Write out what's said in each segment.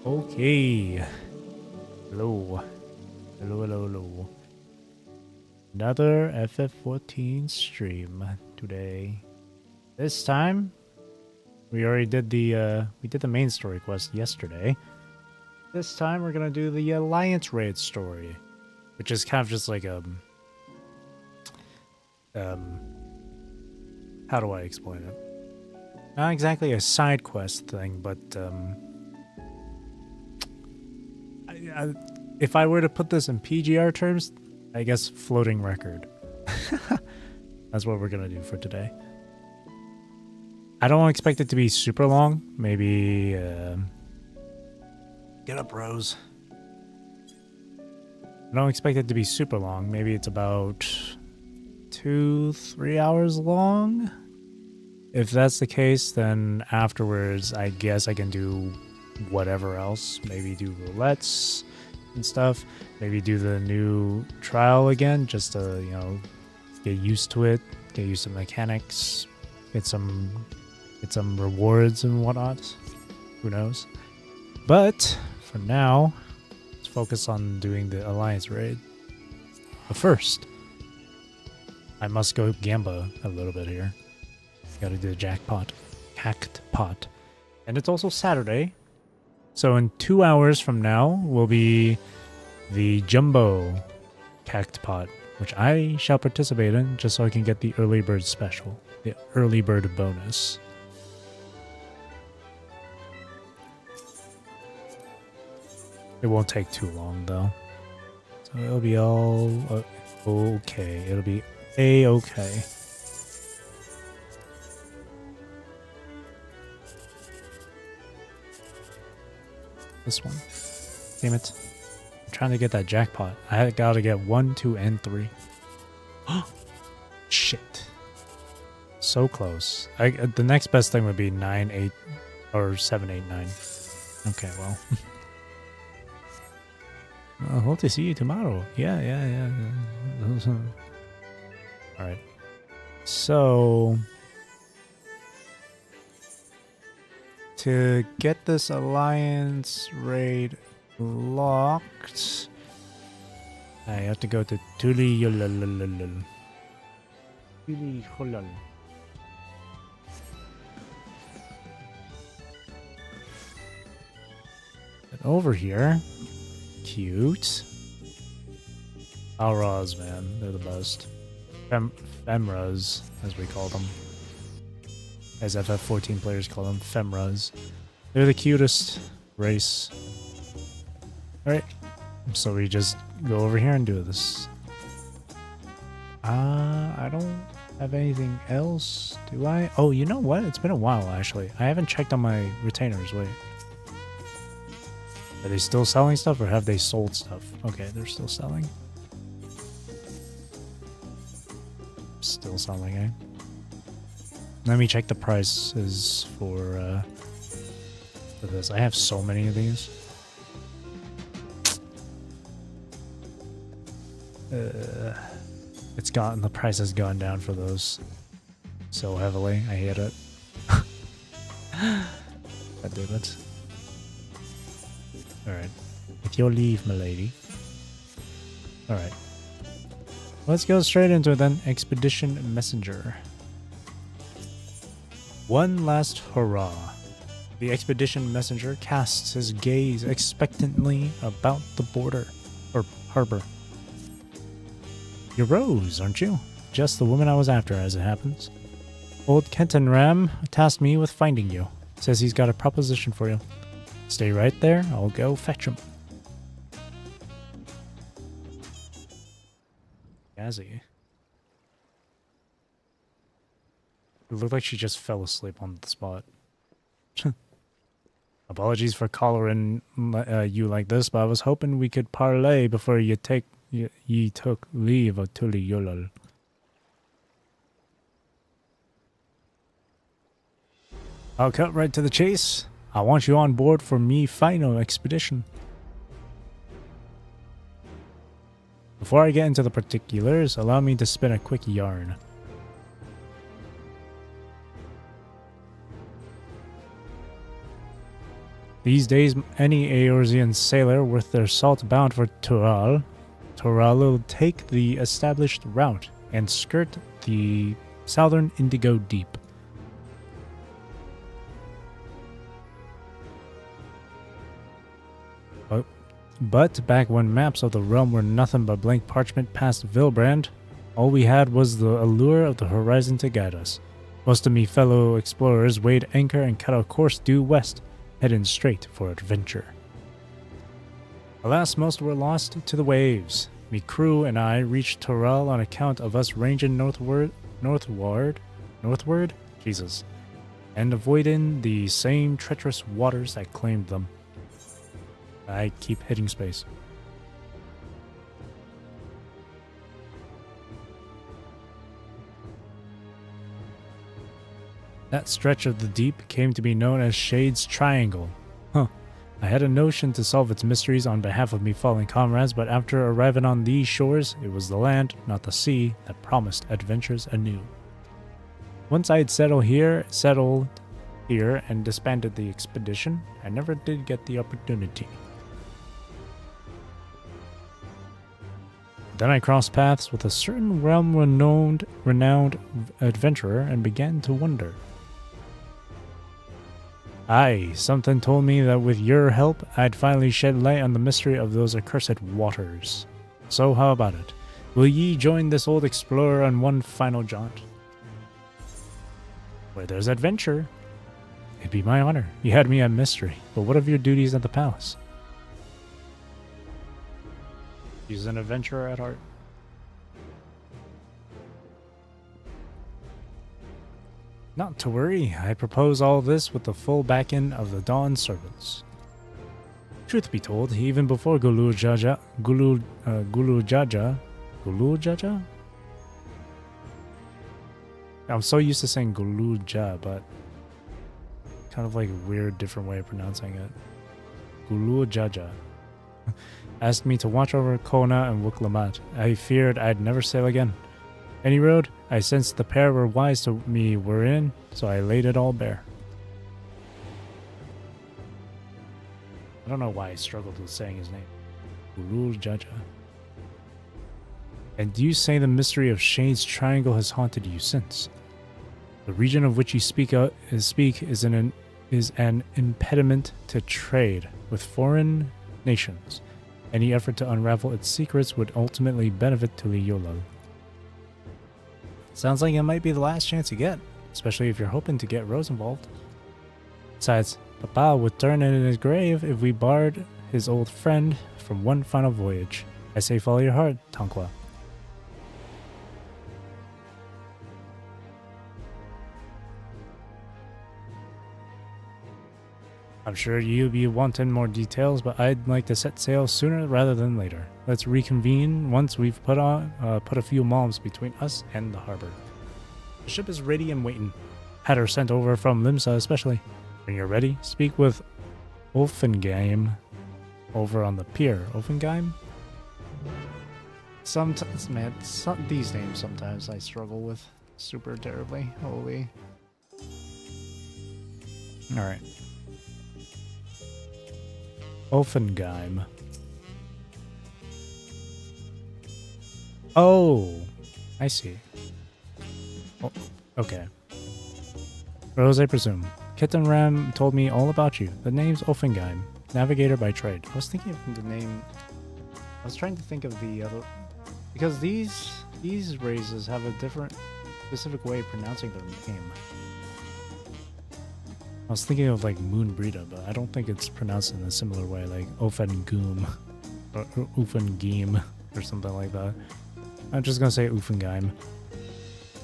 Okay. Hello. Hello. Another FF14 stream today. This time, we already did the main story quest yesterday. This time, we're gonna do the Alliance Raid story, which is kind of just like how do I explain it? Not exactly a side quest thing, but if I were to put this in PGR terms, I guess floating record. That's what we're gonna do for today. I don't expect it to be super long. Maybe get up, Rose. I don't expect it to be super long. Maybe it's about 2-3 hours long. If that's the case, then afterwards, I guess I can do whatever else. Maybe do roulettes and stuff. Maybe do the new trial again, just to, you know, get used to it, get used to mechanics, get some rewards and whatnot. Who knows? But for now, let's focus on doing the Alliance raid. But first, I must go gamba a little bit here. Gotta do the jackpot. Hacked pot. And it's also Saturday. So in 2 hours from now will be the Jumbo Cact Pot, which I shall participate in just so I can get the early bird special. The early bird bonus. It won't take too long though. So it'll be all okay. It'll be A-okay. This one. Damn it. I'm trying to get that jackpot. I gotta get 1, 2, and 3. Shit. So close. The next best thing would be 9, 8, or 7, 8, 9. Okay, well. I hope to see you tomorrow. Yeah. Alright. So... to get this Alliance raid locked, I have to go to Tuli-yulal. Tuli-hulal. And over here, cute. Alras, man, they're the best. Femras, as we call them. As FF14 players call them, Femras. They're the cutest race. Alright, so we just go over here and do this. I don't have anything else, do I? Oh, you know what? It's been a while, actually. I haven't checked on my retainers, wait. Are they still selling stuff, or have they sold stuff? Okay, they're still selling. Still selling, eh? Let me check the prices for this. I have so many of these. The price has gone down for those so heavily. I hate it. God damn it. Alright. With your leave, milady. Alright. Let's go straight into it then. Expedition Messenger. One last hurrah. The Expedition Messenger casts his gaze expectantly about the border, or harbor. You're Rose, aren't you? Just the woman I was after, as it happens. Old Kenton Ram tasked me with finding you. Says he's got a proposition for you. Stay right there, I'll go fetch him. Gazzy. It looked like she just fell asleep on the spot. Apologies for collaring you like this, but I was hoping we could parlay before ye took leave of Tuli-yulal. I'll cut right to the chase. I want you on board for me final expedition. Before I get into the particulars, allow me to spin a quick yarn. These days, any Eorzean sailor worth their salt bound for Tural will take the established route and skirt the southern Indigo Deep. But back when maps of the realm were nothing but blank parchment past Vilbrand, all we had was the allure of the horizon to guide us. Most of me fellow explorers weighed anchor and cut a course due west, heading straight for adventure. Alas, most were lost to the waves. Me crew and I reached Tural on account of us ranging northward, Jesus, and avoiding the same treacherous waters that claimed them. I keep hitting space. That stretch of the deep came to be known as Shade's Triangle. Huh. I had a notion to solve its mysteries on behalf of me fallen comrades, but after arriving on these shores, it was the land, not the sea, that promised adventures anew. Once I had settled here and disbanded the expedition, I never did get the opportunity. Then I crossed paths with a certain realm-renowned adventurer and began to wonder. Aye, something told me that with your help, I'd finally shed light on the mystery of those accursed waters. So how about it? Will ye join this old explorer on one final jaunt? Where there's adventure. It'd be my honor. You had me at mystery, but what of your duties at the palace? He's an adventurer at heart. Not to worry, I propose all this with the full backing of the Dawn servants. Truth be told, even before Gulu Jaja? I'm so used to saying Guluja, but kind of like a weird, different way of pronouncing it. Gulu Jaja asked me to watch over Kona and Wuklamat. I feared I'd never sail again. Any road, I sensed the pair were wise to me were in, so I laid it all bare. I don't know why I struggled with saying his name. Ulul Jaja. And do you say the mystery of Shade's Triangle has haunted you since? The region of which you speak is an impediment to trade with foreign nations. Any effort to unravel its secrets would ultimately benefit Tuliyollal. Sounds like it might be the last chance you get, especially if you're hoping to get Rose involved. Besides, Papa would turn in his grave if we barred his old friend from one final voyage. I say follow your heart, Tonqua. I'm sure you'll be wanting more details, but I'd like to set sail sooner rather than later. Let's reconvene once we've put a few malms between us and the harbor. The ship is ready and waiting. Had her sent over from Limsa especially. When you're ready, speak with Ulfengeim over on the pier. Ulfengeim? Sometimes, man, these names sometimes I struggle with super terribly. Holy. Alright. Ulfengeim. Oh, I see. Oh, okay. Rose, I presume. Kitten Ram told me all about you. The name's Ulfengeim, navigator by trade. I was thinking of the name. I was trying to think of the other, because these races have a different, specific way of pronouncing their name. I was thinking of like Moonbrita, but I don't think it's pronounced in a similar way, like Ofengoom or Ufengeim or something like that. I'm just gonna say Ufengeim.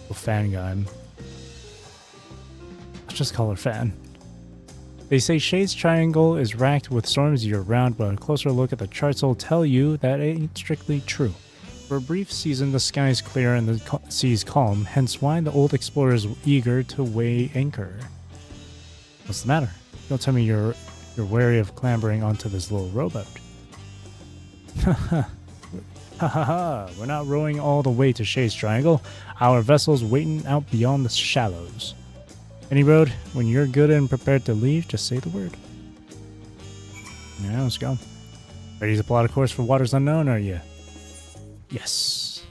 Ufengeim. Let's just call her Fan. They say Shade's Triangle is racked with storms year-round, but a closer look at the charts will tell you that ain't strictly true. For a brief season, the sky is clear and the sea's calm, hence why the old explorer is eager to weigh anchor. What's the matter? Don't tell me you're wary of clambering onto this little rowboat. Ha ha ha, we're not rowing all the way to Shade's Triangle. Our vessel's waiting out beyond the shallows. Any road, when you're good and prepared to leave, just say the word. Yeah, let's go. Ready to plot a course for waters unknown, are you? Yes.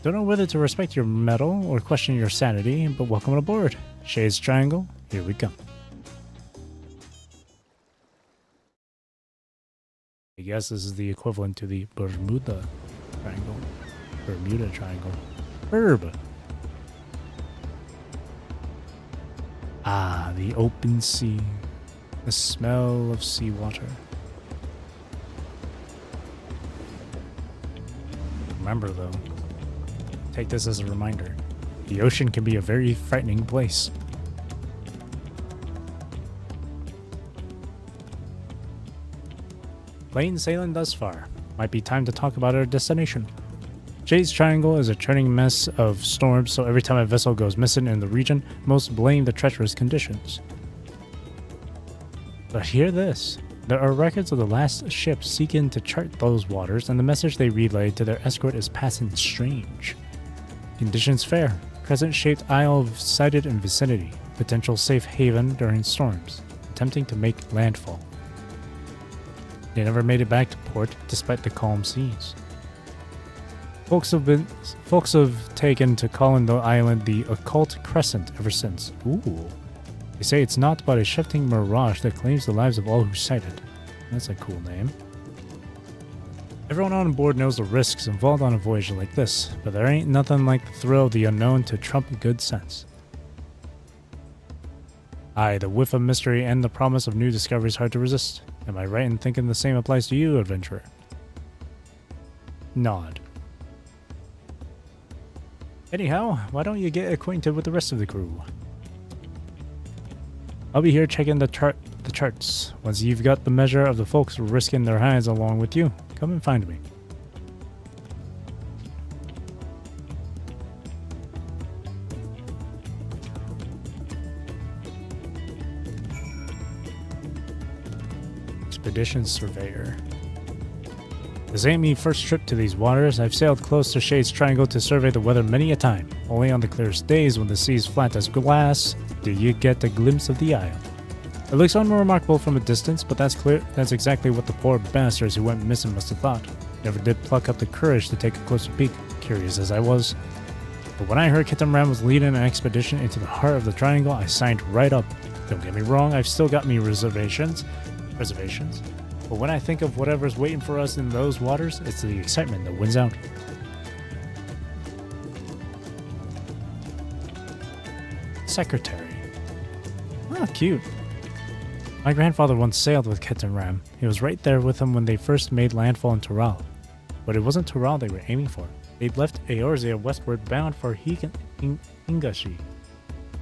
Don't know whether to respect your mettle or question your sanity, but welcome aboard. Shades Triangle, here we come. I guess this is the equivalent to the Bermuda Triangle. Bermuda Triangle. Verb. Ah, the open sea. The smell of seawater. Remember though, take this as a reminder. The ocean can be a very frightening place. Plain sailing thus far. Might be time to talk about our destination. Shades Triangle is a churning mess of storms, so every time a vessel goes missing in the region, most blame the treacherous conditions. But hear this. There are records of the last ship seeking to chart those waters, and the message they relayed to their escort is passing strange. Conditions fair. Crescent-shaped isle sighted in vicinity. Potential safe haven during storms. Attempting to make landfall. They never made it back to port, despite the calm seas. Folks have taken to calling the island the Occult Crescent ever since. Ooh. They say it's not but a shifting mirage that claims the lives of all who sight it. That's a cool name. Everyone on board knows the risks involved on a voyage like this, but there ain't nothing like the thrill of the unknown to trump good sense. Aye, the whiff of mystery and the promise of new discoveries hard to resist. Am I right in thinking the same applies to you, adventurer? Nod. Anyhow, why don't you get acquainted with the rest of the crew? I'll be here checking the charts. Once you've got the measure of the folks risking their hides along with you, come and find me. Expedition Surveyor. This ain't me first trip to these waters. I've sailed close to Shades Triangle to survey the weather many a time. Only on the clearest days when the sea's flat as glass do you get a glimpse of the isle. It looks unremarkable from a distance, but that's exactly what the poor bastards who went missing must have thought. Never did pluck up the courage to take a closer peek, curious as I was. But when I heard Captain Ram was leading an expedition into the heart of the triangle, I signed right up. Don't get me wrong, I've still got me reservations. But when I think of whatever's waiting for us in those waters, it's the excitement that wins out. Secretary. Ah, cute. My grandfather once sailed with Captain Ram. He was right there with him when they first made landfall in Tural. But it wasn't Tural they were aiming for. They'd left Eorzea westward bound for Hingashi.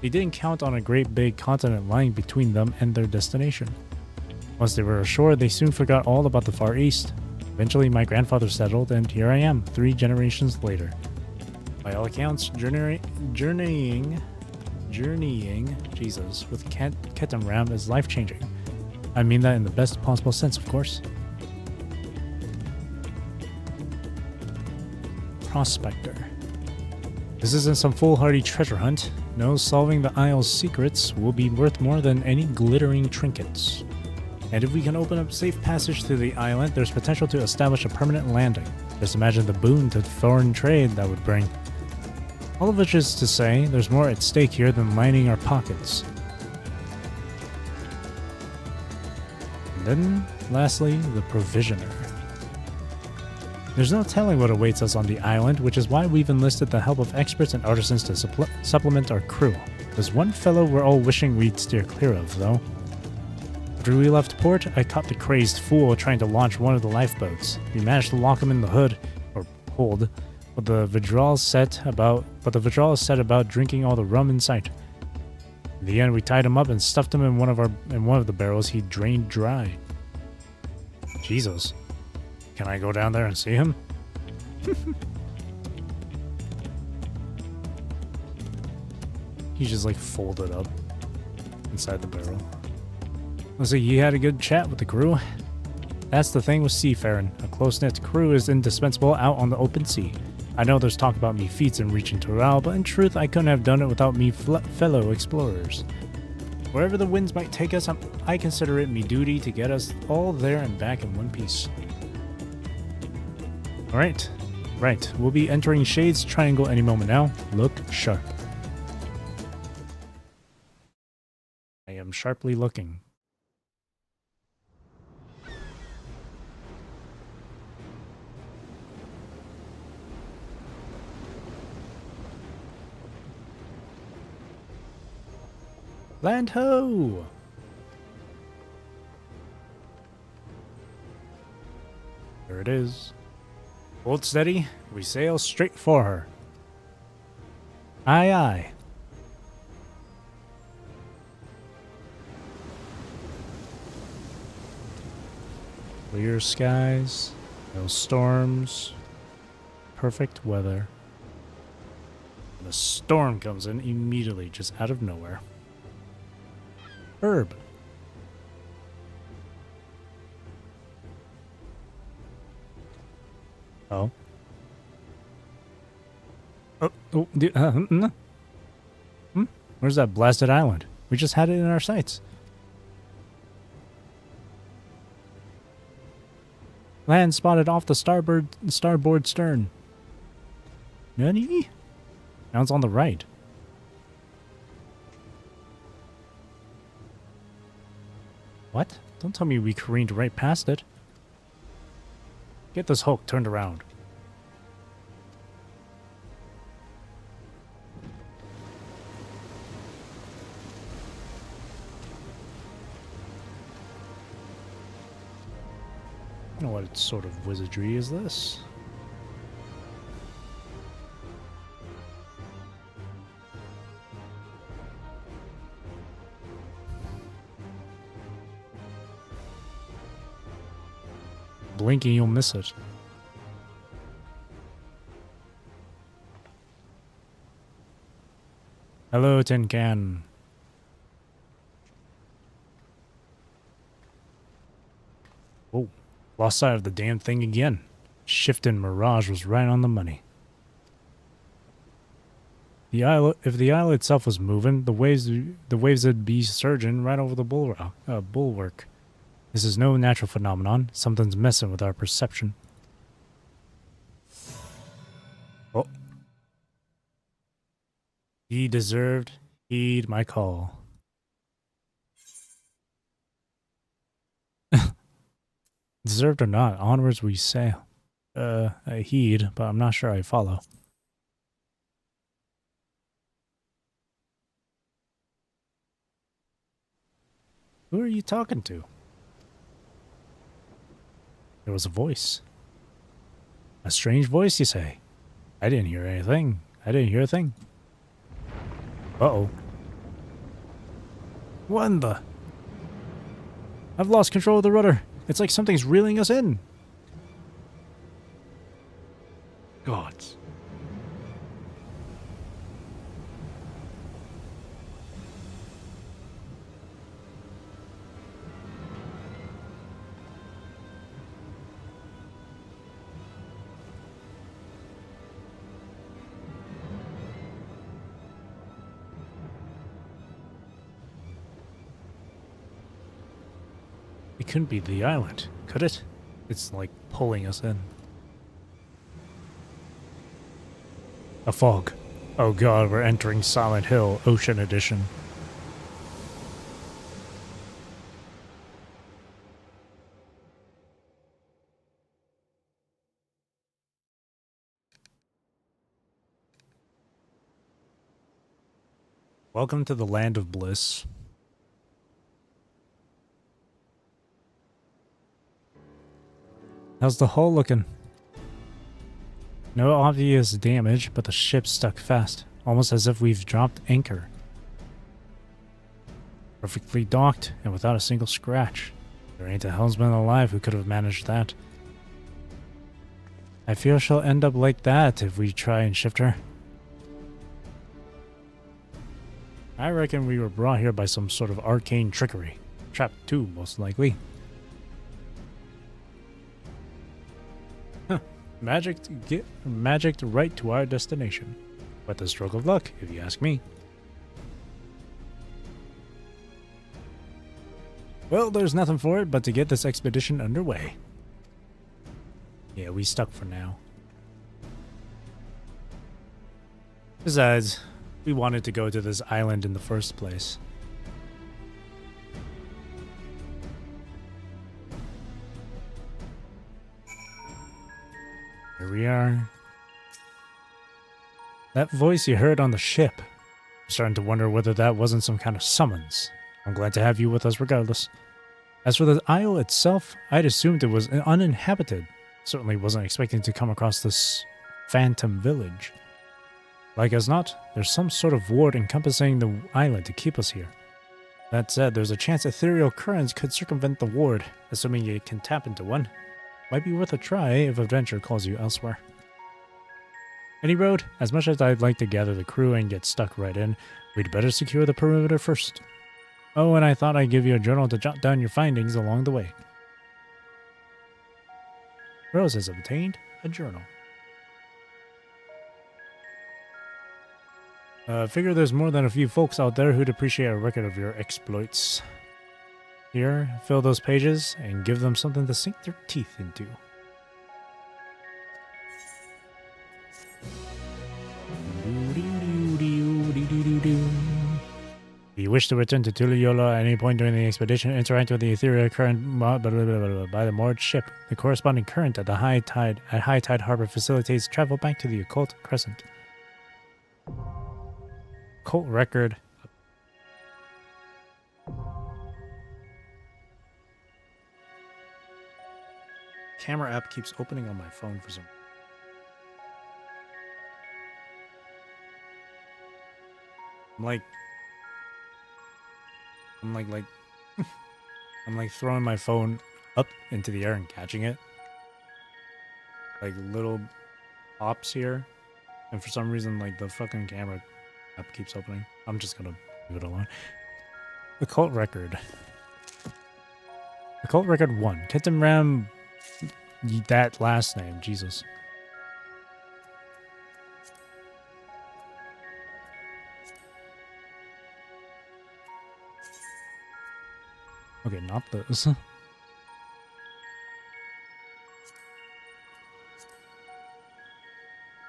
They didn't count on a great big continent lying between them and their destination. Once they were ashore, they soon forgot all about the Far East. Eventually, my grandfather settled, and here I am, 3 generations later. By all accounts, journeying, Jesus, with Captain Ram is life-changing. I mean that in the best possible sense, of course. Prospector. This isn't some foolhardy treasure hunt. No, solving the Isle's secrets will be worth more than any glittering trinkets. And if we can open up safe passage to the island, there's potential to establish a permanent landing. Just imagine the boon to foreign trade that would bring. All of which is to say, there's more at stake here than lining our pockets. And then, lastly, the provisioner. There's no telling what awaits us on the island, which is why we've enlisted the help of experts and artisans to supplement our crew. There's one fellow we're all wishing we'd steer clear of, though. After we left port, I caught the crazed fool trying to launch one of the lifeboats. We managed to lock him in the hood, or hold, but the withdrawal set about drinking all the rum in sight. In the end, we tied him up and stuffed him in one of the barrels he drained dry. Jesus. Can I go down there and see him? He's just like folded up inside the barrel. Looks like you had a good chat with the crew. That's the thing with seafaring. A close-knit crew is indispensable out on the open sea. I know there's talk about me feats in reaching Tural, but in truth I couldn't have done it without me fellow explorers. Wherever the winds might take us, I consider it me duty to get us all there and back in one piece. Alright. Right. We'll be entering Shade's Triangle any moment now. Look sharp. I am sharply looking. Land ho! There it is. Hold steady. We sail straight for her. Aye, aye. Clear skies. No storms. Perfect weather. And a storm comes in immediately, just out of nowhere. Herb. Oh. Where's that blasted island? We just had it in our sights. Land spotted off the starboard stern. Nani? Now it's on the right. What? Don't tell me we careened right past it. Get this Hulk turned around. I don't know what sort of wizardry is this. Blinking, you'll miss it. Hello, Tin Can. Whoa. Lost sight of the damn thing again. Shift in Mirage was right on the money. If the islet itself was moving, the waves would be surging right over the bulwark. This is no natural phenomenon. Something's messing with our perception. Oh. He deserved. Heed my call. Deserved or not, onwards we sail. I heed, but I'm not sure I follow. Who are you talking to? There was a voice. A strange voice, you say? I didn't hear anything. I didn't hear a thing. Uh-oh. What in the... I've lost control of the rudder. It's like something's reeling us in. Gods. It couldn't be the island, could it? It's like pulling us in. A fog. Oh god, we're entering Silent Hill, Ocean Edition. Welcome to the land of bliss. How's the hull looking? No obvious damage, but the ship's stuck fast, almost as if we've dropped anchor. Perfectly docked, and without a single scratch. There ain't a helmsman alive who could have managed that. I fear she'll end up like that if we try and shift her. I reckon we were brought here by some sort of arcane trickery. Trapped too, most likely. Magicked right to our destination. But the stroke of luck, if you ask me. Well, there's nothing for it but to get this expedition underway. Yeah, we stuck for now. Besides, we wanted to go to this island in the first place. Here we are. That voice you heard on the ship. I'm starting to wonder whether that wasn't some kind of summons. I'm glad to have you with us regardless. As for the isle itself, I'd assumed it was uninhabited. Certainly wasn't expecting to come across this phantom village. Like as not, there's some sort of ward encompassing the island to keep us here. That said, there's a chance ethereal currents could circumvent the ward, assuming you can tap into one. Might be worth a try if adventure calls you elsewhere. Any road, as much as I'd like to gather the crew and get stuck right in, we'd better secure the perimeter first. Oh, and I thought I'd give you a journal to jot down your findings along the way. Rose has obtained a journal. Figure there's more than a few folks out there who'd appreciate a record of your exploits. Here, fill those pages and give them something to sink their teeth into. If you wish to return to Tuliyola at any point during the expedition, interact with the ethereal current by the moored ship. The corresponding current at high tide harbor facilitates travel back to the occult crescent. Occult record. Camera app keeps opening on my phone for some. I'm like throwing my phone up into the air and catching it. Like little pops here. And for some reason, like the fucking camera app keeps opening. I'm just gonna leave it alone. Occult record. Occult record 1. Ketan Ram. That last name, Jesus. Okay, not this.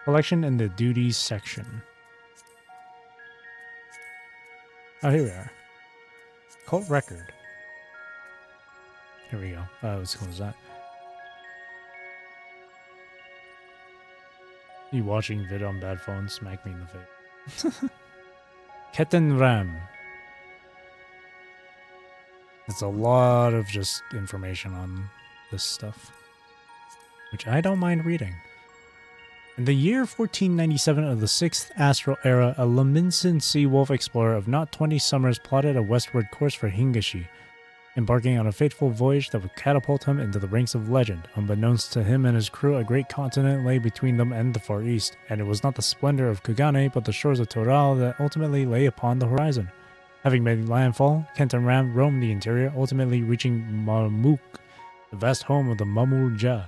Collection in the duties section. Oh, here we are. Cult record. Here we go. Let's close that. You watching vid on bad phone, smack me in the face. Ketan Ram. It's a lot of just information on this stuff, which I don't mind reading. In the year 1497 of the 6th Astral Era, a Laminsan sea wolf explorer of not 20 summers plotted a westward course for Hingashi, embarking on a fateful voyage that would catapult him into the ranks of legend. Unbeknownst to him and his crew, a great continent lay between them and the Far East, and it was not the splendor of Kugane, but the shores of Toral that ultimately lay upon the horizon. Having made landfall, Ketan Ram roamed the interior, ultimately reaching Mamuk, the vast home of the Mamulja.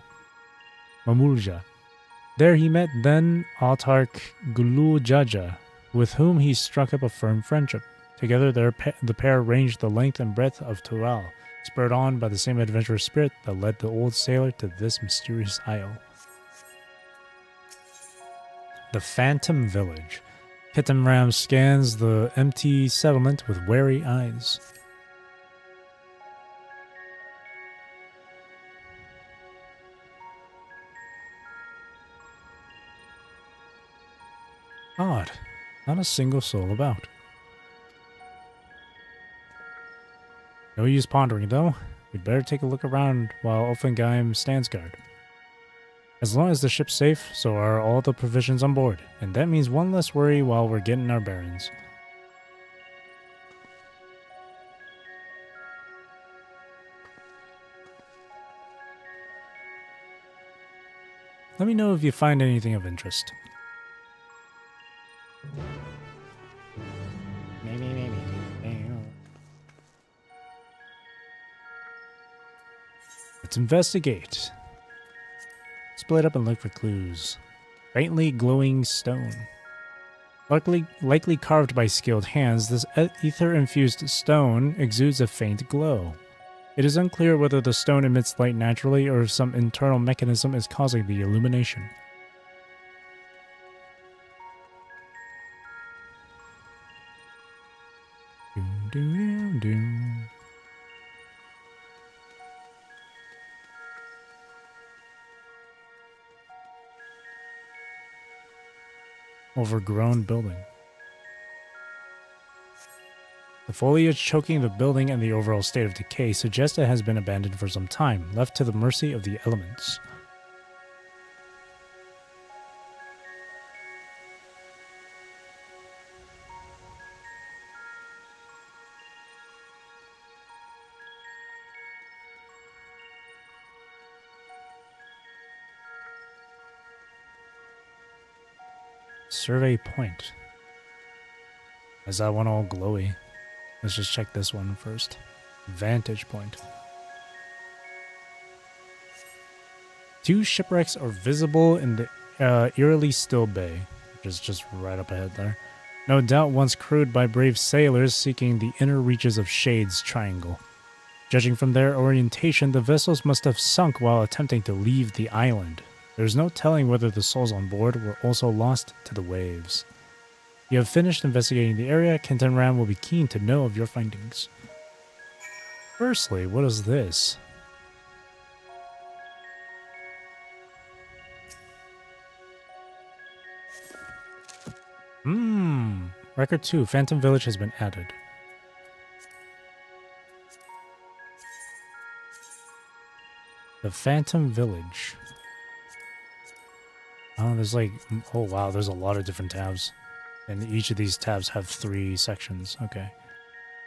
There he met then autarch Gulu Jaja, with whom he struck up a firm friendship. Together the pair ranged the length and breadth of Toral, spurred on by the same adventurous spirit that led the old sailor to this mysterious isle. The Phantom Village. Ketan Ram scans the empty settlement with wary eyes. Odd. Not a single soul about. No use pondering, though. We'd better take a look around while Offenheim stands guard. As long as the ship's safe, so are all the provisions on board, and that means one less worry while we're getting our bearings. Let me know if you find anything of interest. Let's investigate. Split up and look for clues. Faintly glowing stone. Likely carved by skilled hands, this ether-infused stone exudes a faint glow. It is unclear whether the stone emits light naturally or if some internal mechanism is causing the illumination. Overgrown building. The foliage choking the building and the overall state of decay suggest it has been abandoned for some time, left to the mercy of the elements. Survey point. Is that one all glowy? Let's just check this one first. Vantage point. 2 shipwrecks are visible in the eerily still bay, which is just right up ahead there. No doubt once crewed by brave sailors seeking the inner reaches of Shade's Triangle. Judging from their orientation, the vessels must have sunk while attempting to leave the island. There's no telling whether the souls on board were also lost to the waves. You have finished investigating the area. Kenton Ram will be keen to know of your findings. Firstly, what is this? Record 2, Phantom Village has been added. The Phantom Village. Oh, there's like... Oh, wow, there's a lot of different tabs. And each of these tabs have 3 sections. Okay.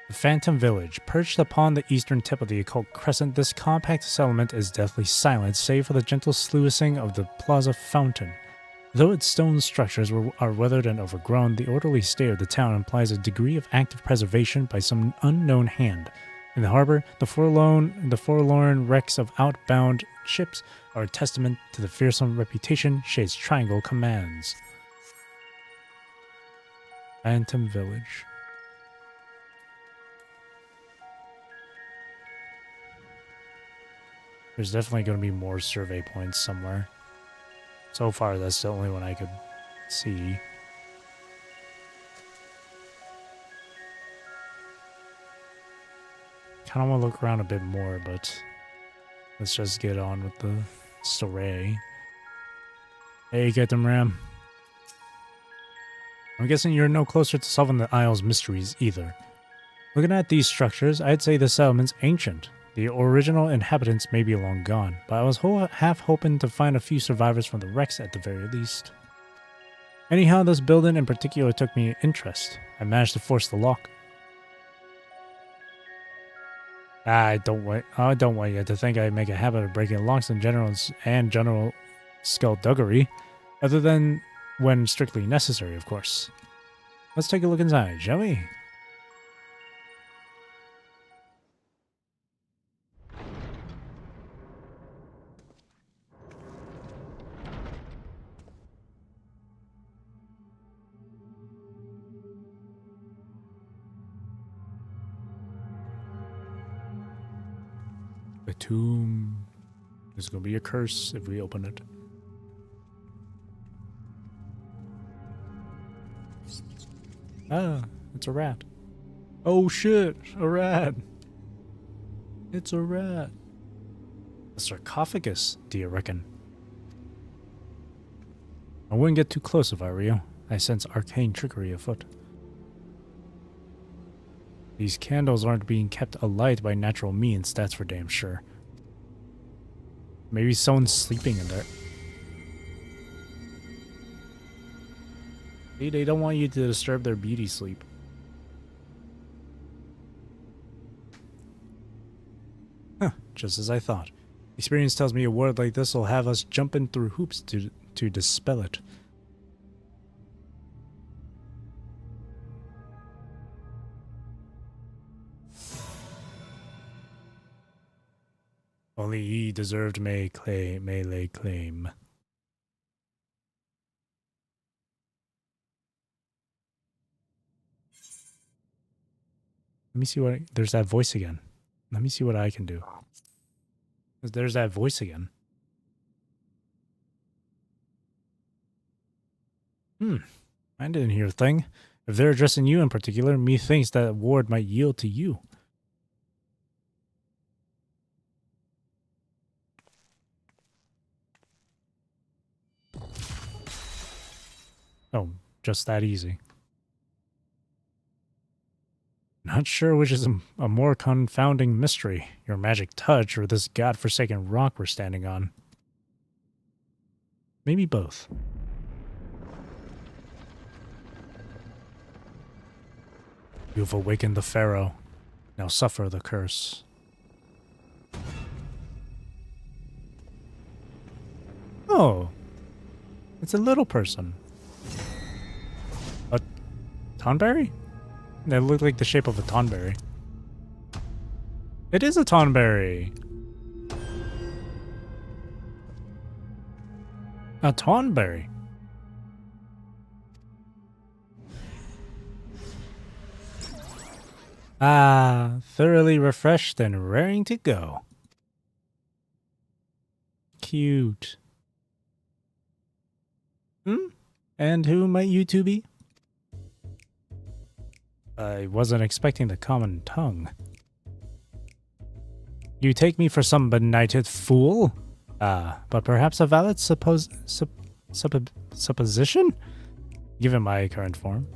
The Phantom Village. Perched upon the eastern tip of the occult crescent, this compact settlement is deathly silent, save for the gentle sluicing of the plaza fountain. Though its stone structures are weathered and overgrown, the orderly state of the town implies a degree of active preservation by some unknown hand. In the harbor, the forlorn wrecks of outbound ships are a testament to the fearsome reputation Shade's Triangle commands. Phantom Village. There's definitely going to be more survey points somewhere. So far, that's the only one I could see. Kind of want to look around a bit more, but let's just get on with the story. Hey, Captain Ram. I'm guessing you're no closer to solving the Isle's mysteries either. Looking at these structures, I'd say the settlement's ancient. The original inhabitants may be long gone, but I was half hoping to find a few survivors from the wrecks at the very least. Anyhow, this building in particular took me interest. I managed to force the lock. I don't want you to think I make a habit of breaking locks in general skullduggery, other than when strictly necessary, of course. Let's take a look inside, shall we? The tomb. There's gonna be a curse if we open it. Ah, it's a rat. Oh shit, a rat. It's a rat. A sarcophagus, do you reckon? I wouldn't get too close if I were you. I sense arcane trickery afoot. These candles aren't being kept alight by natural means, that's for damn sure. Maybe someone's sleeping in there. They don't want you to disturb their beauty sleep. Huh, just as I thought. Experience tells me a word like this will have us jumping through hoops to dispel it. Only he deserved may lay claim. Let me see what... There's that voice again. Let me see what I can do. 'Cause there's that voice again. I didn't hear a thing. If they're addressing you in particular, methinks that ward might yield to you. Oh, just that easy. Not sure which is a more confounding mystery, your magic touch or this godforsaken rock we're standing on. Maybe both. You've awakened the Pharaoh. Now suffer the curse. Oh, it's a little person. A tonberry? They look like the shape of a tonberry. It is a tonberry. A tonberry. Ah, thoroughly refreshed and raring to go. Cute. And who might you two be? I wasn't expecting the common tongue. You take me for some benighted fool? But perhaps a valid supposition? Given my current form.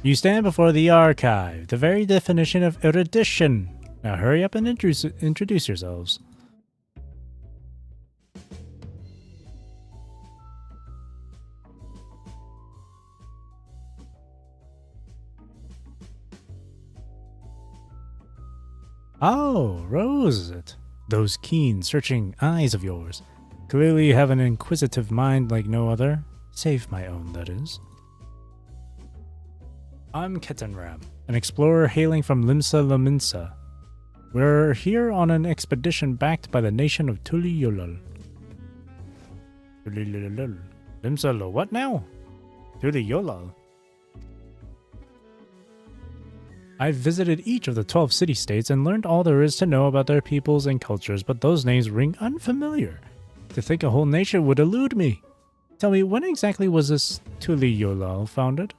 You stand before the archive, the very definition of erudition. Now hurry up and introduce yourselves. Oh, Rose is it? Those keen, searching eyes of yours. Clearly you have an inquisitive mind like no other. Save my own, that is. I'm Ketenram, an explorer hailing from Limsa Laminsa. We're here on an expedition backed by the nation of Tuliyolol. Tuliyolol. Limsa Lo what now? Tuliyolol. I've visited each of the 12 city-states and learned all there is to know about their peoples and cultures, but those names ring unfamiliar. To think a whole nation would elude me. Tell me, when exactly was this Tuliyolol founded?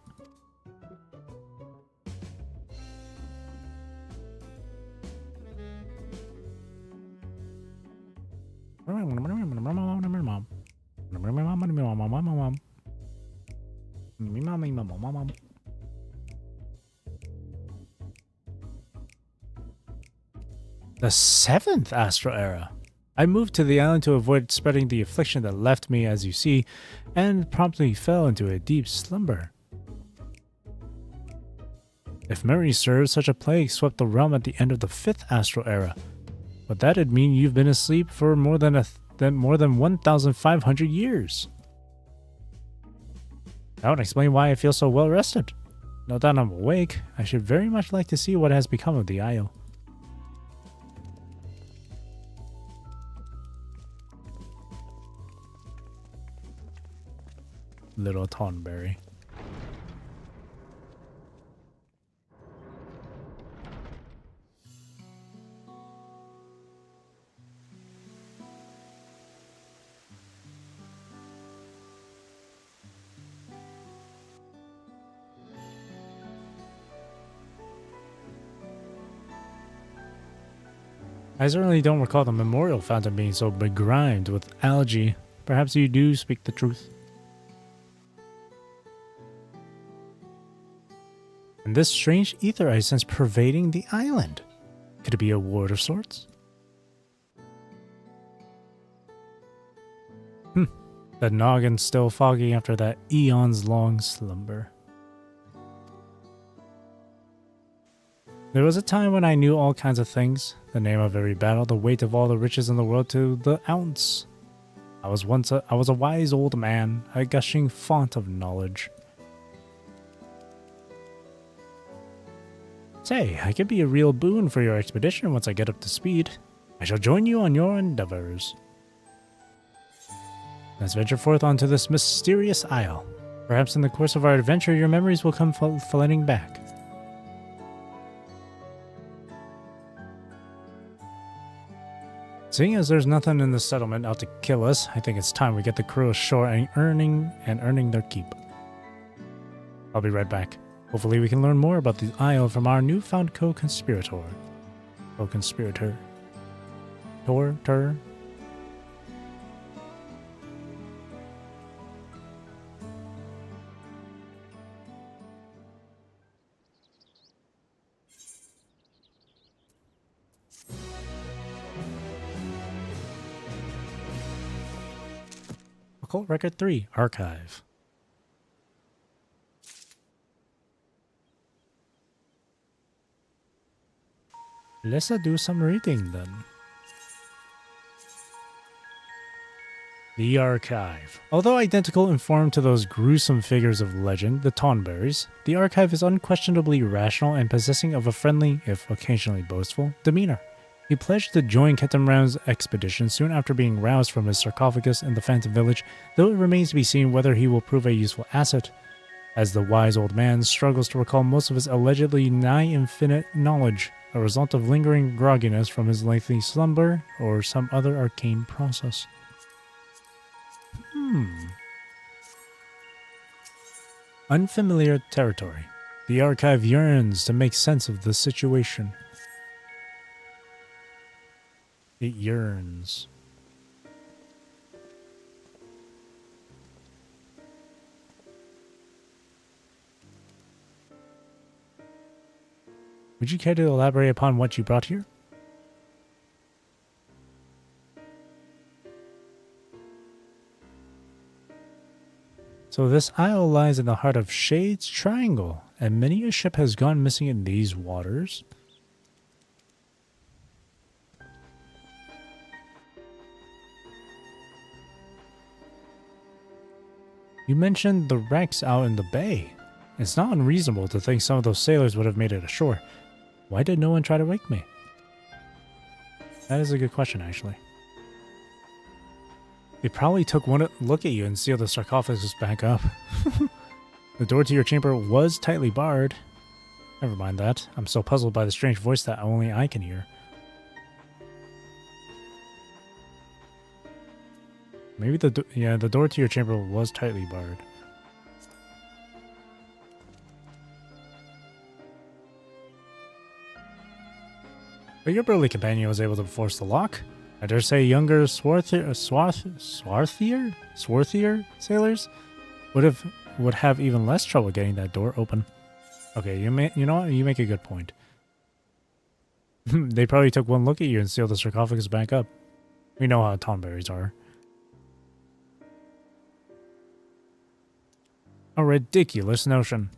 The 7th Astral Era. I moved to the island to avoid spreading the affliction that left me, as you see, and promptly fell into a deep slumber. If memory serves, such a plague swept the realm at the end of the 5th Astral Era. But that'd mean you've been asleep for more than 1,500 years. That would explain why I feel so well rested. Now that I'm awake, I should very much like to see what has become of the Isle. Little Tonberry. I certainly don't recall the memorial fountain being so begrimed with algae. Perhaps you do speak the truth. And this strange ether I sense pervading the island. Could it be a ward of sorts? The noggin's still foggy after that eons-long slumber. There was a time when I knew all kinds of things, the name of every battle, the weight of all the riches in the world to the ounce. I was a wise old man, a gushing font of knowledge. Say, I could be a real boon for your expedition once I get up to speed. I shall join you on your endeavors. Let's venture forth onto this mysterious isle. Perhaps in the course of our adventure, your memories will come flooding back. Seeing as there's nothing in the settlement out to kill us, I think it's time we get the crew ashore and earning their keep. I'll be right back. Hopefully we can learn more about the Isle from our newfound co-conspirator. Co-conspirator. Tor. Occult Record 3, Archive. Let's do some reading then. The Archive. Although identical in form to those gruesome figures of legend, the Tonberries, the Archive is unquestionably rational and possessing of a friendly, if occasionally boastful, demeanor. He pledged to join Captain Round's expedition soon after being roused from his sarcophagus in the Phantom Village, though it remains to be seen whether he will prove a useful asset, as the wise old man struggles to recall most of his allegedly nigh-infinite knowledge, a result of lingering grogginess from his lengthy slumber or some other arcane process. Unfamiliar territory. The Archive yearns to make sense of the situation. It yearns. Would you care to elaborate upon what you brought here? So this isle lies in the heart of Shade's Triangle, and many a ship has gone missing in these waters. You mentioned the wrecks out in the bay. It's not unreasonable to think some of those sailors would have made it ashore. Why did no one try to wake me? That is a good question, actually. They probably took one look at you and sealed the sarcophagus back up. The door to your chamber was tightly barred. Never mind that. I'm so puzzled by the strange voice that only I can hear. Maybe the door to your chamber was tightly barred. But your burly companion was able to force the lock. I dare say younger swarthier sailors would have even less trouble getting that door open. Okay, you know what? You make a good point. They probably took one look at you and sealed the sarcophagus back up. We know how Tonberries are. A ridiculous notion.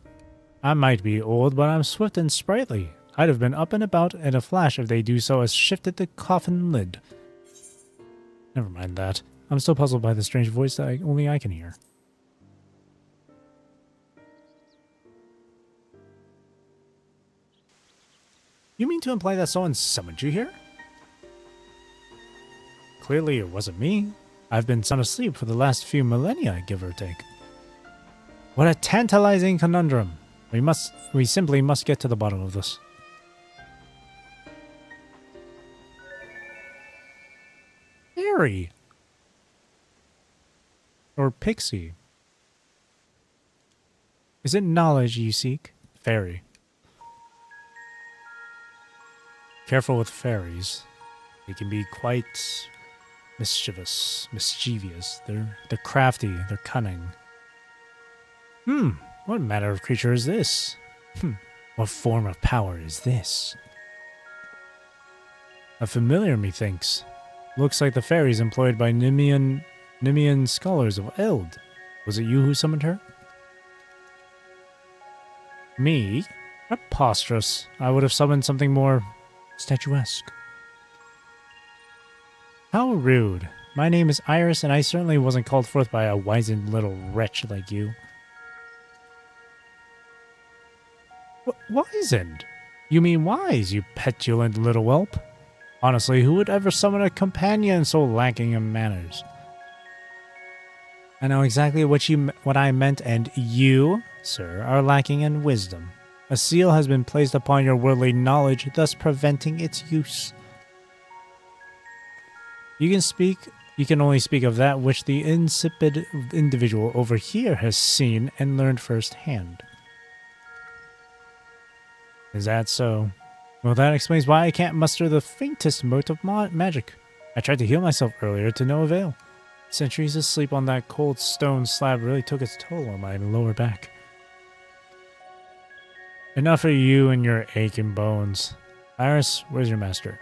I might be old, but I'm swift and sprightly. I'd have been up and about in a flash if they do so as shifted the coffin lid. Never mind that. I'm still puzzled by the strange voice that only I can hear. You mean to imply that someone summoned you here? Clearly it wasn't me. I've been sound asleep for the last few millennia, give or take. What a tantalizing conundrum. We simply must get to the bottom of this. Fairy. Or pixie. Is it knowledge you seek? Fairy. Careful with fairies. They can be quite mischievous. They're crafty, they're cunning. What manner of creature is this? What form of power is this? A familiar, methinks. Looks like the fairies employed by Nemean scholars of Eld. Was it you who summoned her? Me? Preposterous. I would have summoned something more statuesque. How rude. My name is Iris, and I certainly wasn't called forth by a wizened little wretch like you. Wizened? You mean wise, you petulant little whelp? Honestly, who would ever summon a companion so lacking in manners? I know exactly what I meant, and you, sir, are lacking in wisdom. A seal has been placed upon your worldly knowledge, thus preventing its use. You can only speak of that which the insipid individual over here has seen and learned firsthand. Is that so? Well, that explains why I can't muster the faintest mote of magic. I tried to heal myself earlier to no avail. Centuries of sleep on that cold stone slab really took its toll on my lower back. Enough of you and your aching bones. Iris, where's your master?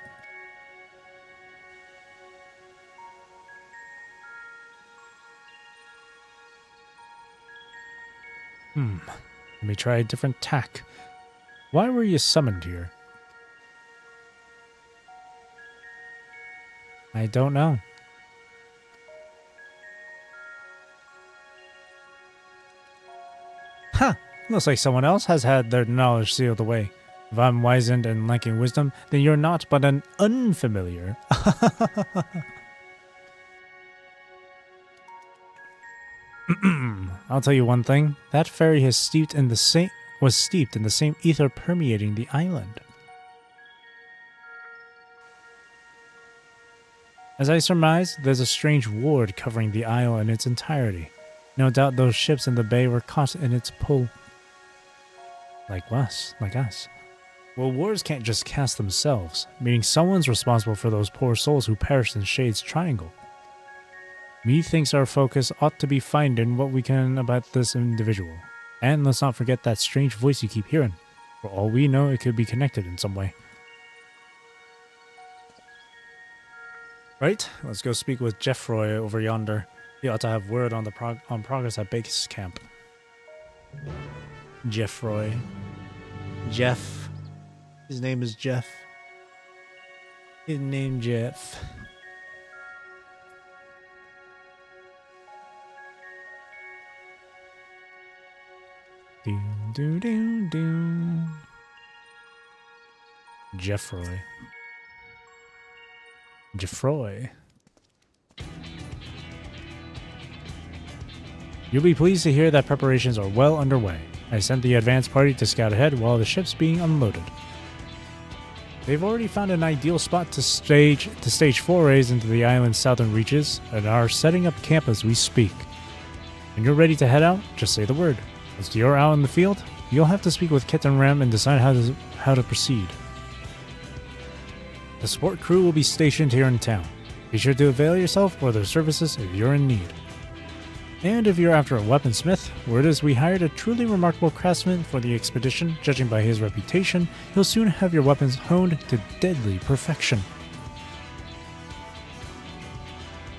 Let me try a different tack. Why were you summoned here? I don't know. Huh! Looks like someone else has had their knowledge sealed away. If I'm wizened and lacking wisdom, then you're not but an unfamiliar. I'll tell you one thing. That fairy was steeped in the same ether permeating the island. As I surmise, there's a strange ward covering the isle in its entirety. No doubt those ships in the bay were caught in its pull. Like us. Well, wars can't just cast themselves, meaning someone's responsible for those poor souls who perished in Shade's Triangle. Methinks our focus ought to be finding what we can about this individual. And let's not forget that strange voice you keep hearing. For all we know, it could be connected in some way. Right, let's go speak with Jeffroy over yonder. He ought to have word on the progress at base camp. Jeffroy. Jeff. His name is Jeff. His name Jeff. Do do do do. Jeffroy. Jeffroy. You'll be pleased to hear that preparations are well underway. I sent the advance party to scout ahead while the ship's being unloaded. They've already found an ideal spot to stage forays into the island's southern reaches and are setting up camp as we speak. When you're ready to head out, just say the word. Once you're out in the field, you'll have to speak with Kit and Ram and decide how to proceed. The support crew will be stationed here in town. Be sure to avail yourself of their services if you're in need. And if you're after a weaponsmith, word is we hired a truly remarkable craftsman for the expedition. Judging by his reputation, he'll soon have your weapons honed to deadly perfection.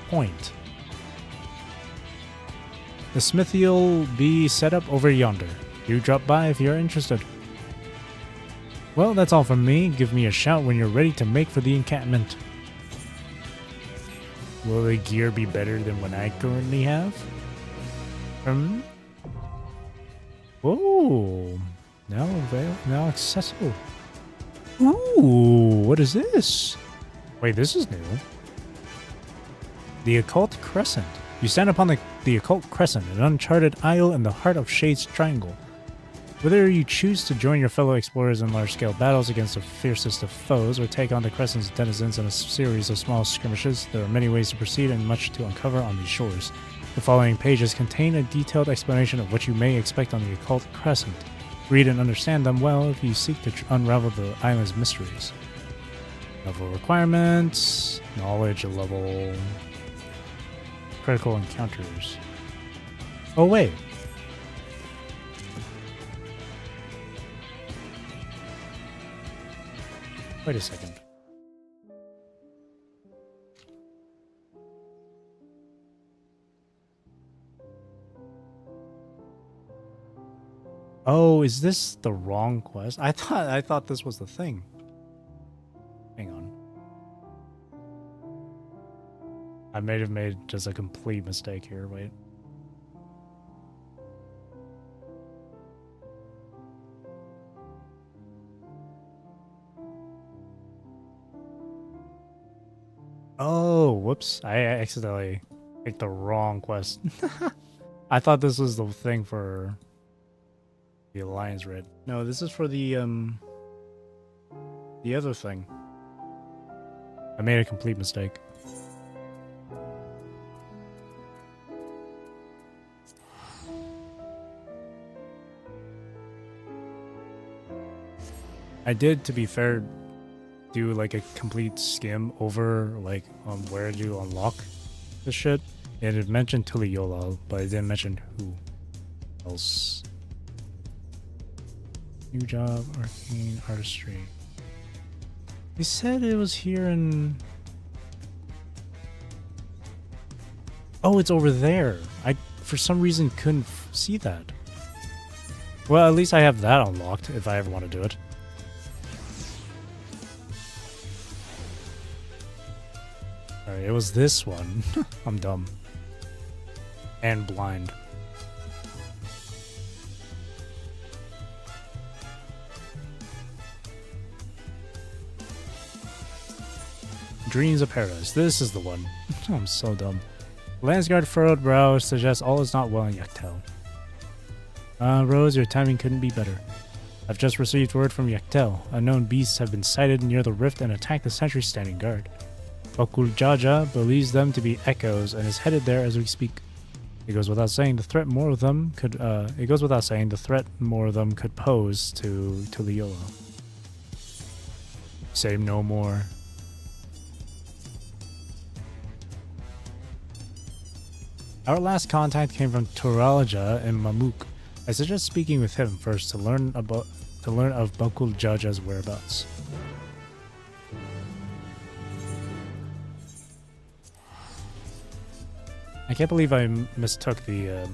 Point. The smithy'll be set up over yonder. You drop by if you're interested. Well, that's all from me. Give me a shout when you're ready to make for the encampment. Will the gear be better than what I currently have? Oh, now accessible. Ooh, what is this? Wait, this is new. The Occult Crescent. You stand upon the Occult Crescent, an uncharted isle in the heart of Shade's Triangle. Whether you choose to join your fellow explorers in large-scale battles against the fiercest of foes or take on the Crescent's denizens in a series of small skirmishes, there are many ways to proceed and much to uncover on these shores. The following pages contain a detailed explanation of what you may expect on the Occult Crescent. Read and understand them well if you seek to unravel the island's mysteries. Level requirements, knowledge level, critical encounters. Oh wait. Wait a second. Oh, is this the wrong quest? I thought this was the thing. Hang on. I may have made just a complete mistake here. Wait. Oh, whoops. I accidentally picked the wrong quest. I thought this was the thing for the Alliance Red. No, this is for the other thing. I made a complete mistake. I did, to be fair, do like a complete skim over like on where to unlock the shit. And it mentioned Tuliyola, but it didn't mention who else. New job, arcane artistry. They said it was here in... Oh, it's over there. I, for some reason, couldn't see that. Well, at least I have that unlocked if I ever want to do it. Alright, it was this one. I'm dumb. And blind. Dreams of Paradise. This is the one. I'm so dumb. Landsguard furrowed brow suggests all is not well in Yaktel. Rose, your timing couldn't be better. I've just received word from Yaktel. Unknown beasts have been sighted near the rift and attacked the sentry standing guard. Bakuljaja believes them to be echoes and is headed there as we speak. It goes without saying the threat more of them could pose to Leola. Say no more. Our last contact came from Turalja in Mamuk. I suggest speaking with him first to learn of Bakuljaja's whereabouts. I can't believe I mistook the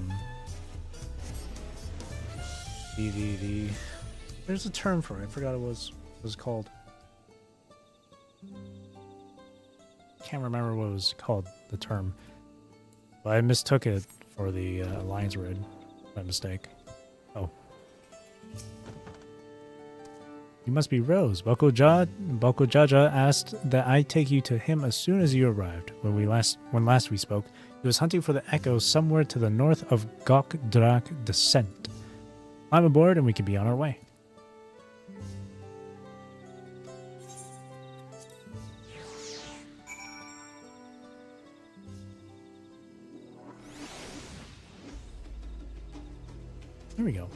there's a term for it. I forgot what it was called. Can't remember what it was called, the term. But I mistook it for the Alliance Red by mistake. Oh. You must be Rose. Bakuljaja asked that I take you to him as soon as you arrived. When last we spoke, he was hunting for the echoes somewhere to the north of Gokdrak Descent. I'm aboard and we can be on our way. There we go.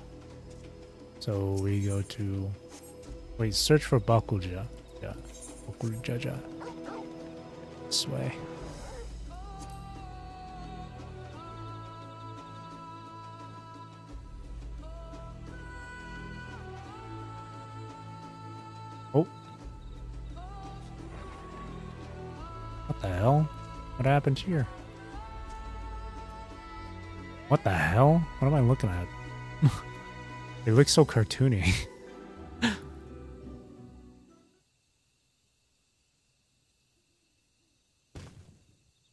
So we go to... Wait, search for Bakulja. Yeah. Bakuljaja. This way. Oh. What the hell? What happened here? What the hell? What am I looking at? They look so cartoony.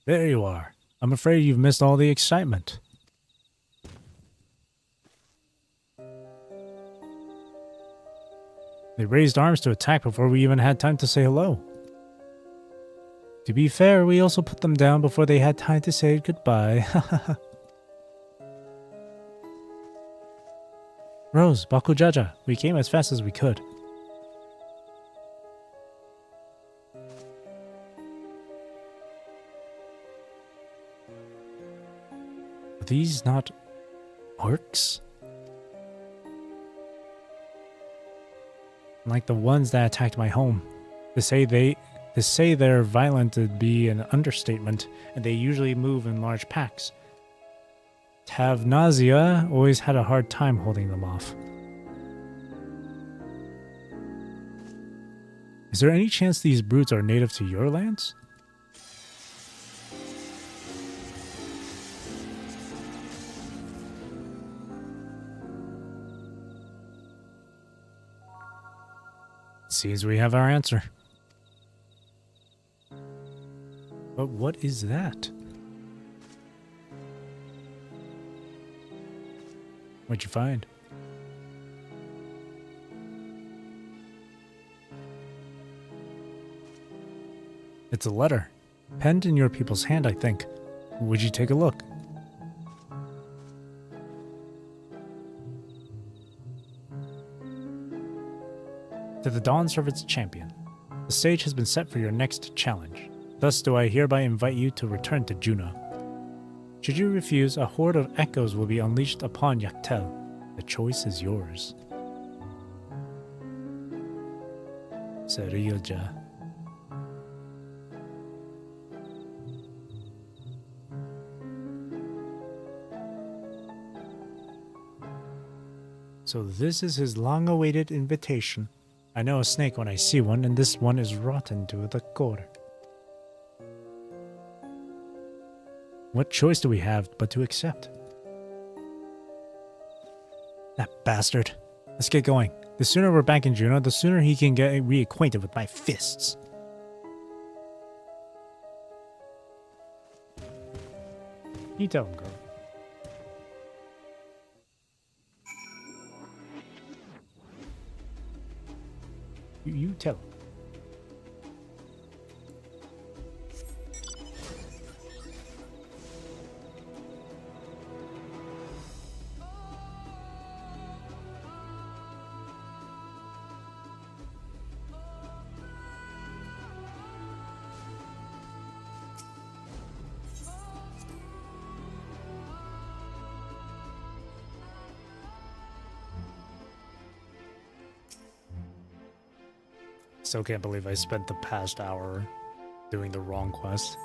There you are. I'm afraid you've missed all the excitement. They raised arms to attack before we even had time to say hello. To be fair, we also put them down before they had time to say goodbye. Rose, Bakuljaja, we came as fast as we could. Are these not orcs? Like the ones that attacked my home. To say they're violent would be an understatement, and they usually move in large packs. Tavnazia always had a hard time holding them off. Is there any chance these brutes are native to your lands? Seems we have our answer. But what is that? What'd you find? It's a letter. Penned in your people's hand, I think. Would you take a look? To the Dawn Servant's champion. The stage has been set for your next challenge. Thus do I hereby invite you to return to Juna. Should you refuse, a horde of echoes will be unleashed upon Yaktel. The choice is yours. Sarilja. So this is his long-awaited invitation. I know a snake when I see one, and this one is rotten to the core. What choice do we have but to accept? That bastard. Let's get going. The sooner we're back in Juno, the sooner he can get reacquainted with my fists. You tell him, girl. You tell him. Still can't believe I spent the past hour doing the wrong quest.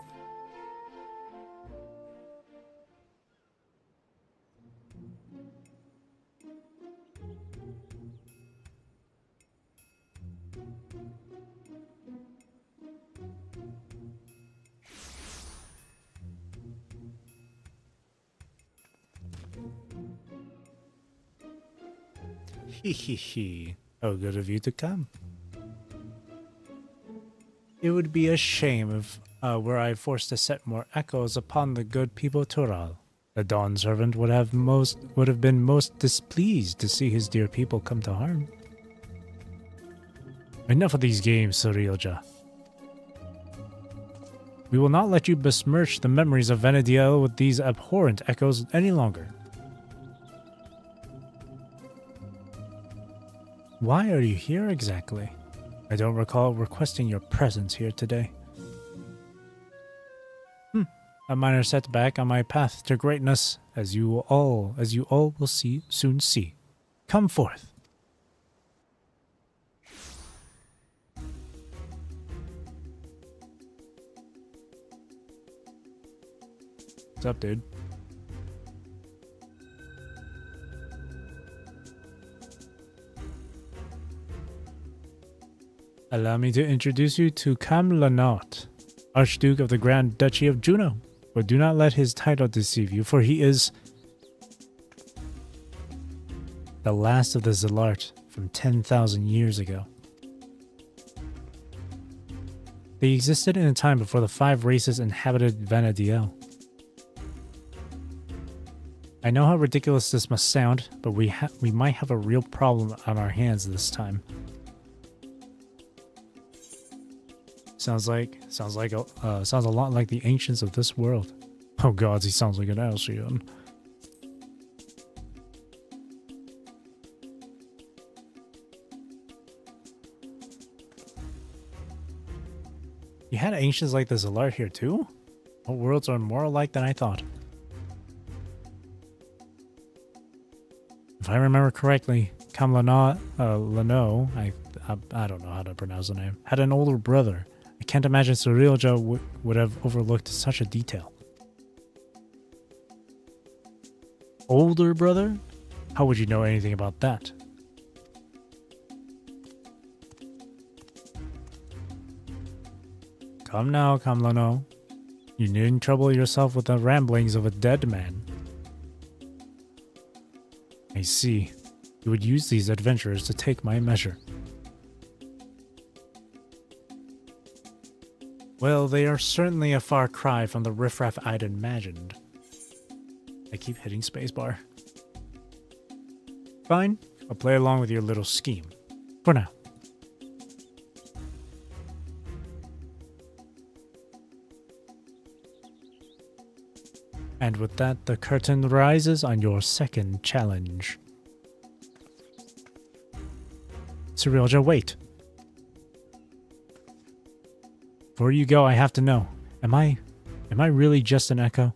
Hee hee hee. How good of you to come. It would be a shame if were I forced to set more echoes upon the good people Tural. The Dawn Servant would have been most displeased to see his dear people come to harm. Enough of these games, Sarilja. We will not let you besmirch the memories of Vana'diel with these abhorrent echoes any longer. Why are you here exactly? I don't recall requesting your presence here today. A minor setback on my path to greatness, as you all will soon see. Come forth. What's up, dude? Allow me to introduce you to Camlanot, Archduke of the Grand Duchy of Juno. But do not let his title deceive you, for he is the last of the Zilart from 10,000 years ago. They existed in a time before the 5 races inhabited Vana'diel. I know how ridiculous this must sound, but we might have a real problem on our hands this time. Sounds a lot like the ancients of this world. Oh gods, he sounds like an Alcyon. You had ancients like the Zilart here too? What worlds are more alike than I thought? If I remember correctly, Camlanot, Lano, I don't know how to pronounce the name, had an older brother. I can't imagine Sarilja would have overlooked such a detail. Older brother? How would you know anything about that? Come now, Camlano. You needn't trouble yourself with the ramblings of a dead man. I see. You would use these adventurers to take my measure. Well, they are certainly a far cry from the riffraff I'd imagined. I keep hitting spacebar. Fine, I'll play along with your little scheme. For now. And with that, the curtain rises on your second challenge. Sarilja, wait. Before you go, I have to know. Am I really just an echo?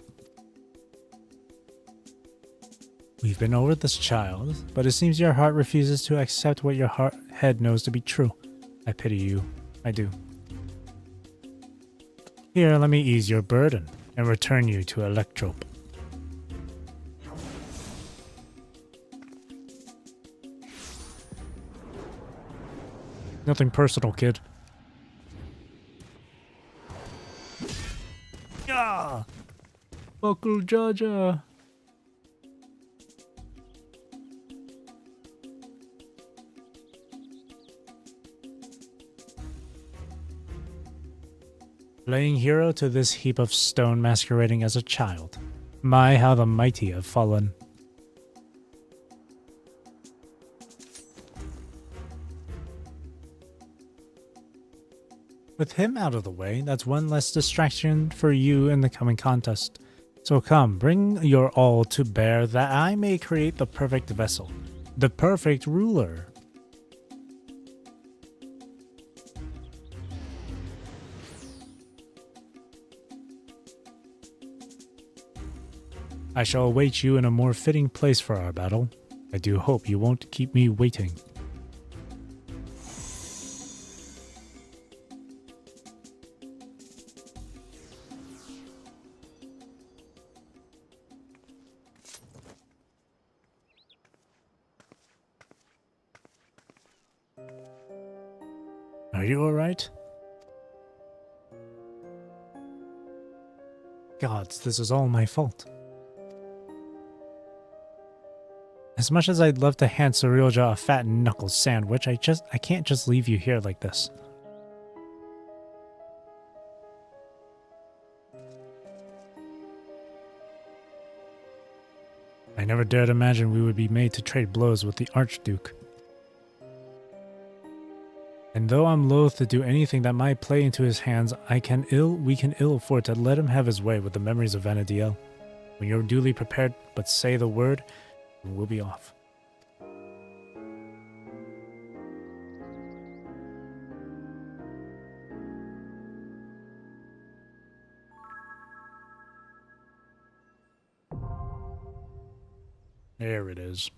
We've been over this, child, but it seems your heart refuses to accept what your head knows to be true. I pity you. I do. Here, let me ease your burden and return you to Electrope. Nothing personal, kid. Yeah! Buckle Jaja! Laying hero to this heap of stone masquerading as a child. My, how the mighty have fallen. With him out of the way, that's one less distraction for you in the coming contest. So come, bring your all to bear that I may create the perfect vessel, the perfect ruler. I shall await you in a more fitting place for our battle. I do hope you won't keep me waiting. Are you alright? Gods, this is all my fault. As much as I'd love to hand Surrealjaw a fat knuckles sandwich, I can't just leave you here like this. I never dared imagine we would be made to trade blows with the Archduke. And though I'm loath to do anything that might play into his hands, we can ill afford to let him have his way with the memories of Vana'diel. When you're duly prepared, but say the word, and we'll be off. There it is.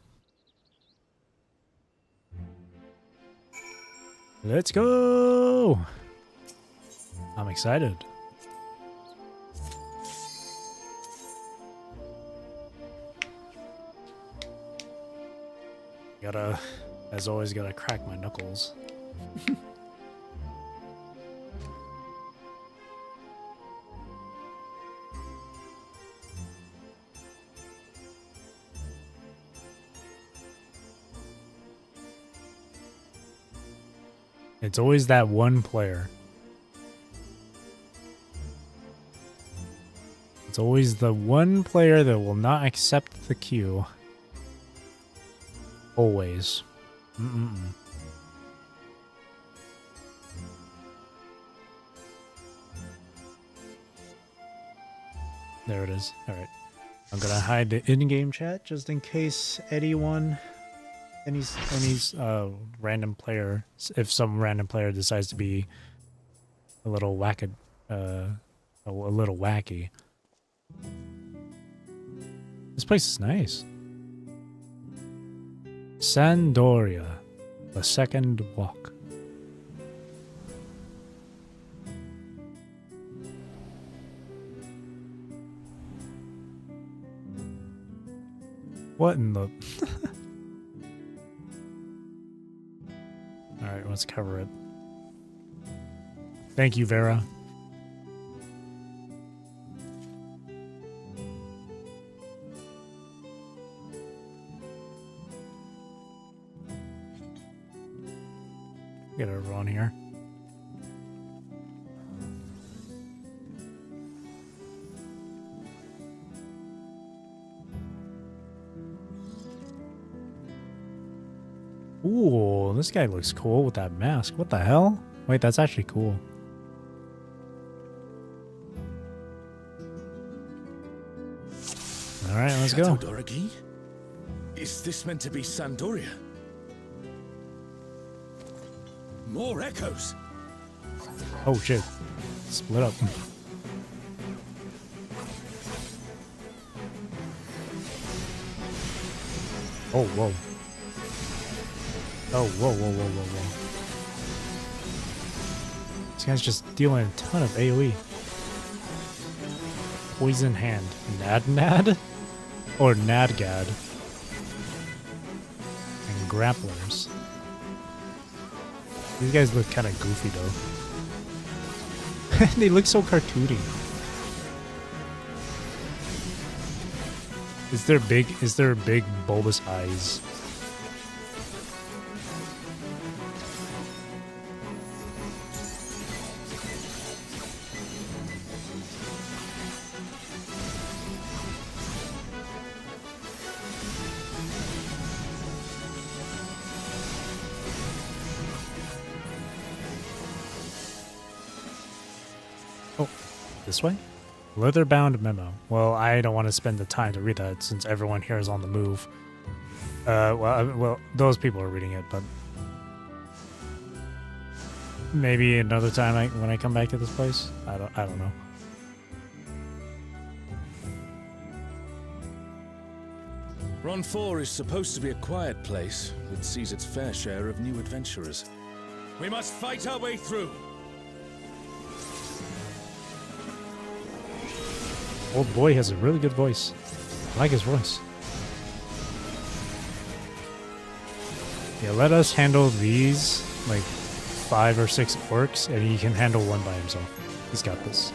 Let's go! I'm excited. As always, gotta crack my knuckles. It's always that one player. It's always the one player that will not accept the queue. Always. There it is. Alright. I'm gonna hide the in-game chat just in case any random player, if some random player decides to be a little wacky. This place is nice. Sandoria, the second walk. What in the... Alright, let's cover it. Thank you, Vera. Get everyone here. Ooh, this guy looks cool with that mask. What the hell? Wait, that's actually cool. All right, let's go. Doragi? Is this meant to be Sandoria? More echoes. Oh shit. Split up. Oh, whoa. Oh, whoa, whoa, whoa, whoa, whoa. This guy's just dealing a ton of AoE. Poison Hand. Nad? Or Nadgad. And grapplers. These guys look kind of goofy though. They look so cartoony. Is there big bulbous eyes? Oh, this way? Leather-bound memo. Well, I don't want to spend the time to read that since everyone here is on the move. Well, those people are reading it, but maybe another time when I come back to this place. I don't know. Ron 4 is supposed to be a quiet place that sees its fair share of new adventurers. We must fight our way through. Old boy has a really good voice. I like his voice. Yeah, let us handle these, like 5 or 6 orcs, and he can handle one by himself. He's got this.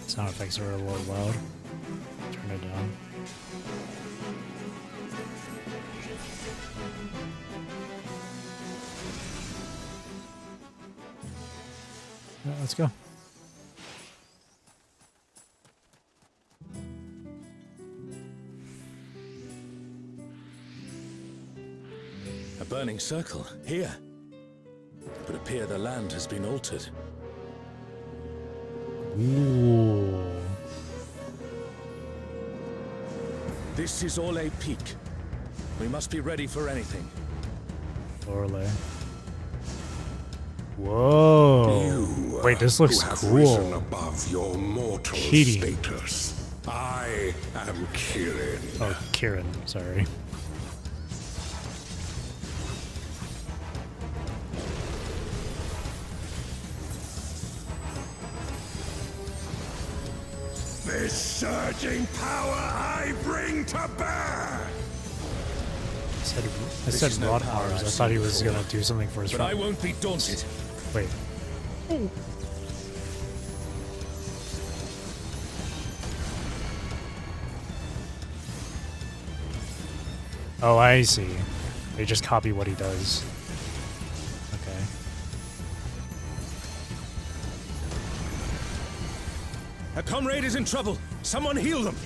Sound effects are a little loud. Turn it down. Yeah, let's go. A burning circle, here. It would appear the land has been altered. Ooh. This is Orlais Peak. We must be ready for anything. Orlais. Whoa. You, wait, this looks who have cool. risen above your mortal Kitty. status. I am Kirin. Oh, Kieran, sorry. This surging power I bring to bear. I said no rod power arms. I I've thought he seen was before. gonna do something for his But friend. I won't be daunted. Wait. Oh, I see. They just copy what he does. Okay. A comrade is in trouble. Someone heal them.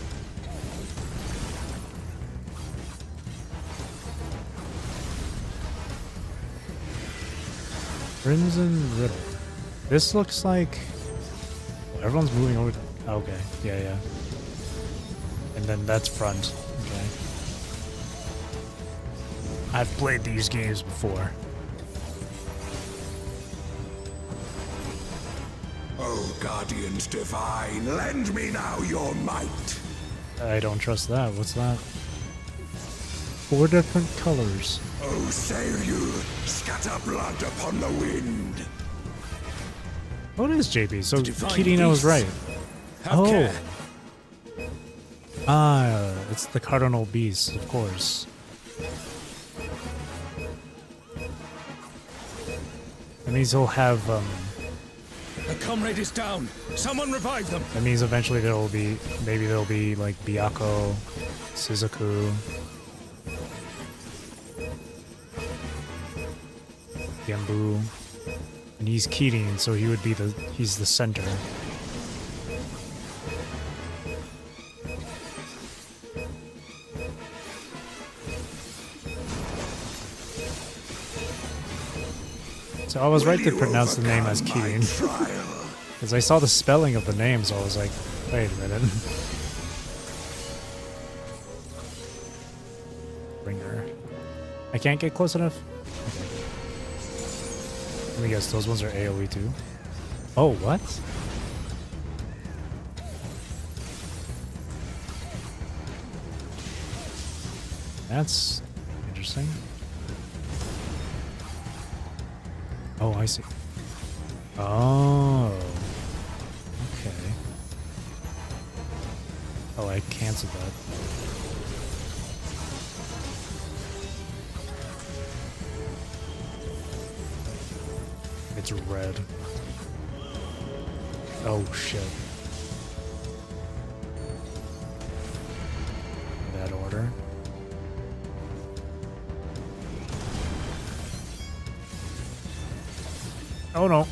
Crimson Riddle. This looks like... well, everyone's moving over... okay. Yeah. And then that's front. Okay. I've played these games before. O guardians divine, lend me now your might. I don't trust that. What's that? 4 different colors. O savior, scatter blood upon the wind. What is JP? So Divine Kirina was beasts. right. Have Oh. care. Ah, it's the cardinal beast, of course. That means he'll have, A comrade is down. Someone revive them. that means eventually maybe there'll be, like, Byakko, Suzaku, Genbu, and he's Kirin, so he's the center. So I was right to pronounce the name as Kirin. Because I saw the spelling of the name, so I was like, wait a minute. can't get close enough? Okay. Let me guess, those ones are AoE too? Oh, what? That's interesting. Oh, I see. Oh. Okay. Oh, I canceled that. It's red. Oh, shit. In that order. Oh no,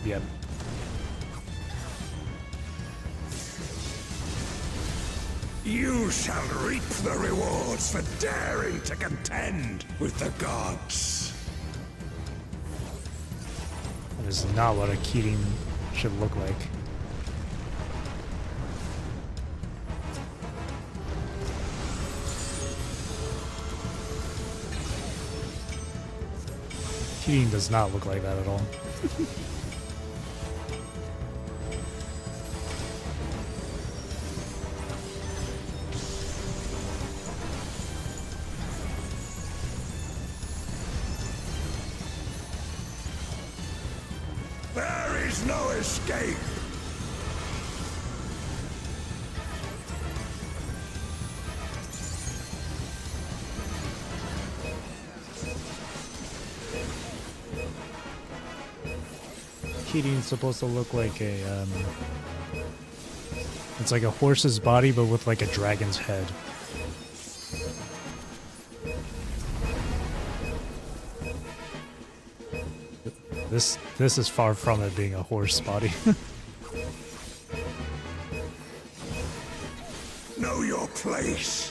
yeah. You shall reap the rewards for daring to contend with the gods. That is not what a Keating should look like. Keating does not look like that at all. There is no escape. Keating's supposed to look like a, it's like a horse's body, but with like a dragon's head. This is far from it being a horse body. Know your place.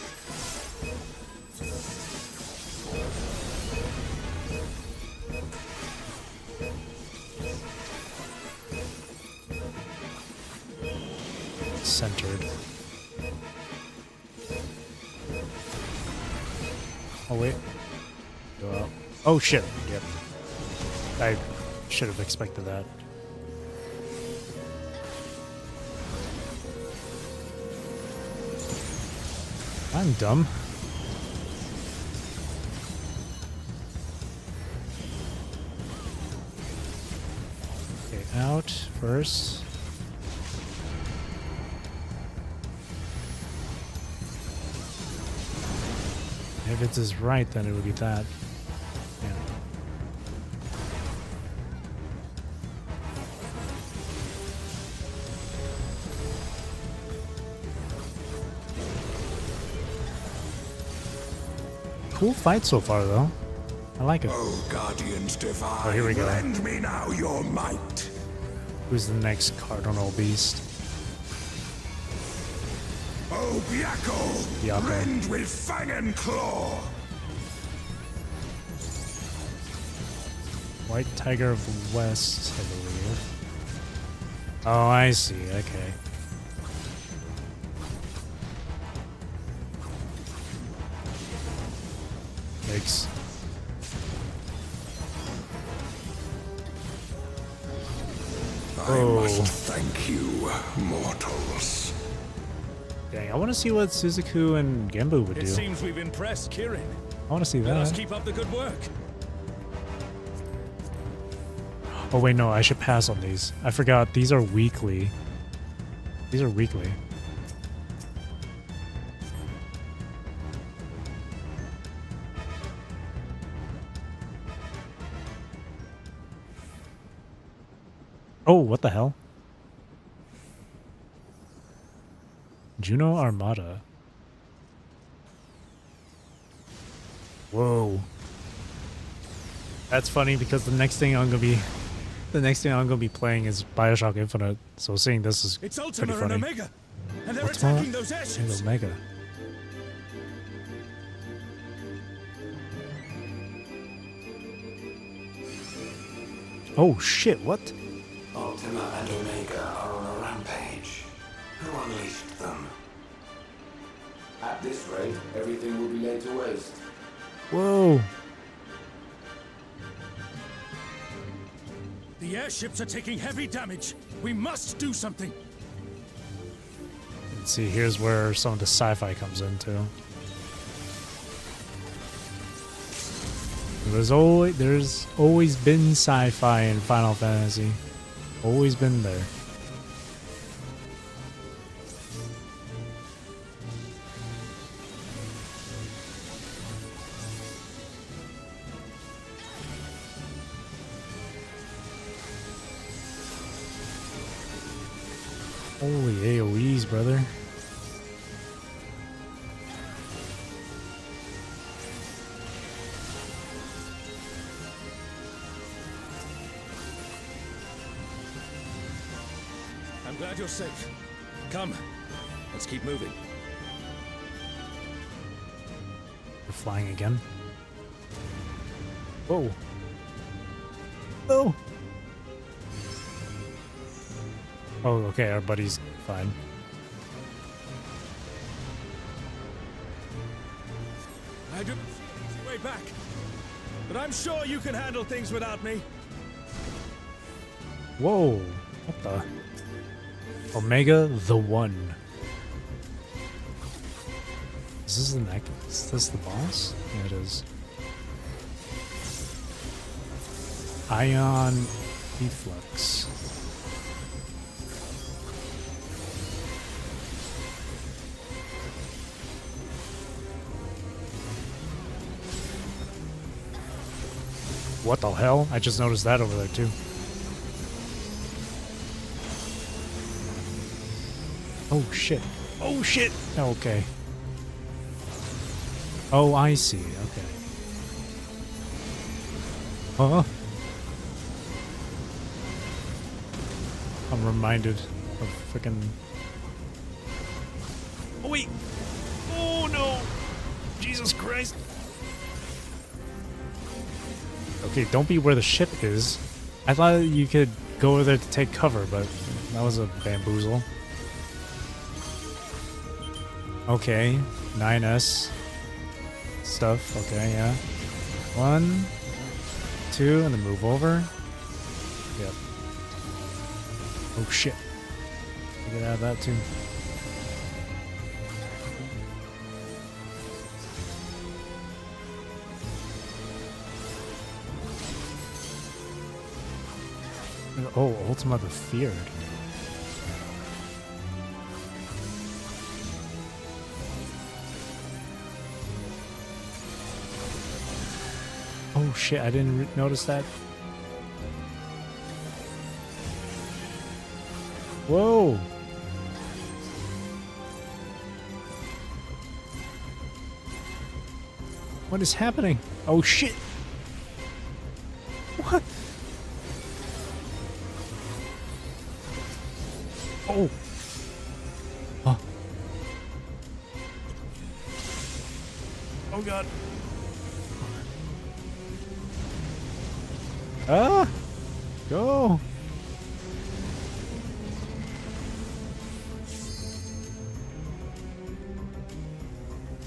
Centered. Oh wait. Go out. Oh shit. Yep. I should have expected that. I'm dumb. Okay, out first. If it's his right, then it would be that. Yeah. Cool fight so far, though. I like it. Oh, guardians divine, Oh, here we go. lend me now your might. Who's the next cardinal beast? Oh, Byakko, rend with fang and claw. White Tiger of the West, I believe. Oh, I see. Okay. Yikes. I must thank you, mortals. Dang, I want to see what Suzaku and Genbu would do. It seems we've impressed Kirin. I want to see Let us that. keep up the good work. Oh wait, no, I should pass on these. I forgot, these are weekly. These are weekly. Oh, what the hell? Juno Armada. Whoa. That's funny because the next thing I'm gonna be playing is BioShock Infinite. So seeing this is It's pretty Ultima and funny. Omega, and they're Ultima attacking those and airships. Omega. Oh shit, what? Ultima and Omega are on a rampage. Who unleashed them? At this rate, everything will be laid to waste. Whoa. The airships are taking heavy damage. We must do something. And see, here's where some of the sci-fi comes into. There's always been sci-fi in Final Fantasy. Always been there. Holy AoEs, brother. I'm glad you're safe. Come, let's keep moving. We're flying again. Whoa. Oh. Oh, okay, our buddy's fine. I do not see an easy way back, but I'm sure you can handle things without me. Whoa. What the? Omega the One. Is this the neck? Is this the boss? Yeah, it is. Ion Efflux. What the hell? I just noticed that over there too. Oh shit. Oh shit! Okay. Oh, I see. Okay. Huh? I'm reminded of frickin'... Oh wait! Oh no! Jesus Christ! Okay, don't be where the ship is. I thought you could go over there to take cover, but that was a bamboozle. Okay, 9S stuff. Okay, yeah. 1, 2, and then move over. Yep. Oh shit. Get out of that too. Oh, Ultima the Feared. Oh shit, I didn't notice that. Whoa! What is happening? Oh shit! What? Oh! Huh. Oh god. Ah! Go!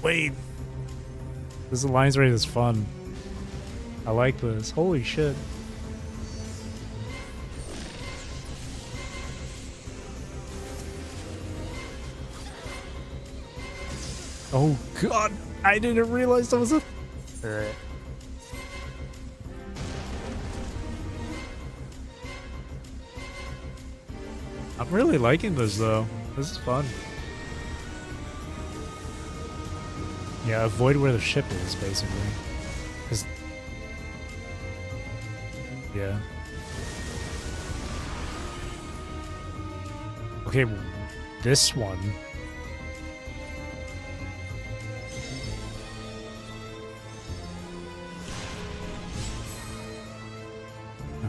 Wait! This alliance raid is fun. I like this. Holy shit. Oh god! I didn't realize that was a... Alright. I'm really liking this though. This is fun. Yeah, avoid where the ship is, basically. 'Cause... Yeah. Okay, this one...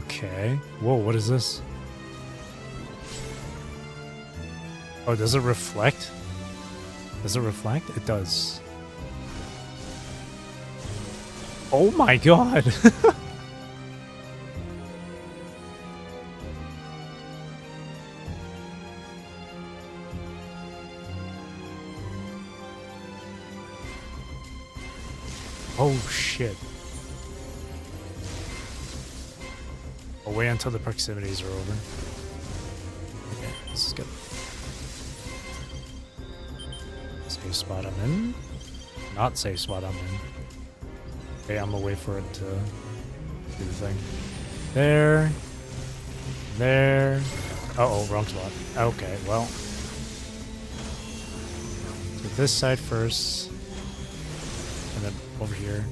Okay. Whoa, what is this? Oh, does it reflect? Does it reflect? It does. Oh my god! Oh shit. I'll wait until the proximities are over. Okay, this is good. Safe spot I'm in. Not safe spot I'm in. Okay, I'm gonna wait for it to do the thing. There. There. Uh-oh, wrong spot. Okay, well. So this side first. And then over here.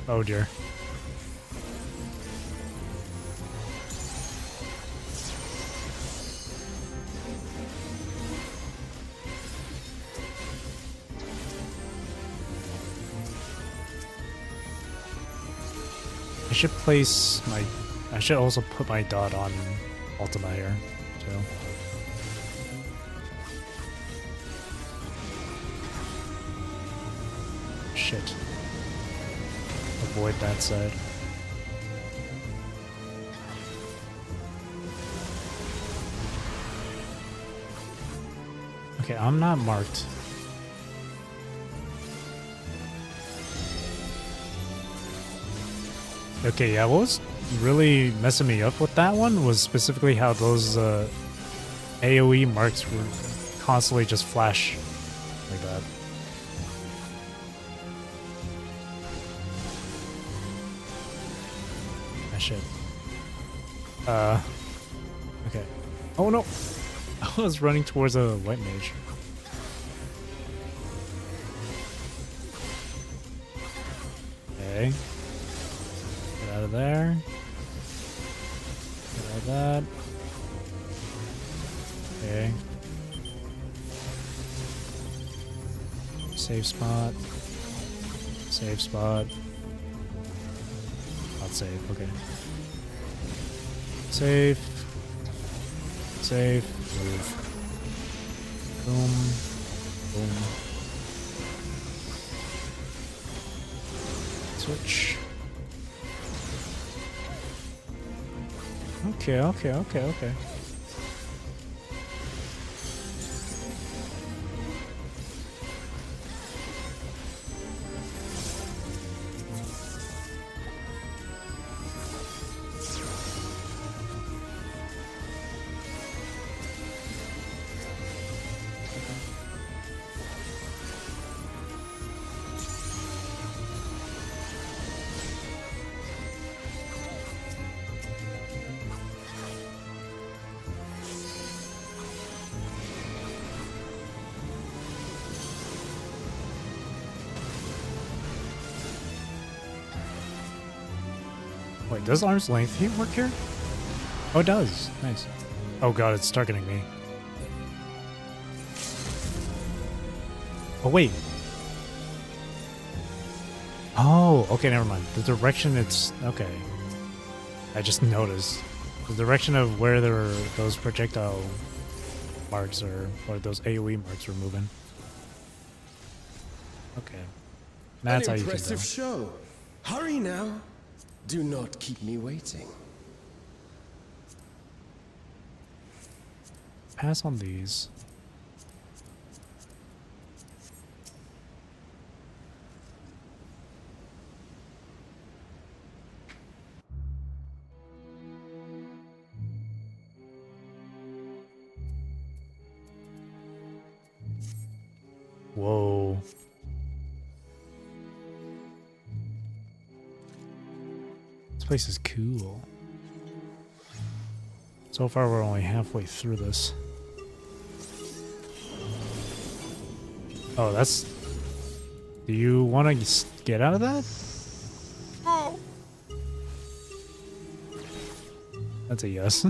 Oh dear. I should place my... I should also put my dot on Ultima here, too. Shit. Avoid that side. Okay, I'm not marked. Okay, yeah, what was really messing me up with that one was specifically how those AoE marks were constantly just flash like that. Ah, shit. Okay. Oh no! I was running towards a white mage. Okay. Get out of there. Get out of that. Okay. Save spot. Save spot. Not save, okay. Save. Save. Move. Boom. Boom. Switch. Okay. Wait, does arm's length work here? Oh, it does. Nice. Oh god, it's targeting me. Oh, wait. Oh, okay, never mind. The direction it's... Okay. I just noticed. The direction of where there were those projectile marks or those AoE marks were moving. Okay. That's how you can go. Impressive show. Hurry now. Do not keep me waiting. Pass on these. Whoa. This place is cool. So far, we're only halfway through this. Oh, that's... Do you want to get out of that? Oh. That's a yes.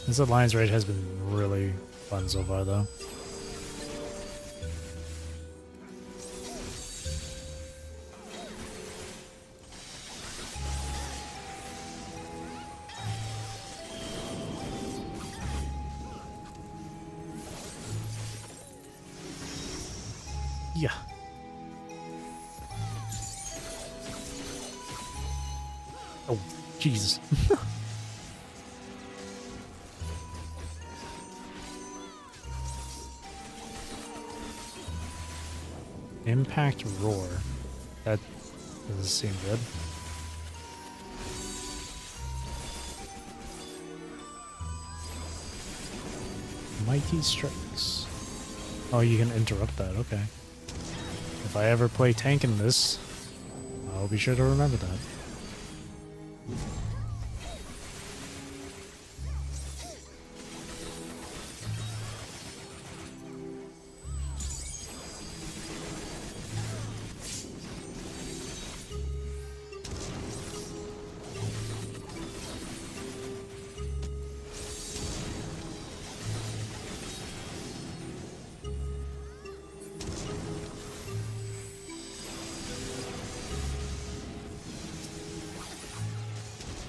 This Alliance raid has been really fun so far, though. Yeah. Oh, Jesus. Impact roar. That doesn't seem good. Mighty strikes. Oh, you can interrupt that. Okay. If I ever play tank in this, I'll be sure to remember that.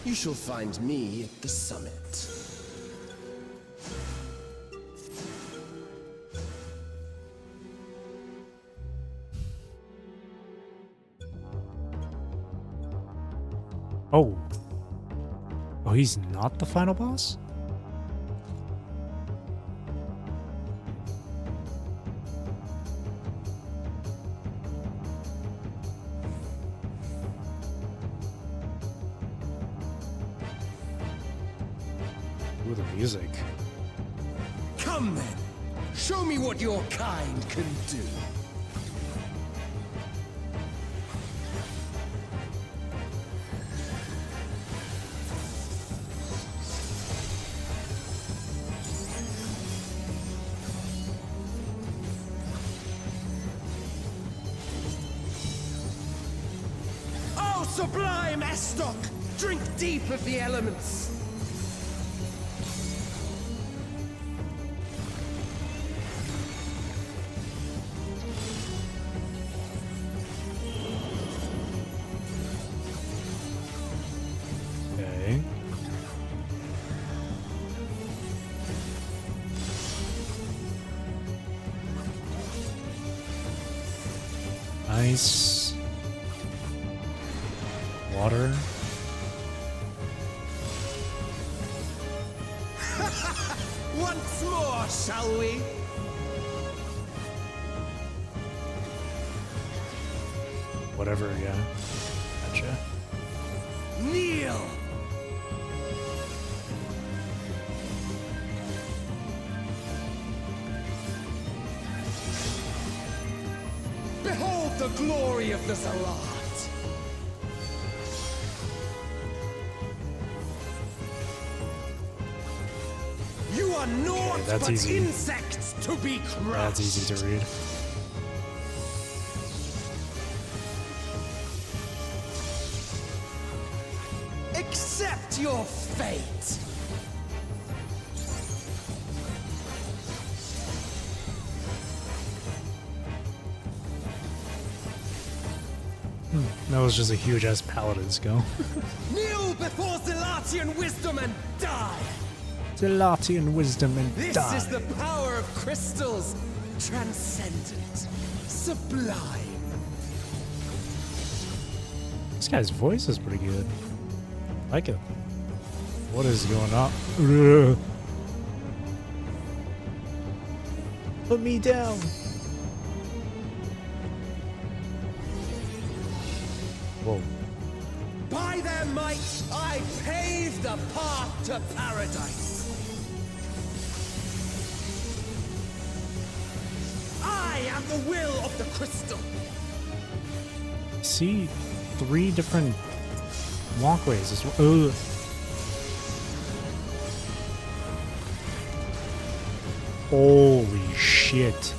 You shall find me at the summit. Oh. Oh, he's not the final boss? Ooh, the music. Come then, show me what your kind can do. Oh, sublime Estok! Drink deep of the elements! Okay. Ice. Water. Once more, shall we? Whatever, yeah. Gotcha. Kneel! Behold the glory of the Zalat! You are naught that's but easy. insects to be crushed! That's easy to read. Accept your fate! That was just a huge ass paladin skill. Kneel before Zalatian wisdom and die! Zalatian wisdom and This die. is the power of crystals! Transcendent, sublime. This guy's voice is pretty good. I like it. What is going on? Ugh. Put me down. Whoa. By their might, I pave the path to paradise. I am the will of the crystal. See 3 different walkways as well. Ugh. Holy shit.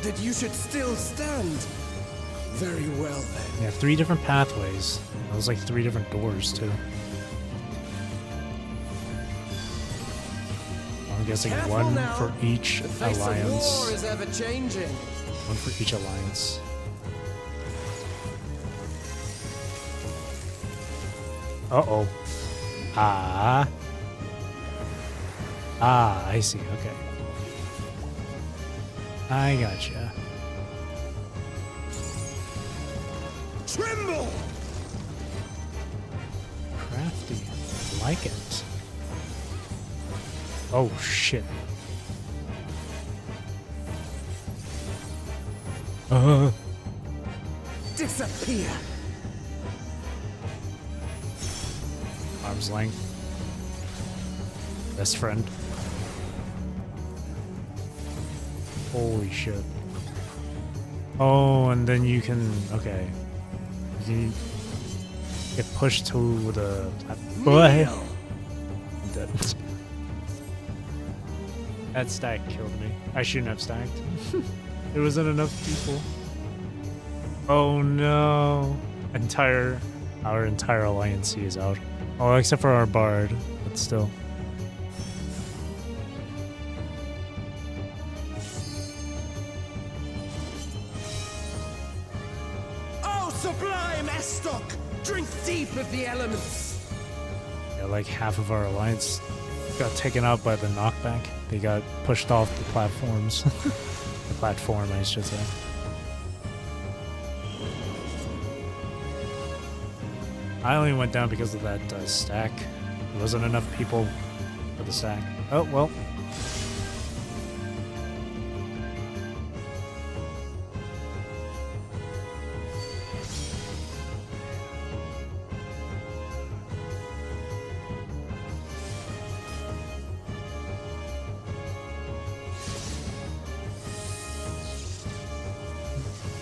That you should still stand. Very well then. Yeah, 3 different pathways. That was like 3 different doors too. I'm guessing Careful one now. for each The face of war alliance. is ever changing. One for each alliance. Uh-oh. Ah. Ah, I see. Okay. I gotcha. Tremble! Crafty. Like it. Oh, shit. Disappear! Arm's length. Best friend. Holy shit. Oh, and then you can... Okay. You get pushed to the... What? I'm dead. That stack killed me. I shouldn't have stacked. There wasn't enough people. Oh no. Our entire alliance is out. Oh, except for our bard, but still. Oh, sublime Estoc! Drink deep of the elements! Yeah, like half of our alliance got taken out by the knockback. They got pushed off the platforms. The platform, I should say. I only went down because of that stack. There wasn't enough people for the stack. Oh, well.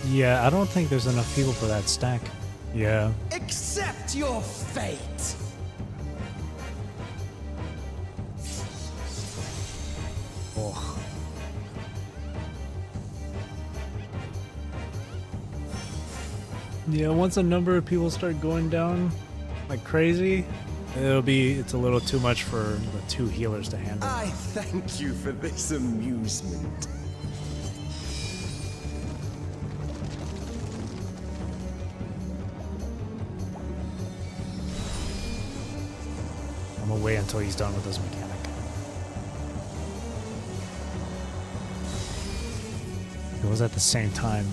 Yeah, I don't think there's enough people for that stack. Yeah. Accept your fate! Oh. Yeah, once a number of people start going down like crazy, it's a little too much for the two healers to handle. I thank you for this amusement. I'm gonna wait until he's done with his mechanic. It was at the same time,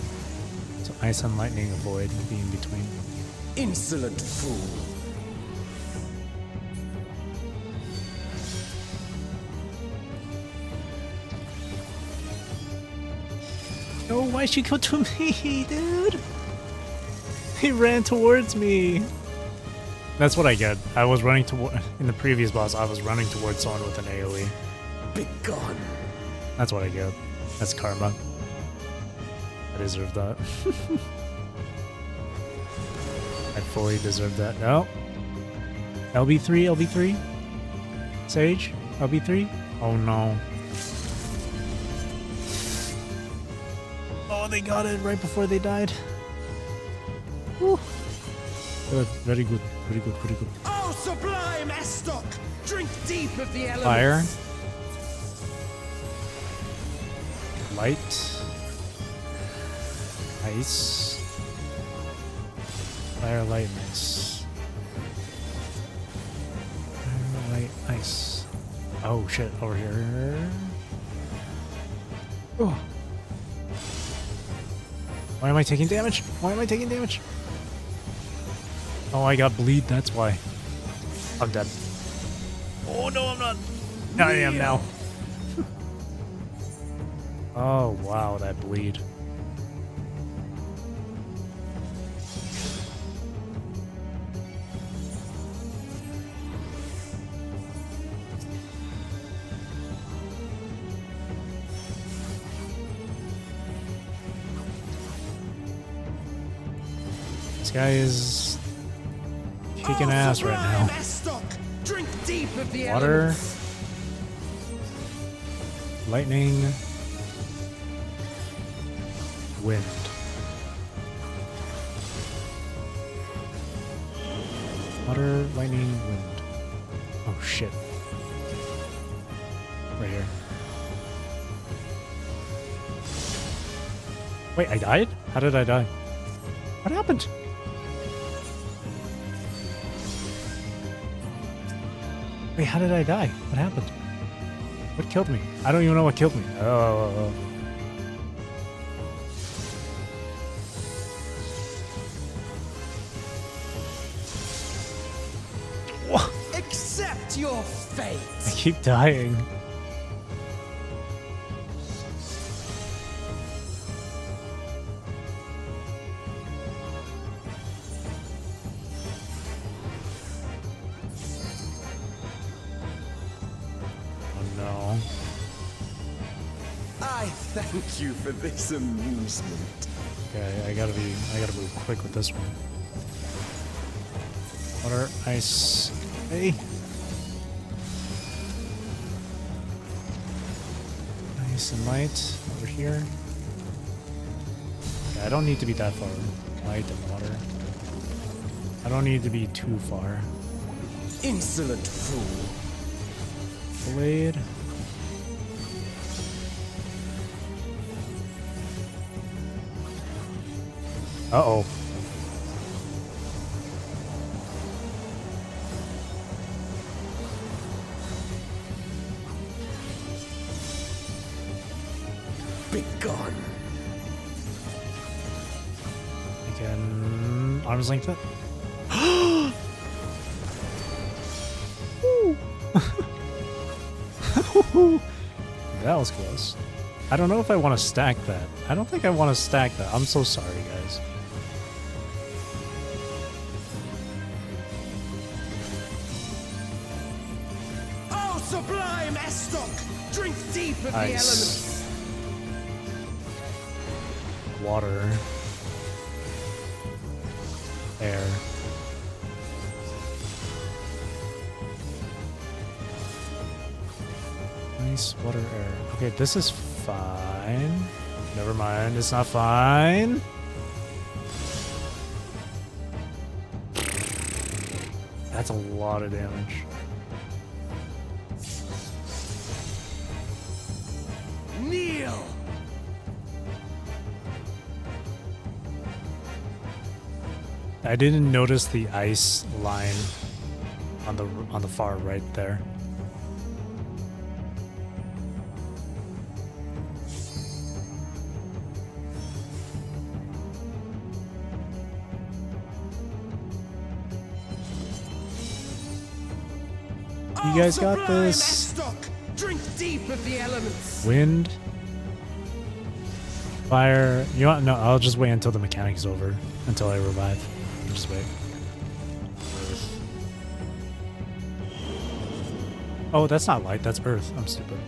so ice and lightning avoid being between. Insolent fool. Oh, why'd she go to me, dude? He ran towards me. That's what I get. I was running toward... In the previous boss, I was running towards someone with an AoE. Begone. That's what I get. That's karma. I deserve that. I fully deserve that. No. LB3, LB3? Sage? LB3? Oh no. Oh, they got it right before they died. Whew. Good. Very good. Very good. Very good. Oh, sublime Estoc! Drink deep of the elements! Fire. Light. Ice. Fire, light, and ice. Fire, light, ice. Oh shit, over here. Oh. Why am I taking damage? Why am I taking damage? Oh, I got bleed, that's why. I'm dead. Oh no, I'm not. I am now. Oh wow, that bleed. This guy is kicking ass right now. Estoc! Drink deep of the Water. elements! Lightning. Wind. Water, lightning, wind. Oh shit. Right here. Wait, I died? How did I die? What happened? Wait, how did I die? What happened? What killed me? I don't even know what killed me. Oh. Accept your I fate. keep dying. Oh no. I thank you for this amusement. Okay, I gotta move quick with this one. Water, ice, hey. Nice and light over here. Yeah, I don't need to be that far. Light and water. I don't need to be too far. Insolent fool. Blade. Uh-oh. Begone. I can arm's length it. That was close. I don't know if I want to stack that. I don't think I want to stack that. I'm so sorry, guys. Oh, sublime Estok! Drink deep of the Ice. elements. Water. Air. Ice, water, air. Okay, this is fine. Never mind, it's not fine. That's a lot of damage. Kneel! I didn't notice the ice line on the far right there. You guys got Sublime this. Estok! Drink deep of the elements. Wind. Fire. You want? No, I'll just wait until the mechanic's over. Until I revive. Just wait. Oh, that's not light. That's earth. I'm stupid.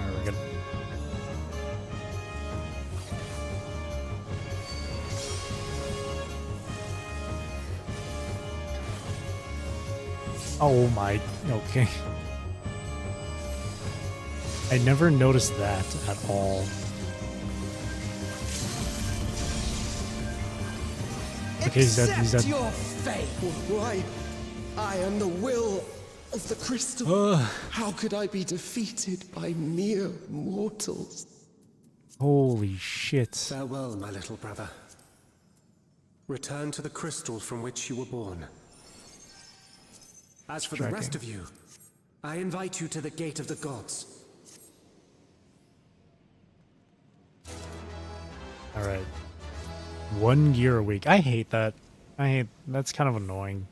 Alright, we're good. Oh my, okay. I never noticed that at all. Okay, he's dead, he's Accept dead. your fate. Why? I am the will of the crystal. How could I be defeated by mere mortals? Holy shit. Farewell, my little brother. Return to the crystal from which you were born. As for the rest of you, I invite you to the Gate of the Gods. Alright. 1 year a week. I hate that. That's kind of annoying.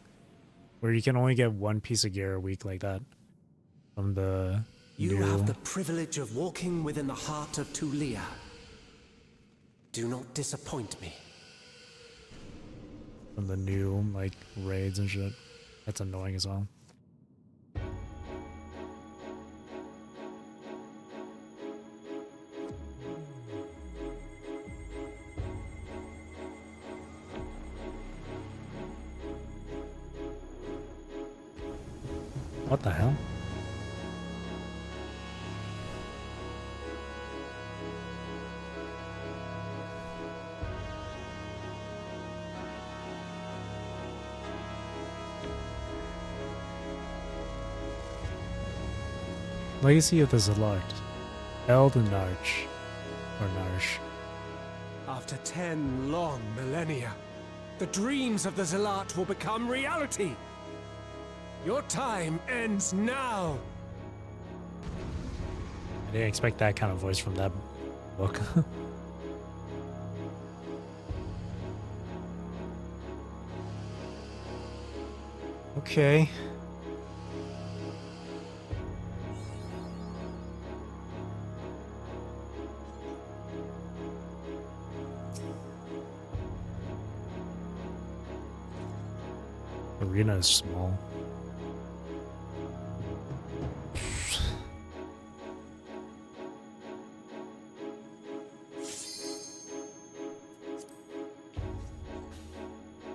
Where you can only get one piece of gear a week like that. From the You new... have the privilege of walking within the heart of Tulia. Do not disappoint me. From the new, like, raids and shit. That's annoying as well. What the hell? Legacy of the Zalart. Elden Arch. Or Narsh. After 10 long millennia, the dreams of the Zealot will become reality. Your time ends now. I didn't expect that kind of voice from that book. Okay. Arena is small.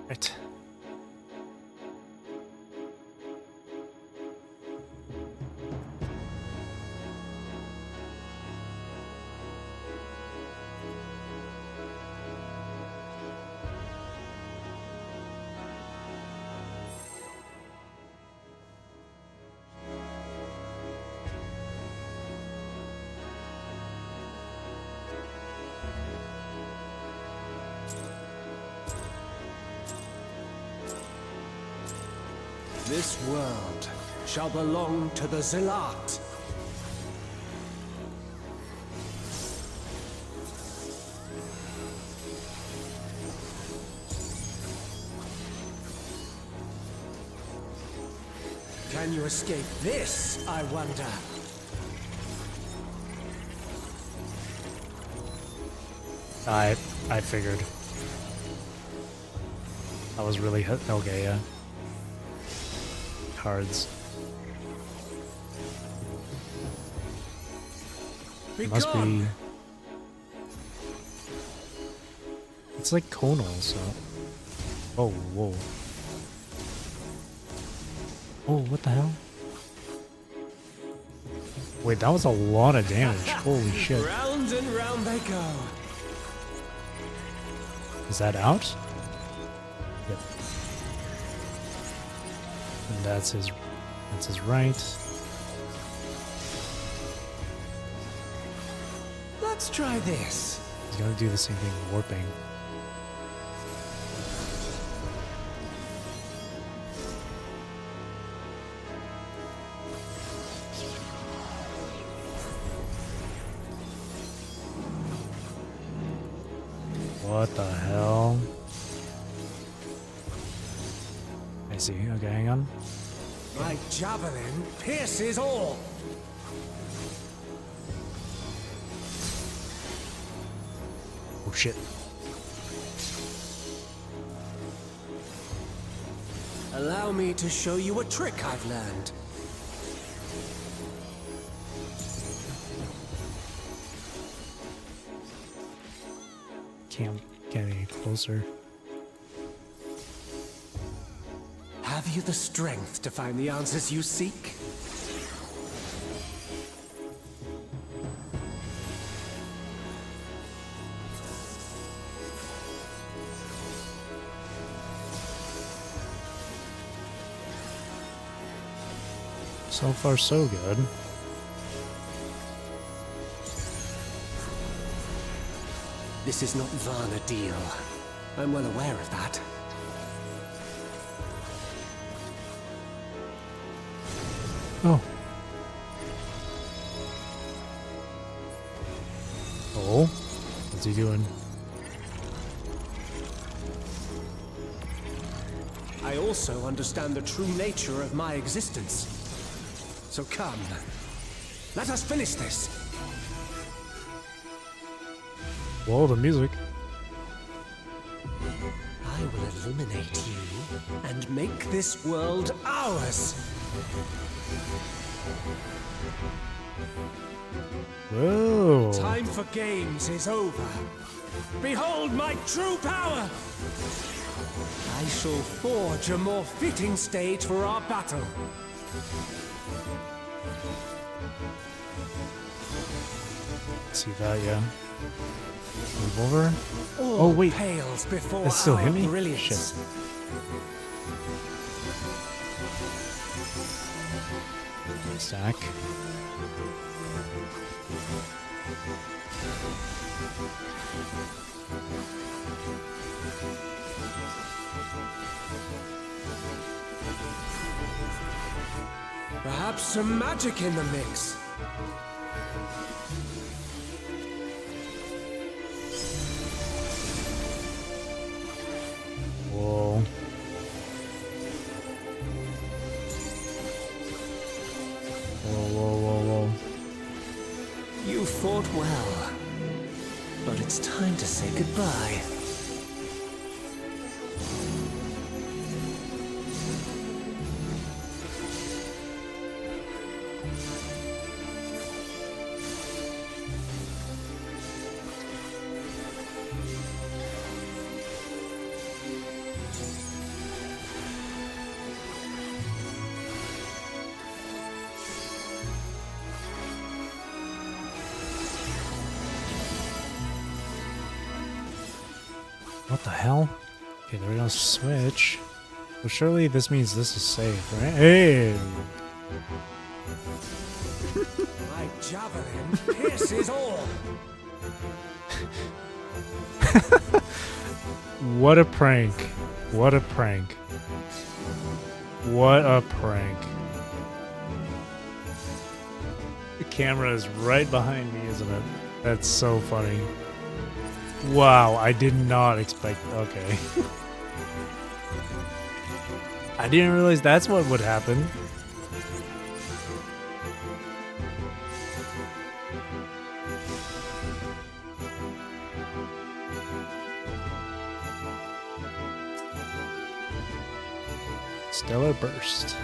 Right. This world shall belong to the Zealot. Can you escape this, I wonder? I figured. I was really okay, yeah. Cards. Must be. It's like conal, so. Oh, whoa. Oh, what the hell? Wait, that was a lot of damage. Holy shit. Round and round they go. Is that out? Yep. And that's his right. Let's try this. He's gonna do the same thing, warping. What the hell? I see. Okay, hang on. My javelin pierces all. Oh shit. Allow me to show you a trick I've learned. Can't get any closer. Have you the strength to find the answers you seek? So far, so good. This is not Vana'diel. I'm well aware of that. Oh. Oh? What's he doing? I also understand the true nature of my existence. So come, let us finish this. Whoa, the music. I will eliminate you and make this world ours. Whoa. Time for games is over. Behold my true power! I shall forge a more fitting stage for our battle. See that, yeah. Move over. All Oh, wait. pales before That still our hit me? brilliance. Shit. Stack. Perhaps some magic in the mix. Whoa. time to say goodbye. What the hell? Okay, there we go. Switch. Well, surely this means this is safe, right? Hey! My javelin pierces all. What a prank. What a prank. What a prank. The camera is right behind me, isn't it? That's so funny. Wow, I did not expect... Okay. I didn't realize that's what would happen. Stellar Burst.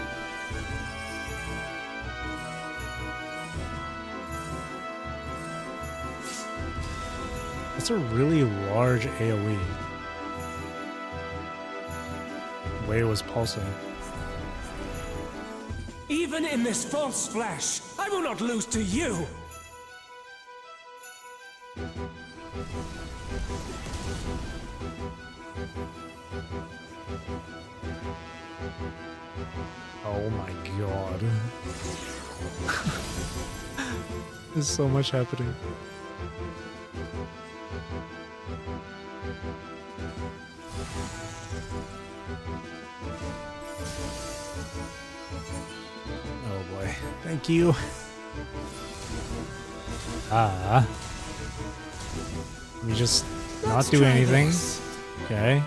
That's a really large AoE. The way it was pulsing. Even in this false flesh, I will not lose to you. Oh my god. There's so much happening. Oh boy. Thank you. Ah. Let me just not do anything. Okay.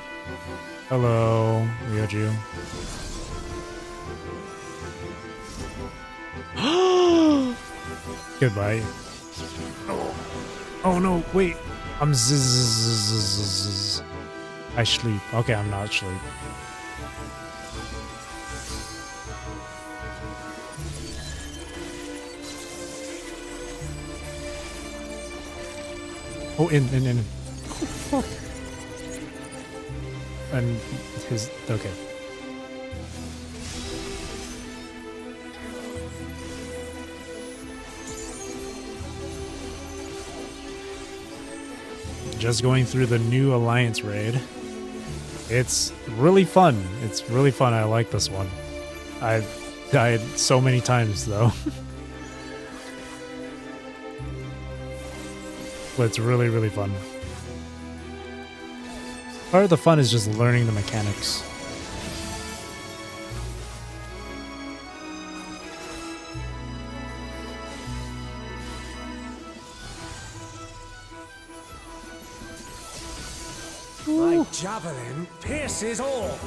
Hello, Ryoju. Goodbye. Oh no, wait. I'm zzz. I sleep. Okay, I'm not sleep. Oh, in. Oh, fuck. And his... Okay. Just going through the new Alliance raid. It's really fun. It's really fun. I like this one. I've died so many times, though. But it's really, really fun. Part of the fun is just learning the mechanics. My javelin pierces all.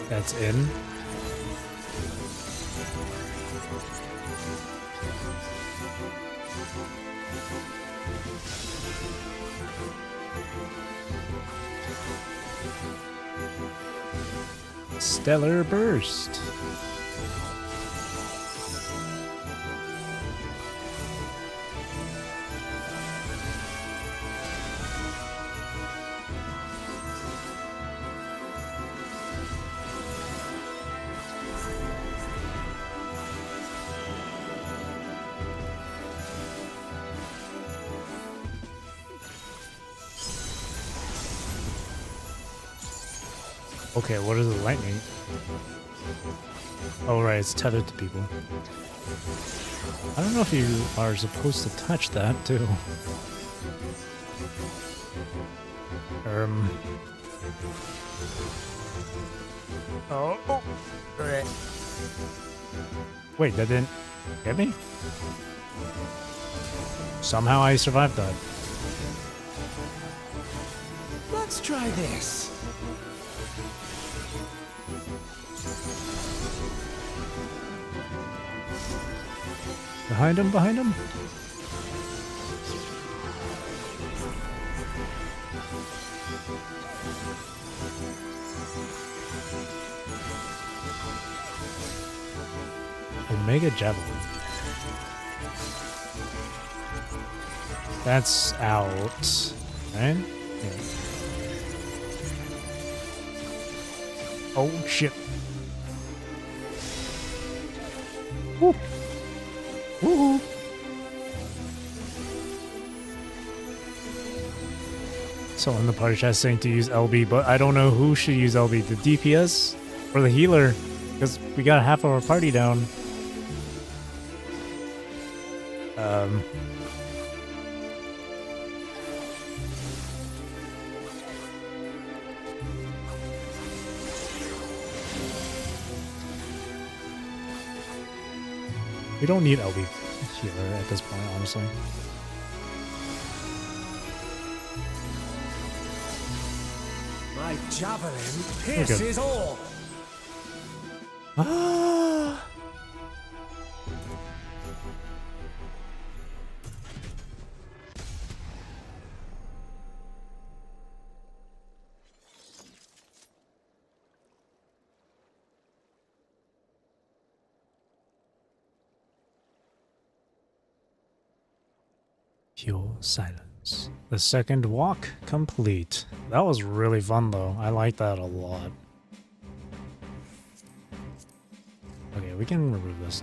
That's in. Stellar Burst. Okay, what is the lightning? Oh, right, it's tethered to people. I don't know if you are supposed to touch that, too. Oh. Okay. Wait, that didn't... Get me? Somehow I survived that. Let's try this. Behind him, behind him. Omega Javelin. That's out, right? Yeah. Oh shit. Woo. Woo. So in the party chat saying to use LB, but I don't know who should use LB, the DPS or the healer, because we got half of our party down. We don't need LB healer at this point, honestly. My javelin pierces all. Ah! Pure silence. The second walk complete. That was really fun though. I like that a lot. Okay, we can remove this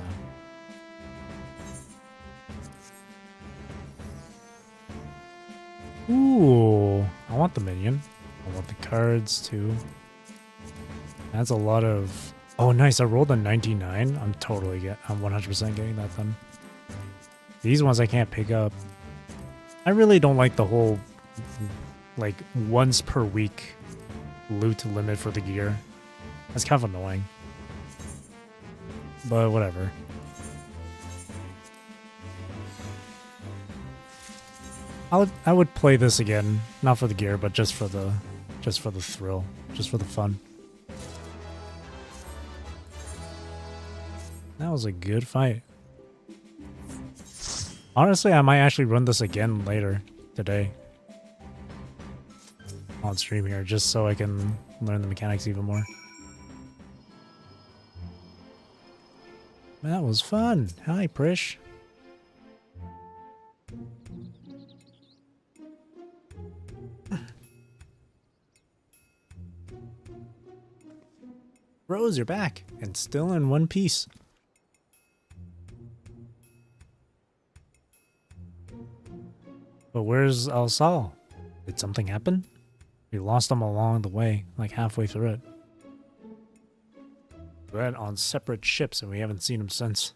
now. Ooh, I want the minion. I want the cards too. That's a lot of... Oh, nice. I rolled a 99. I'm 100% getting that then. These ones I can't pick up. I really don't like the whole, like, once per week loot limit for the gear. That's kind of annoying. But whatever. I would play this again, not for the gear, but just for the thrill, just for the fun. That was a good fight. Honestly, I might actually run this again later today on stream here, just so I can learn the mechanics even more. That was fun. Hi, Prish. Rose, you're back, and still in one piece. But where's Al Sal? Did something happen? We lost him along the way, like halfway through it. We went on separate ships and we haven't seen him since. To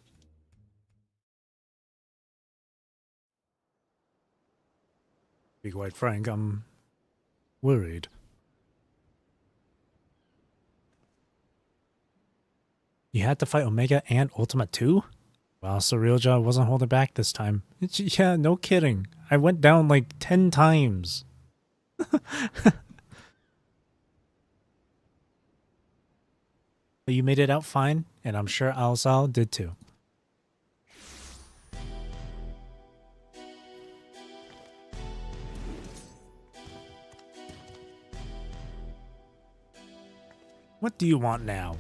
be quite frank, I'm worried. You had to fight Omega and Ultima too? Wow, Surrealja wasn't holding back this time. Yeah, no kidding. I went down like 10 times. But you made it out fine, and I'm sure Al Sal did too. What do you want now?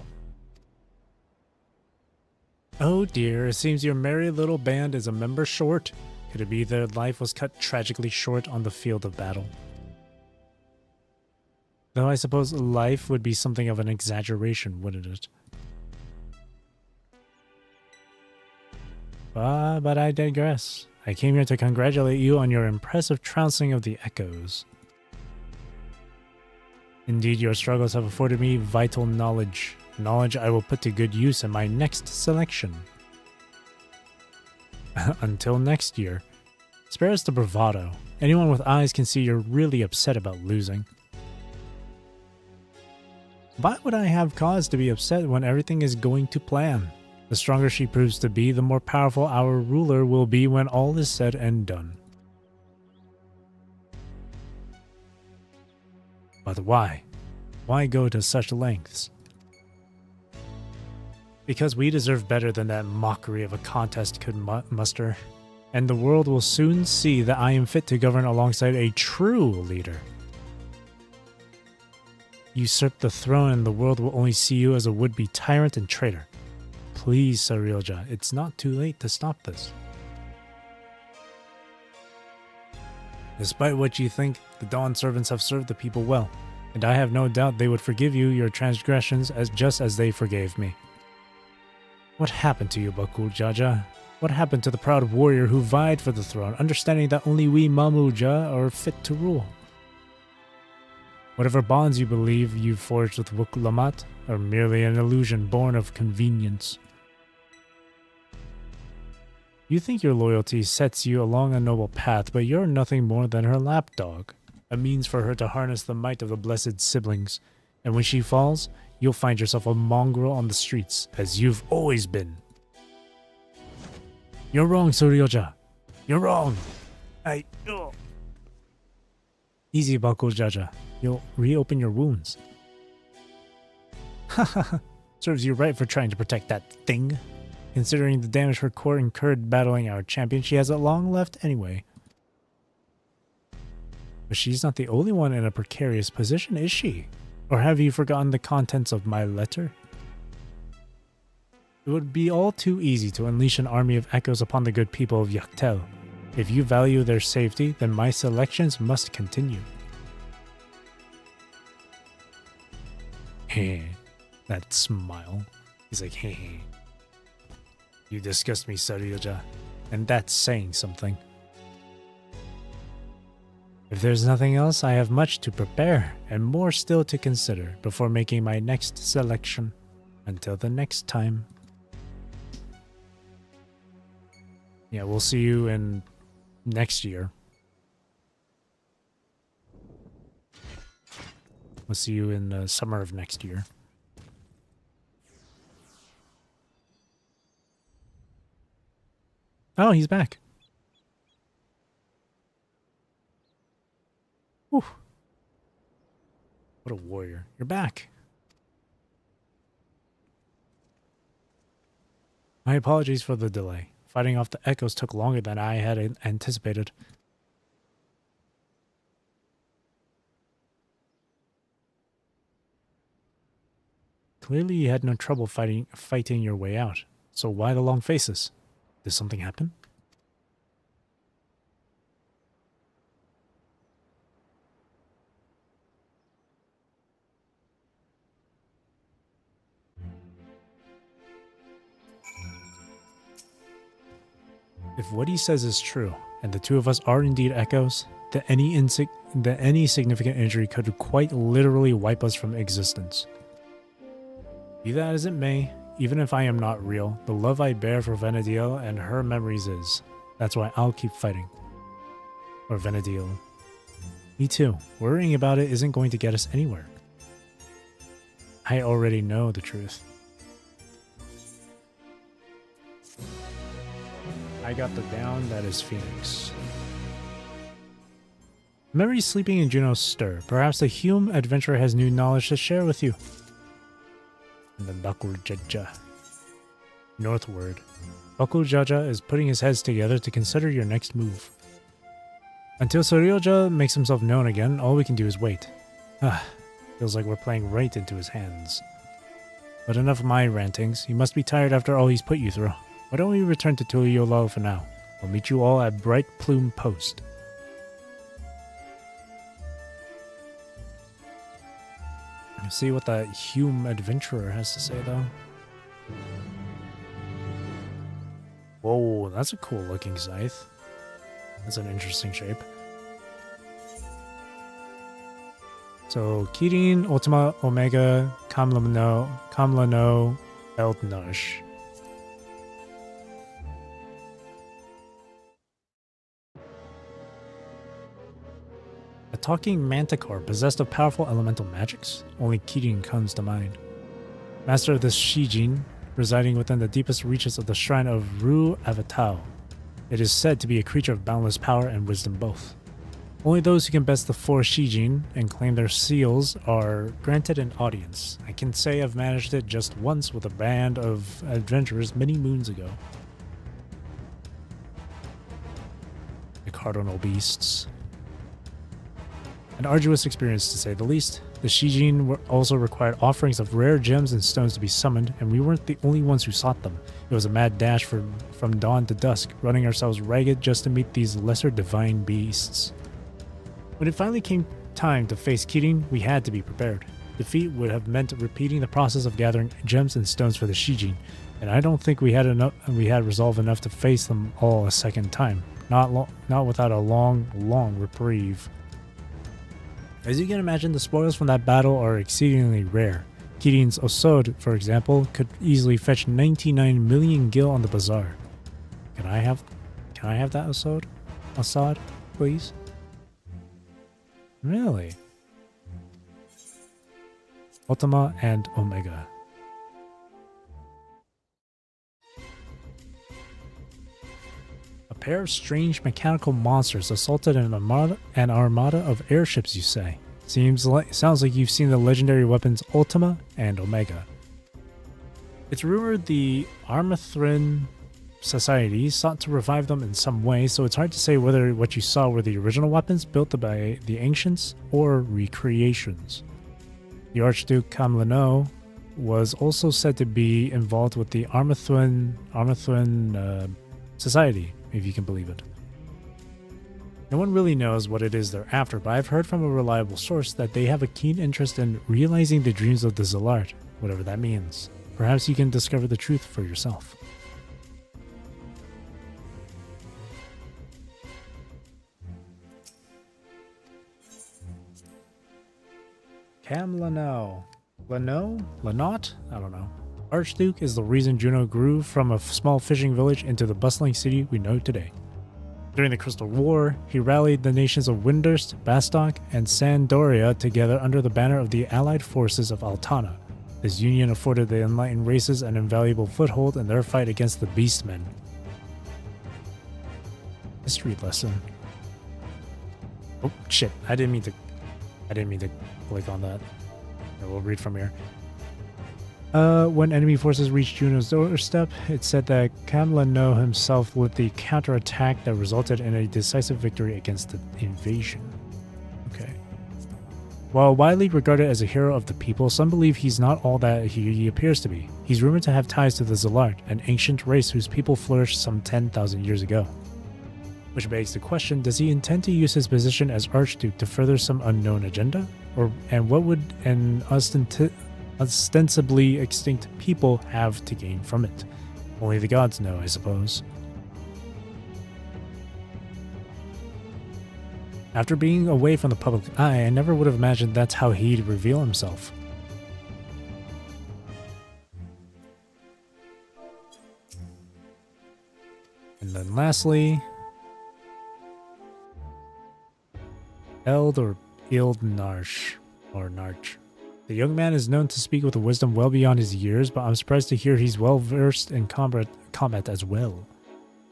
Oh dear, it seems your merry little band is a member short. Could it be their life was cut tragically short on the field of battle? Though I suppose life would be something of an exaggeration, wouldn't it? But I digress. I came here to congratulate you on your impressive trouncing of the echoes. Indeed, your struggles have afforded me vital knowledge. Knowledge I will put to good use in my next selection. Until next year. Spare us the bravado. Anyone with eyes can see you're really upset about losing. Why would I have cause to be upset when everything is going to plan? The stronger she proves to be, the more powerful our ruler will be when all is said and done. But why? Why go to such lengths? Because we deserve better than that mockery of a contest could muster, and the world will soon see that I am fit to govern alongside a true leader. Usurp the throne and the world will only see you as a would-be tyrant and traitor. Please, Sarilja, it's not too late to stop this. Despite what you think, the Dawn servants have served the people well, and I have no doubt they would forgive you your transgressions just as they forgave me. What happened to you, Bakul Jaja? What happened to the proud warrior who vied for the throne, understanding that only we Mamuja are fit to rule? Whatever bonds you believe you forged with Wuklamat are merely an illusion born of convenience. You think your loyalty sets you along a noble path, but you're nothing more than her lapdog, a means for her to harness the might of the blessed siblings, and when she falls, you'll find yourself a mongrel on the streets, as you've always been. You're wrong, Suryoja. You're wrong. Easy, Bakul Jaja. You'll reopen your wounds. Haha, serves you right for trying to protect that thing. Considering the damage her court incurred battling our champion, she has it long left anyway. But she's not the only one in a precarious position, is she? Or have you forgotten the contents of my letter? It would be all too easy to unleash an army of echoes upon the good people of Yaktel. If you value their safety, then my selections must continue. Heh, that smile. He's like, heh. You disgust me, Sarilja, and that's saying something. If there's nothing else, I have much to prepare and more still to consider before making my next selection. Until the next time. Yeah, we'll see you in next year. We'll see you in the summer of next year. Oh, he's back. Whew. What a warrior. You're back. My apologies for the delay. Fighting off the echoes took longer than I had anticipated. Clearly you had no trouble fighting your way out. So why the long faces? Did something happen? If what he says is true, and the two of us are indeed echoes, then any significant injury could quite literally wipe us from existence. Be that as it may, even if I am not real, the love I bear for Vana'diel and her memories is. That's why I'll keep fighting. Or Vana'diel. Me too. Worrying about it isn't going to get us anywhere. I already know the truth. I got the down that is Phoenix. Memories sleeping in Juno's stir. Perhaps the Hume adventurer has new knowledge to share with you. And then Bakul Jaja. Northward. Bakul Jaja is putting his heads together to consider your next move. Until Sarilja makes himself known again, all we can do is wait. Feels like we're playing right into his hands. But enough of my rantings. He must be tired after all he's put you through. Why don't we return to Tuliolao for now? I'll meet you all at Bright Plume Post. Let's see what that Hume adventurer has to say, though. Whoa, that's a cool looking scythe. That's an interesting shape. So, Kirin, Ultima, Omega, Kamlano, Eldnush. A talking manticore possessed of powerful elemental magics? Only Kirin comes to mind. Master of this Shijin, residing within the deepest reaches of the shrine of Ru Avatao. It is said to be a creature of boundless power and wisdom both. Only those who can best the 4 Shijin and claim their seals are granted an audience. I can say I've managed it just once with a band of adventurers many moons ago. The cardinal beasts. An arduous experience to say the least. The Shijin also required offerings of rare gems and stones to be summoned, and we weren't the only ones who sought them. It was a mad dash from dawn to dusk, running ourselves ragged just to meet these lesser divine beasts. When it finally came time to face Kirin, we had to be prepared. Defeat would have meant repeating the process of gathering gems and stones for the Shijin, and I don't think we had resolve enough to face them all a second time. Not without a long reprieve. As you can imagine, the spoils from that battle are exceedingly rare. Kirin's Osod, for example, could easily fetch 99 million gil on the bazaar. Can I have that Osod? Assad, please? Really? Ultima and Omega. A pair of strange mechanical monsters assaulted an armada of airships, you say? Sounds like you've seen the legendary weapons Ultima and Omega. It's rumored the Armathrin Society sought to revive them in some way, so it's hard to say whether what you saw were the original weapons built by the ancients or recreations. The Archduke Kamlano was also said to be involved with the Armathrin Society, if you can believe it. No one really knows what it is they're after, but I've heard from a reliable source that they have a keen interest in realizing the dreams of the Zalart, whatever that means. Perhaps you can discover the truth for yourself. Kamlano. Lanot? I don't know. Archduke is the reason Juno grew from a small fishing village into the bustling city we know today. During the Crystal War, he rallied the nations of Windurst, Bastok, and Sandoria together under the banner of the allied forces of Altana. This union afforded the enlightened races an invaluable foothold in their fight against the Beastmen. History lesson. Oh shit! I didn't mean to click on that. We'll read from here. When enemy forces reached Juno's doorstep, it said that Kamlano himself led the counterattack that resulted in a decisive victory against the invasion. Okay. While widely regarded as a hero of the people, some believe he's not all that he appears to be. He's rumored to have ties to the Zalart, an ancient race whose people flourished some 10,000 years ago. Which begs the question, does he intend to use his position as Archduke to further some unknown agenda? And what would an ostensibly extinct people have to gain from it? Only the gods know, I suppose. After being away from the public eye, I never would have imagined that's how he'd reveal himself. And then lastly, Eld or Ildnarch, or Narch. The young man is known to speak with a wisdom well beyond his years, but I'm surprised to hear he's well versed in combat as well.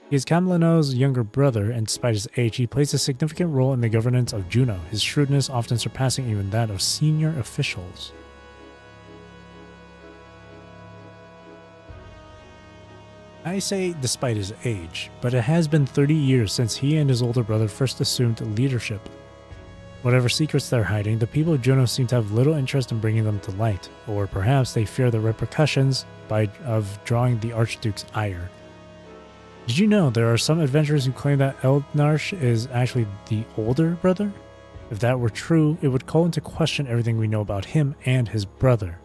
He is Kamlano's younger brother, and despite his age, he plays a significant role in the governance of Juno, his shrewdness often surpassing even that of senior officials. I say despite his age, but it has been 30 years since he and his older brother first assumed leadership. Whatever secrets they're hiding, the people of Juno seem to have little interest in bringing them to light, or perhaps they fear the repercussions of drawing the Archduke's ire. Did you know there are some adventurers who claim that Eldnarch is actually the older brother? If that were true, it would call into question everything we know about him and his brother.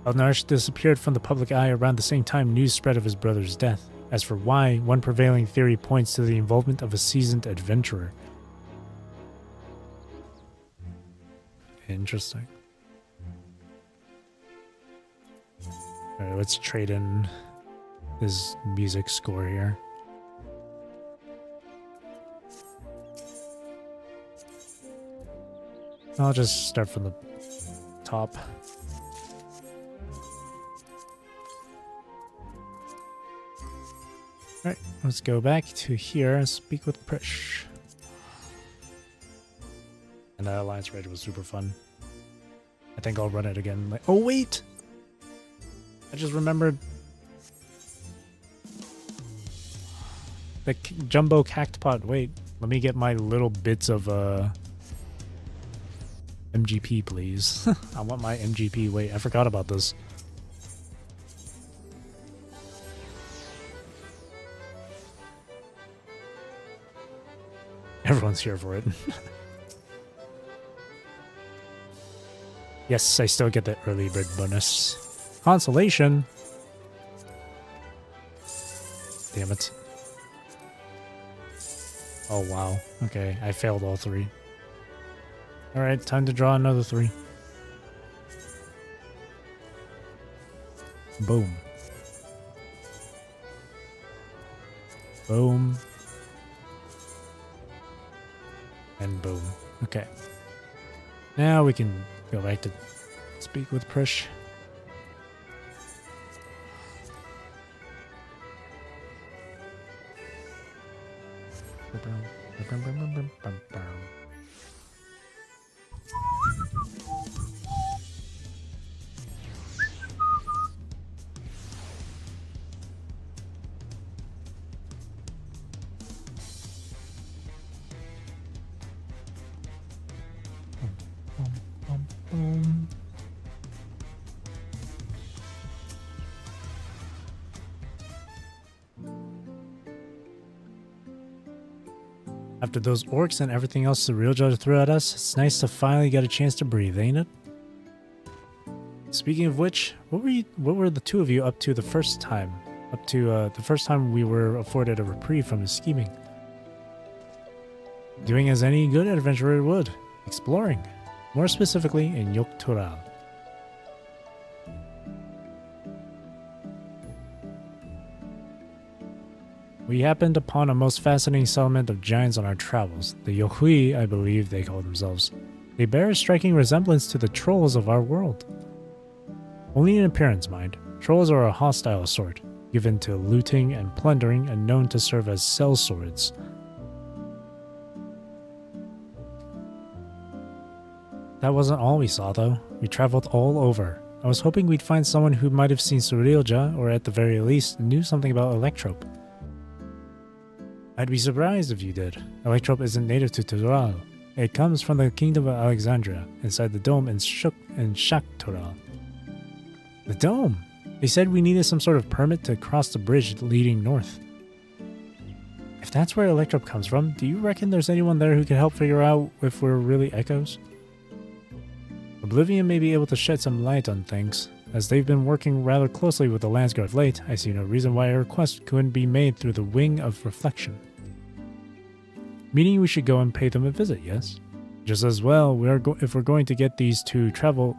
Eldnarch disappeared from the public eye around the same time news spread of his brother's death. As for why, one prevailing theory points to the involvement of a seasoned adventurer. Interesting. Alright, let's trade in his music score here. I'll just start from the top. Alright, let's go back to here and speak with Prish. And that Alliance Raid was super fun. I think I'll run it again. Like, oh wait! I just remembered the jumbo cactpot. Wait, let me get my little bits of MGP, please. I want my MGP. Wait, I forgot about this. Everyone's here for it. Yes, I still get the early bird bonus. Consolation. Damn it. Oh, wow. Okay, I failed all three. Alright, time to draw another 3. Boom. Boom. And boom. Okay. Now we can go back to speak with Prish. After those orcs and everything else the real judge threw at us, it's nice to finally get a chance to breathe, ain't it? Speaking of which, what were the two of you up to the first time? Up to the first time we were afforded a reprieve from his scheming. Doing as any good adventurer would, exploring. More specifically in Yogg-Toral. We happened upon a most fascinating settlement of giants on our travels. The Yohui, I believe they call themselves. They bear a striking resemblance to the trolls of our world. Only in appearance, mind. Trolls are a hostile sort, given to looting and plundering and known to serve as sellswords. That wasn't all we saw, though. We traveled all over. I was hoping we'd find someone who might have seen Surilja, or at the very least, knew something about Electrope. I'd be surprised if you did. Electrope isn't native to Toral. It comes from the Kingdom of Alexandria, inside the dome in Shak-Toral. The dome! They said we needed some sort of permit to cross the bridge leading north. If that's where Electrope comes from, do you reckon there's anyone there who can help figure out if we're really echoes? Oblivion may be able to shed some light on things. As they've been working rather closely with the Landsguard of late, I see no reason why a request couldn't be made through the Wing of Reflection. Meaning we should go and pay them a visit, yes? Just as well, if we're going to get these two travel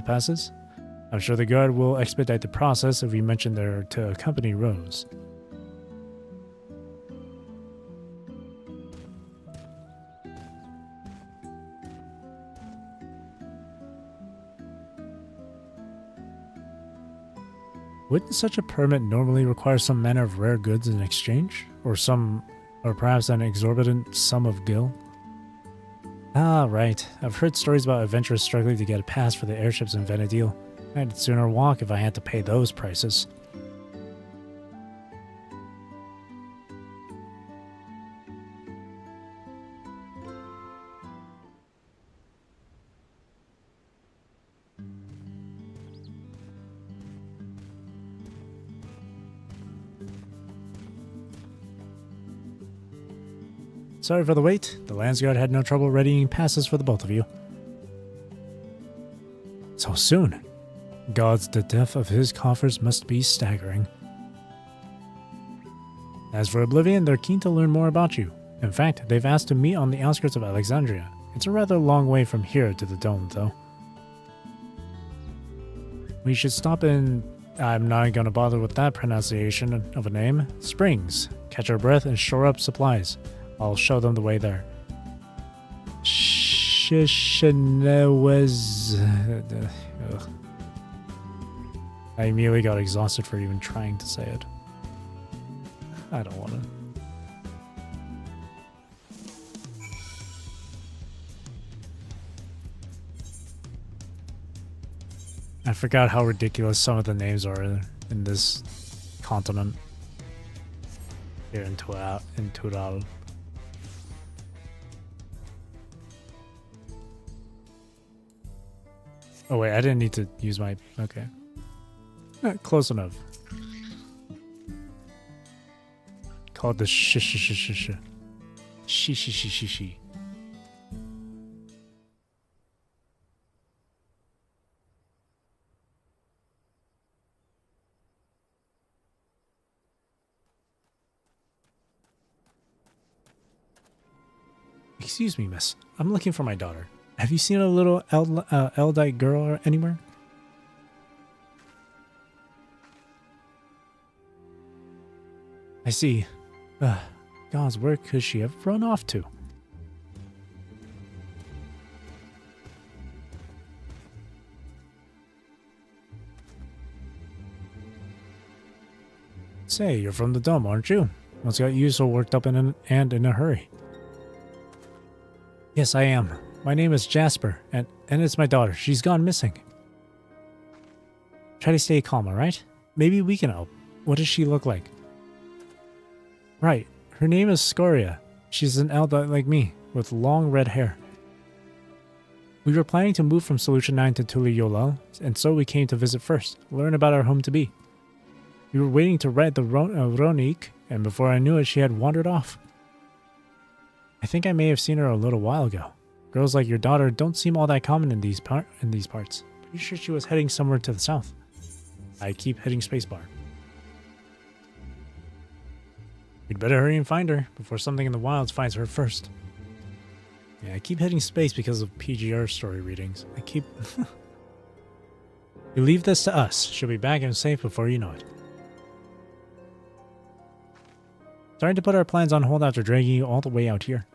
passes, I'm sure the guard will expedite the process if we mention they're to accompany Rose. Wouldn't such a permit normally require some manner of rare goods in exchange? Or perhaps an exorbitant sum of gil? Ah, right. I've heard stories about adventurers struggling to get a pass for the airships in Vana'diel. I'd sooner walk if I had to pay those prices. Sorry for the wait. The Landsguard had no trouble readying passes for the both of you. So soon. Gods, the depth of his coffers must be staggering. As for Oblivion, they're keen to learn more about you. In fact, they've asked to meet on the outskirts of Alexandria. It's a rather long way from here to the dome, though. We should stop in... I'm not gonna bother with that pronunciation of a name. Springs. Catch our breath and shore up supplies. I'll show them the way there. Shh. Shishinewez. I immediately got exhausted for even trying to say it. I don't want to. I forgot how ridiculous some of the names are in this continent. Here in Tural. Oh wait, I didn't need to use my... Okay. Close enough. Call it the Shi. Excuse me, miss. I'm looking for my daughter. Have you seen a little Eldite girl anywhere? I see. Gods, where could she have run off to? Say, you're from the Dome, aren't you? What's got you so worked up and in a hurry? Yes, I am. My name is Jasper, and it's my daughter. She's gone missing. Try to stay calm, alright? Maybe we can help. What does she look like? Right. Her name is Scoria. She's an Eldite like me, with long red hair. We were planning to move from Solution 9 to Tuliyola, and so we came to visit first, learn about our home to be. We were waiting to ride the Ronik, and before I knew it, she had wandered off. I think I may have seen her a little while ago. Girls like your daughter don't seem all that common in these parts. Pretty sure she was heading somewhere to the south. I keep hitting spacebar. We'd better hurry and find her before something in the wilds finds her first. Yeah, I keep hitting space because of PGR story readings. I keep... You leave this to us. She'll be back and safe before you know it. Starting to put our plans on hold after dragging you all the way out here.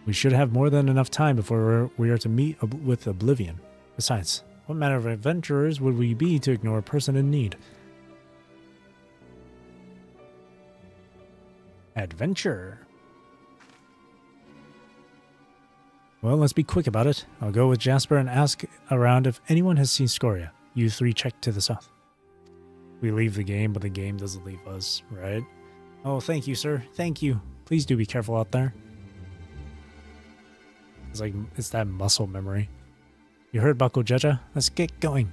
We should have more than enough time before we are to meet with Oblivion. Besides, what manner of adventurers would we be to ignore a person in need? Adventure. Well, let's be quick about it. I'll go with Jasper and ask around if anyone has seen Scoria. You three check to the south. We leave the game, but the game doesn't leave us, right? Oh, thank you, sir. Thank you. Please do be careful out there. It's that muscle memory. You heard about Gojeja? Let's get going.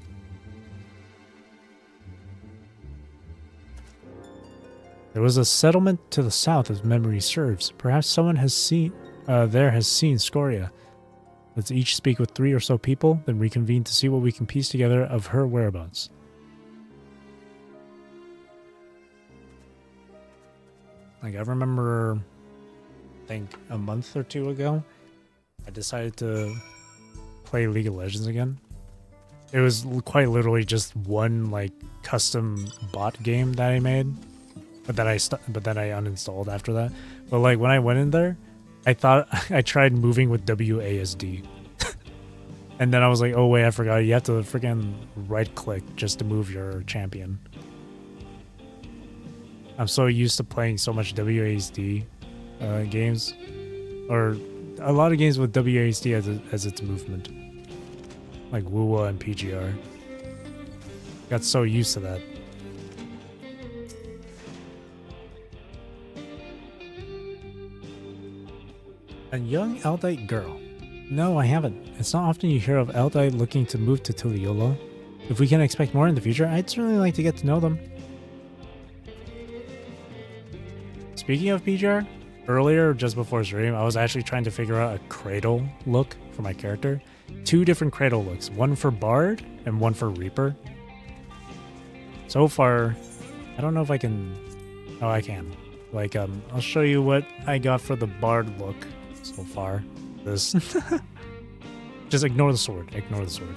There was a settlement to the south, as memory serves. Perhaps someone has seen Scoria. Let's each speak with 3 or so people, then reconvene to see what we can piece together of her whereabouts. Like, I remember, I think a month or 2 ago, I decided to play League of Legends again. It was quite literally just one, like, custom bot game that I made, but then I uninstalled after that. But, like, when I went in there, I thought I tried moving with WASD. And then I was like, oh wait, I forgot. You have to freaking right-click just to move your champion. I'm so used to playing so much WASD games, or a lot of games with WASD as its movement, like WUWA and PGR. Got so used to that. A young Eldite girl. No, I haven't. It's not often you hear of Eldite looking to move to Tuliyola. If we can expect more in the future, I'd certainly like to get to know them. Speaking of PGR, earlier, just before stream, I was actually trying to figure out a cradle look for my character. 2 different cradle looks, one for Bard and one for Reaper. So far, I don't know if I can... Oh, I can. Like, I'll show you what I got for the Bard look so far. This. Just ignore the sword. Ignore the sword.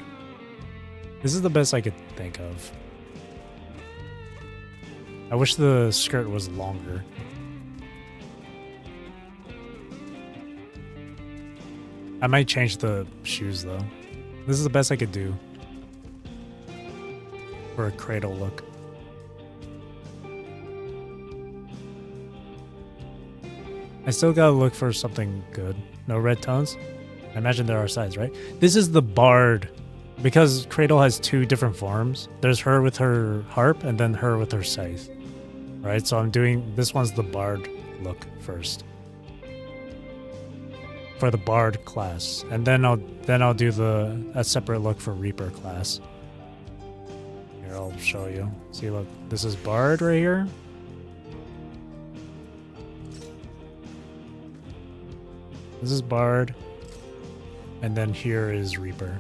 This is the best I could think of. I wish the skirt was longer. I might change the shoes though. This is the best I could do for a cradle look. I still gotta look for something good. No red tones? I imagine there are sides, right? This is the bard. Because Cradle has two different forms. There's her with her harp and then her with her scythe. Right, so I'm doing, this one's the bard look first. For the bard class. And then I'll do a separate look for Reaper class. Here, I'll show you. See, look, this is bard right here. This is bard. And then here is Reaper.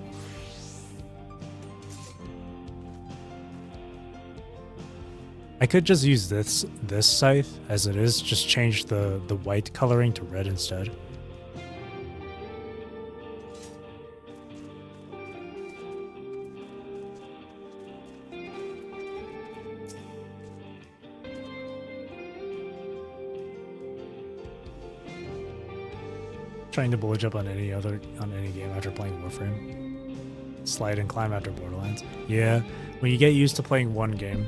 I could just use this scythe as it is, just change the white coloring to red instead. Trying to bulge up on any game after playing Warframe. Slide and climb after Borderlands. Yeah, when you get used to playing one game.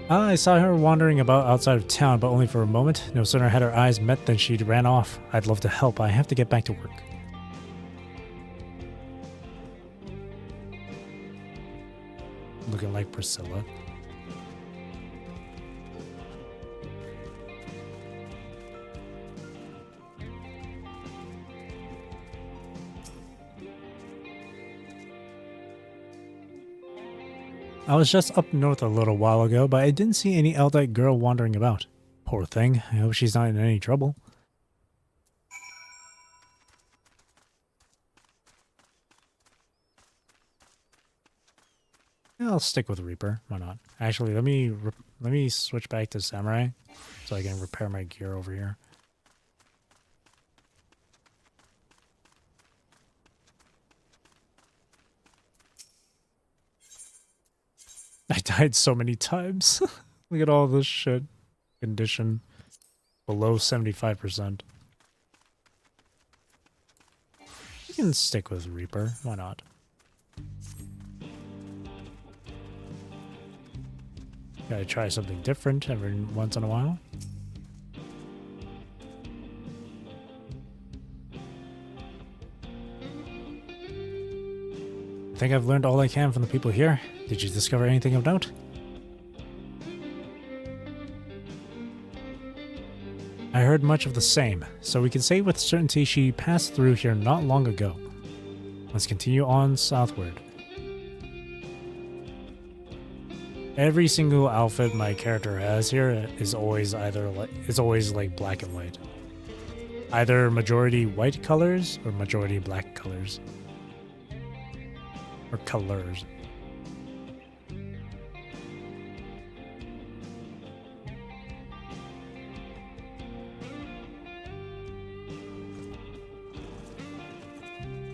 I saw her wandering about outside of town, but only for a moment. No sooner had her eyes met than she ran off. I'd love to help, I have to get back to work. Looking like Priscilla. I was just up north a little while ago, but I didn't see any Eldite girl wandering about. Poor thing, I hope she's not in any trouble. Yeah, I'll stick with Reaper, why not? Actually, let me switch back to Samurai, so I can repair my gear over here. I died so many times. Look at all this shit. Condition below 75%. You can stick with Reaper. Why not? Gotta try something different every once in a while. I think I've learned all I can from the people here. Did you discover anything of note? I heard much of the same, so we can say with certainty she passed through here not long ago. Let's continue on southward. Every single outfit my character has here is always like black and white. Either majority white colors or majority black colors. Or colors.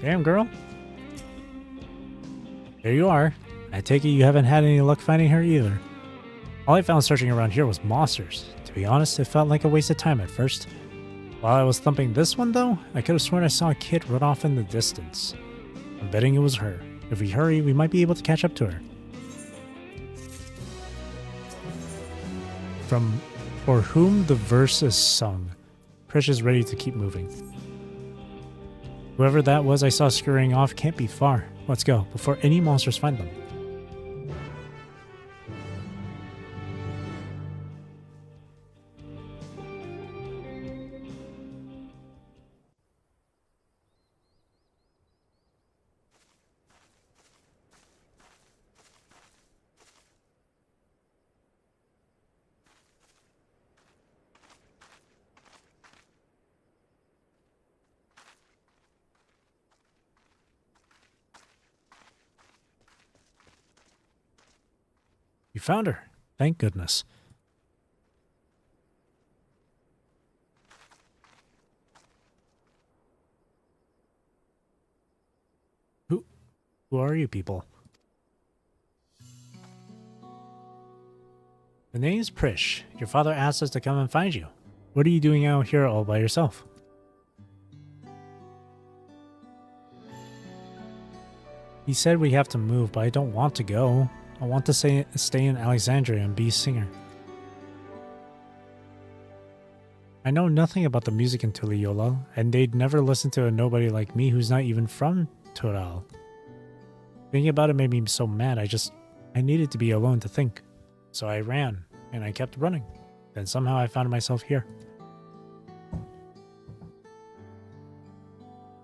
Damn, girl. There you are. I take it you haven't had any luck finding her either. All I found searching around here was monsters. To be honest, it felt like a waste of time at first. While I was thumping this one though, I could have sworn I saw a kid run off in the distance. I'm betting it was her. If we hurry, we might be able to catch up to her. From For Whom the Verse is Sung. Prish is ready to keep moving. Whoever that was I saw scurrying off can't be far. Let's go, before any monsters find them. You found her. Thank goodness. Who are you people? The name's Prish. Your father asked us to come and find you. What are you doing out here all by yourself? He said we have to move, but I don't want to go. I want to stay in Alexandria and be a singer. I know nothing about the music in Tuliyola, and they'd never listen to a nobody like me who's not even from Tural. Thinking about it made me so mad, I needed to be alone to think. So I ran, and I kept running. Then somehow I found myself here.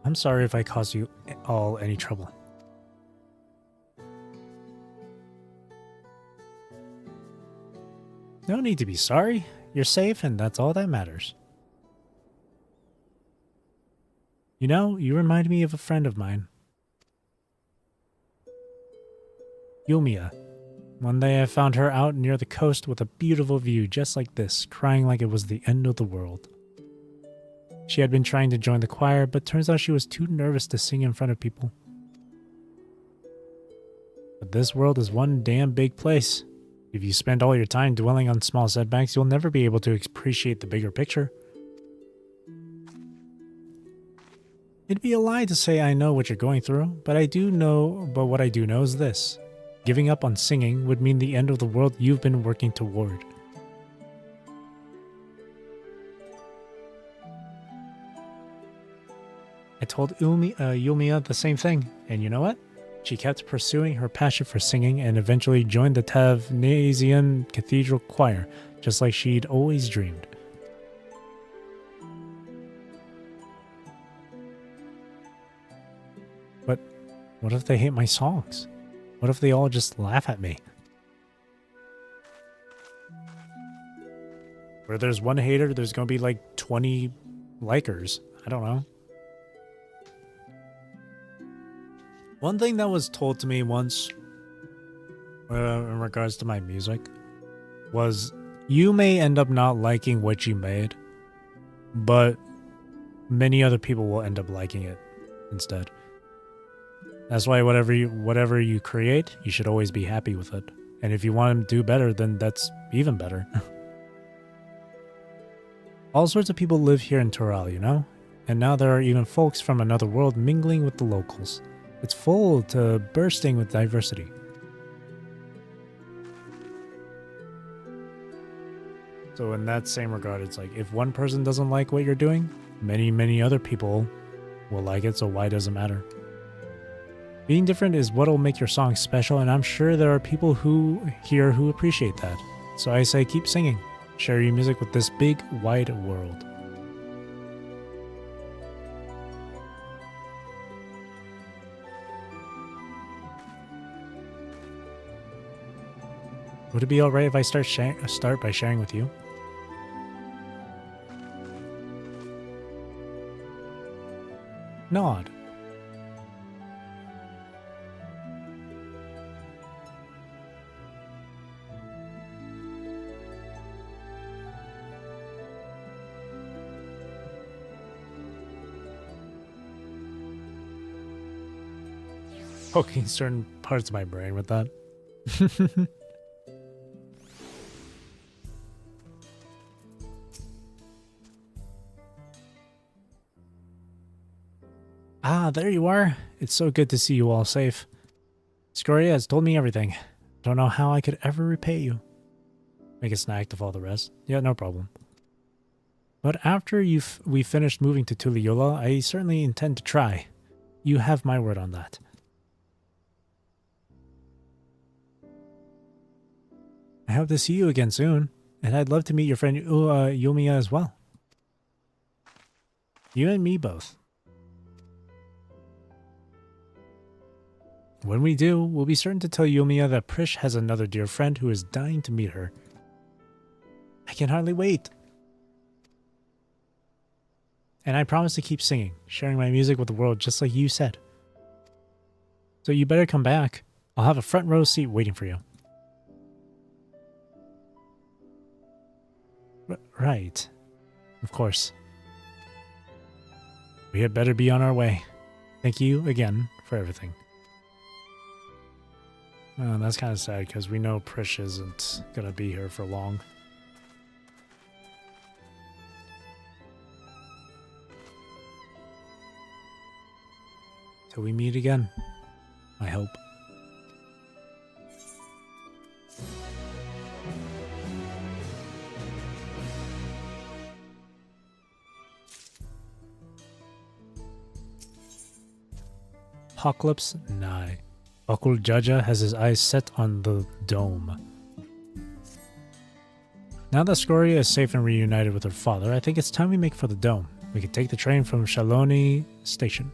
I'm sorry if I caused you all any trouble. No need to be sorry. You're safe, and that's all that matters. You know, you remind me of a friend of mine. Yumiya. One day I found her out near the coast with a beautiful view just like this, crying like it was the end of the world. She had been trying to join the choir, but turns out she was too nervous to sing in front of people. But this world is one damn big place. If you spend all your time dwelling on small setbacks, you'll never be able to appreciate the bigger picture. It'd be a lie to say I know what you're going through, but what I do know is this. Giving up on singing would mean the end of the world you've been working toward. I told Yumiya the same thing, and you know what? She kept pursuing her passion for singing and eventually joined the Tavnasian Cathedral Choir, just like she'd always dreamed. But what if they hate my songs? What if they all just laugh at me? Where there's one hater, there's gonna be like 20 likers. I don't know. One thing that was told to me once in regards to my music was you may end up not liking what you made, but many other people will end up liking it instead. That's why whatever you create, you should always be happy with it. And if you want to do better, then that's even better. All sorts of people live here in Tural, you know? And now there are even folks from another world mingling with the locals. It's full to bursting with diversity. So in that same regard, it's like, if one person doesn't like what you're doing, many other people will like it, so why does it matter? Being different is what'll make your song special, and I'm sure there are people here who appreciate that. So I say keep singing. Share your music with this big, wide world. Would it be alright if I start by sharing with you? Nod. Poking certain parts of my brain with that. Ah, there you are. It's so good to see you all safe. Scoria has told me everything. Don't know how I could ever repay you. Make a snack of all the rest. Yeah, no problem. But after we finished moving to Tuliyola, I certainly intend to try. You have my word on that. I hope to see you again soon, and I'd love to meet your friend Yumiya as well. You and me both. When we do, we'll be certain to tell Yumiya that Prish has another dear friend who is dying to meet her. I can hardly wait. And I promise to keep singing, sharing my music with the world just like you said. So you better come back. I'll have a front row seat waiting for you. Right. Of course. We had better be on our way. Thank you again for everything. That's kind of sad because we know Prish isn't going to be here for long. Till we meet again. I hope. Apocalypse nigh. Okul Jaja has his eyes set on the dome. Now that Scoria is safe and reunited with her father, I think it's time we make for the dome. We can take the train from Shaloni Station.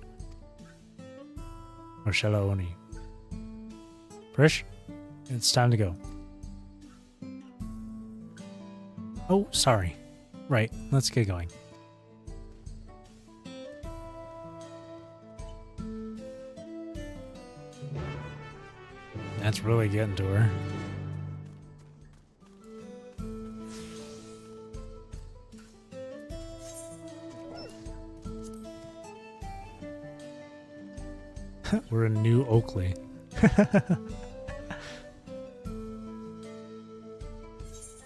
Or Shaloni. Prish, it's time to go. Oh, sorry. Right, let's get going. That's really getting to her. We're in New Oakley.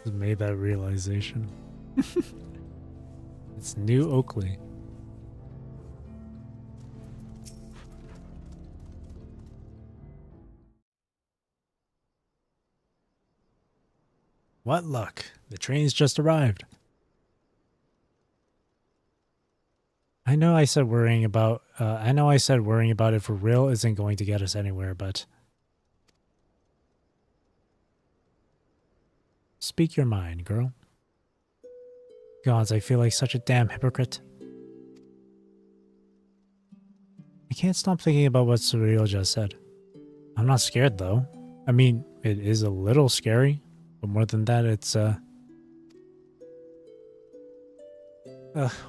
Just made that realization. It's New Oakley. What luck. The train's just arrived. I know I said worrying about it for real isn't going to get us anywhere, but speak your mind, girl. Gods, I feel like such a damn hypocrite. I can't stop thinking about what Surreal just said. I'm not scared though. I mean, it is a little scary, but more than that, it's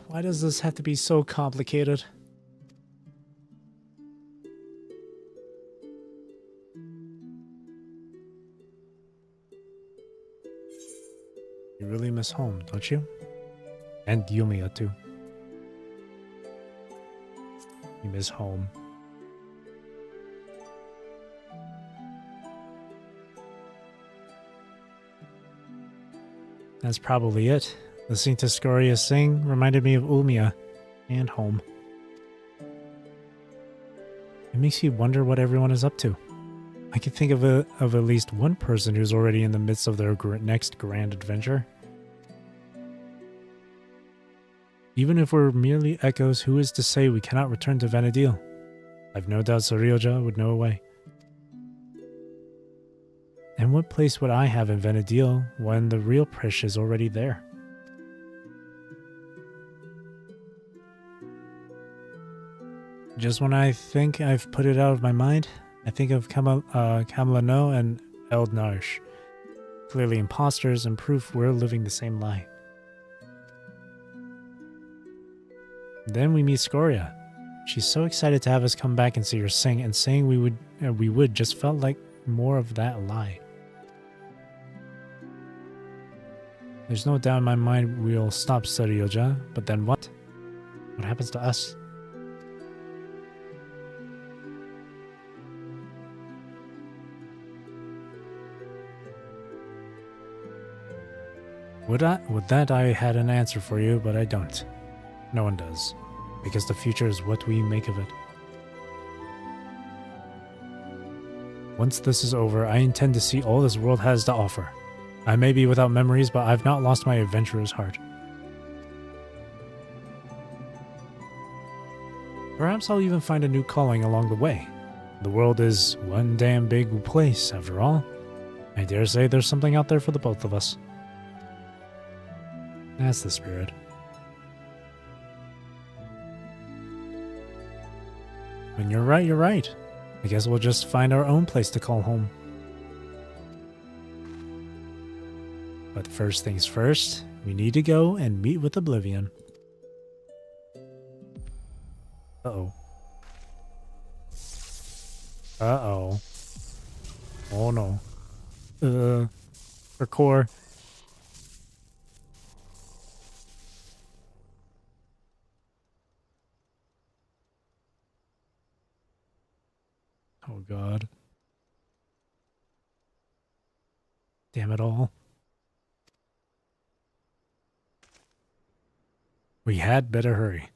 why does this have to be so complicated? You really miss home, don't you? And Yumiya too. You miss home. That's probably it. Listening to Scoria sing reminded me of Ulmia and home. It makes you wonder what everyone is up to. I can think of at least one person who's already in the midst of their next grand adventure. Even if we're merely echoes, who is to say we cannot return to Vana'diel? I've no doubt Surrealja would know a way. And what place would I have in Vana'diel when the real Prish is already there? Just when I think I've put it out of my mind, I think of Kamlano and Eldnarsh. Clearly imposters and proof we're living the same lie. Then we meet Scoria. She's so excited to have us come back and see her sing, and saying we would just felt like more of that lie. There's no doubt in my mind we'll stop Surrealja, but then what? What happens to us? Would that I had an answer for you, but I don't. No one does. Because the future is what we make of it. Once this is over, I intend to see all this world has to offer. I may be without memories, but I've not lost my adventurer's heart. Perhaps I'll even find a new calling along the way. The world is one damn big place, after all. I dare say there's something out there for the both of us. That's the spirit. When you're right, you're right. I guess we'll just find our own place to call home. But first things first, we need to go and meet with Oblivion. Uh-oh. Uh-oh. Oh no. Record. Oh god. Damn it all. We had better hurry.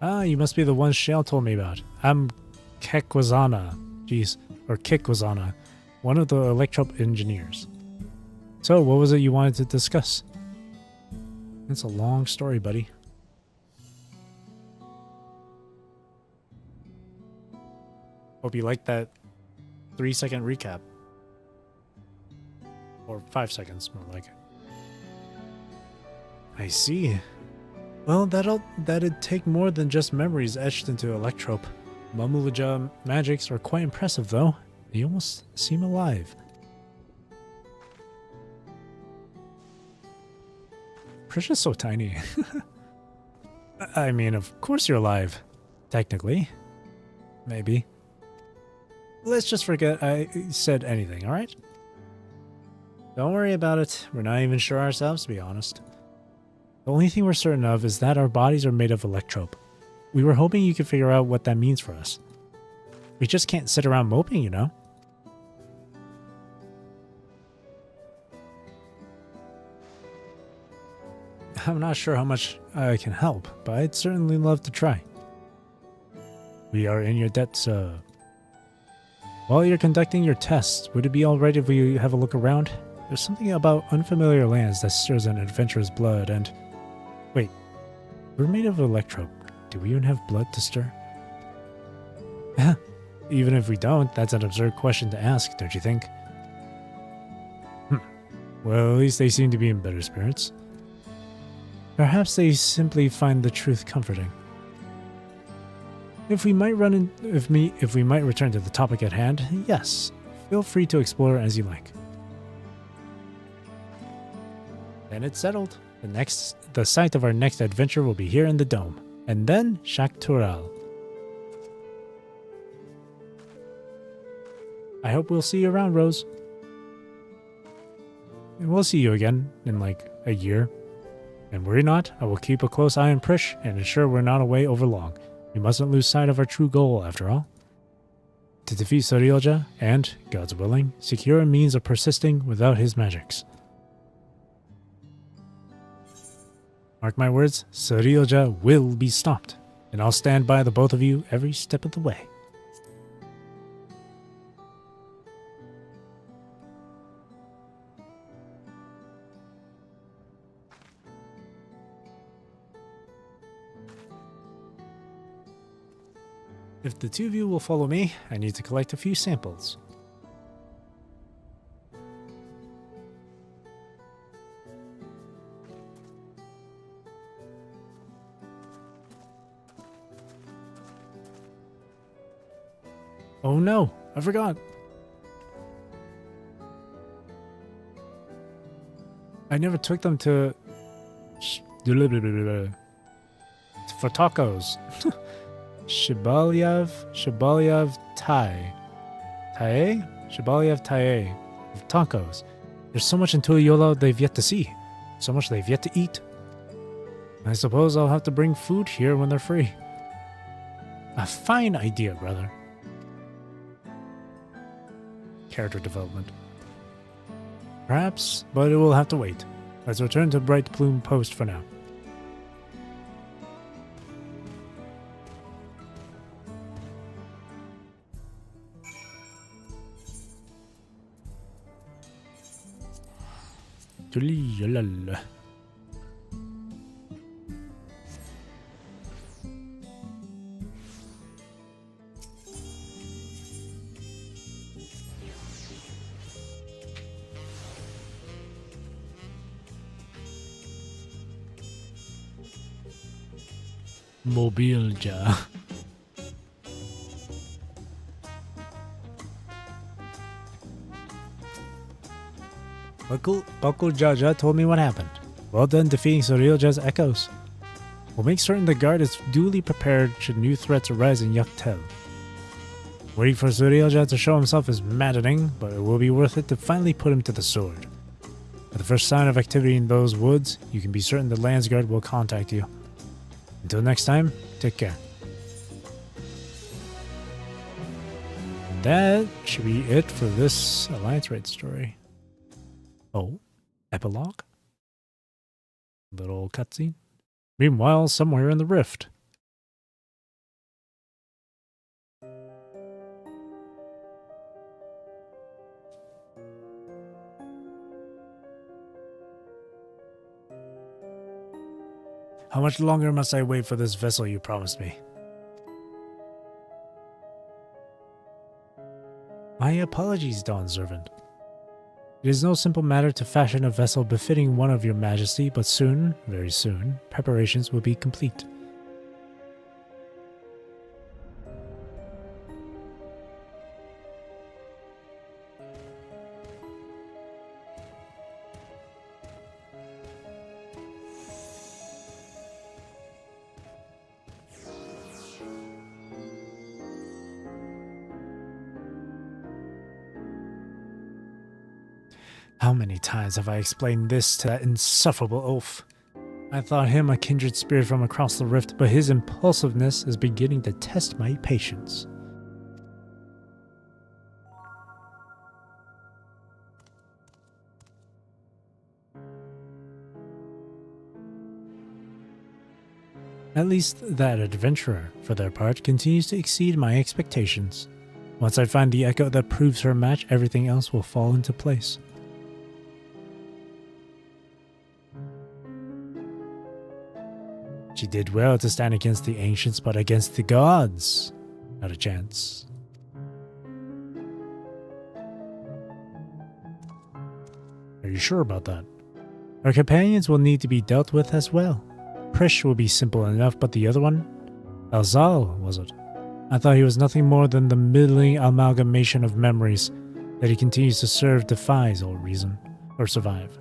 Ah, you must be the one Shale told me about. I'm Kekwazana. Jeez. Or Kikwazana. One of the Electrope engineers. So, what was it you wanted to discuss? It's a long story, buddy. Hope you liked that 3-second recap. Or 5 seconds, more like it. I see. Well, that'd take more than just memories etched into Electrope. Mamulaja magics are quite impressive, though. They almost seem alive. Prisha's so tiny. I mean, of course you're alive. Technically. Maybe. Let's just forget I said anything, alright? Don't worry about it. We're not even sure ourselves, to be honest. The only thing we're certain of is that our bodies are made of Electrope. We were hoping you could figure out what that means for us. We just can't sit around moping, you know? I'm not sure how much I can help, but I'd certainly love to try. We are in your debt, sir. While you're conducting your tests, would it be alright if we have a look around? There's something about unfamiliar lands that stirs an adventurer's blood, and... Wait, we're made of Electrope. Do we even have blood to stir? Even if we don't, that's an absurd question to ask, don't you think? Well, at least they seem to be in better spirits. Perhaps they simply find the truth comforting. If we might return to the topic at hand, yes. Feel free to explore as you like. Then it's settled. The site of our next adventure will be here in the Dome. And then Shak Tural. I hope we'll see you around, Rose. And we'll see you again in like a year. And worry not, I will keep a close eye on Prish and ensure we're not away over long. We mustn't lose sight of our true goal, after all. To defeat Sorilja and, God's willing, secure a means of persisting without his magics. Mark my words, Sorilja will be stopped, and I'll stand by the both of you every step of the way. If the two of you will follow me, I need to collect a few samples. Oh no, I forgot. I never took them to... for tacos. Shibalyev Tai. Shibalyev Tai. Tacos. There's so much in Tuliyola they've yet to see. So much they've yet to eat. I suppose I'll have to bring food here when they're free. A fine idea, brother. Character development. Perhaps, but it will have to wait. Let's return to Bright Plume Post for now. Tuliyalala. Mobilja. Buckle Jaja told me what happened. Well done defeating Sorilja's echoes. We'll make certain the guard is duly prepared should new threats arise in Yaktel. Waiting for Sorilja to show himself is maddening, but it will be worth it to finally put him to the sword. At the first sign of activity in those woods, you can be certain the Landsguard will contact you. Until next time, take care. And that should be it for this Alliance Raid story. Oh, epilogue? Little cutscene. Meanwhile, somewhere in the rift. How much longer must I wait for this vessel you promised me? My apologies, Dawn Servant. It is no simple matter to fashion a vessel befitting one of your majesty, but soon, very soon, preparations will be complete. How many times have I explained this to that insufferable oaf? I thought him a kindred spirit from across the rift, but his impulsiveness is beginning to test my patience. At least that adventurer, for their part, continues to exceed my expectations. Once I find the echo that proves her match, everything else will fall into place. She did well to stand against the ancients, but against the gods, not a chance. Are you sure about that? Our companions will need to be dealt with as well. Prish will be simple enough, but the other one? Elzal, was it? I thought he was nothing more than the middling amalgamation of memories that he continues to serve defies all reason, or survive.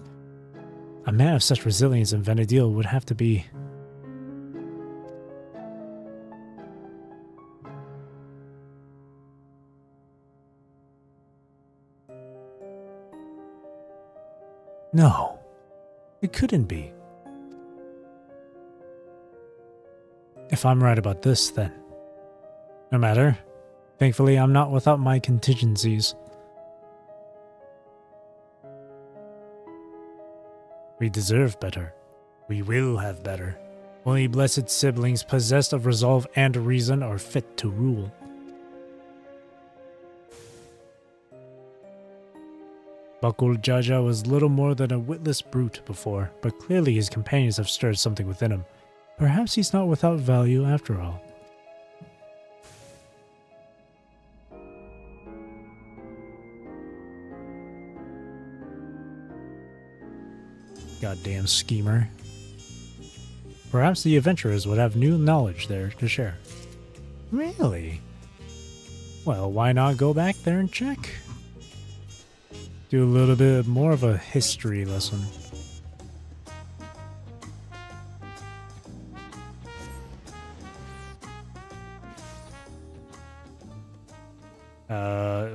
A man of such resilience in Vana'diel would have to be... No, it couldn't be. If I'm right about this, then. No matter. Thankfully, I'm not without my contingencies. We deserve better. We will have better. Only blessed siblings possessed of resolve and reason are fit to rule. Bakul Jaja was little more than a witless brute before, but clearly his companions have stirred something within him. Perhaps he's not without value after all. Goddamn schemer. Perhaps the adventurers would have new knowledge there to share. Really? Well, why not go back there and check? Do a little bit more of a history lesson.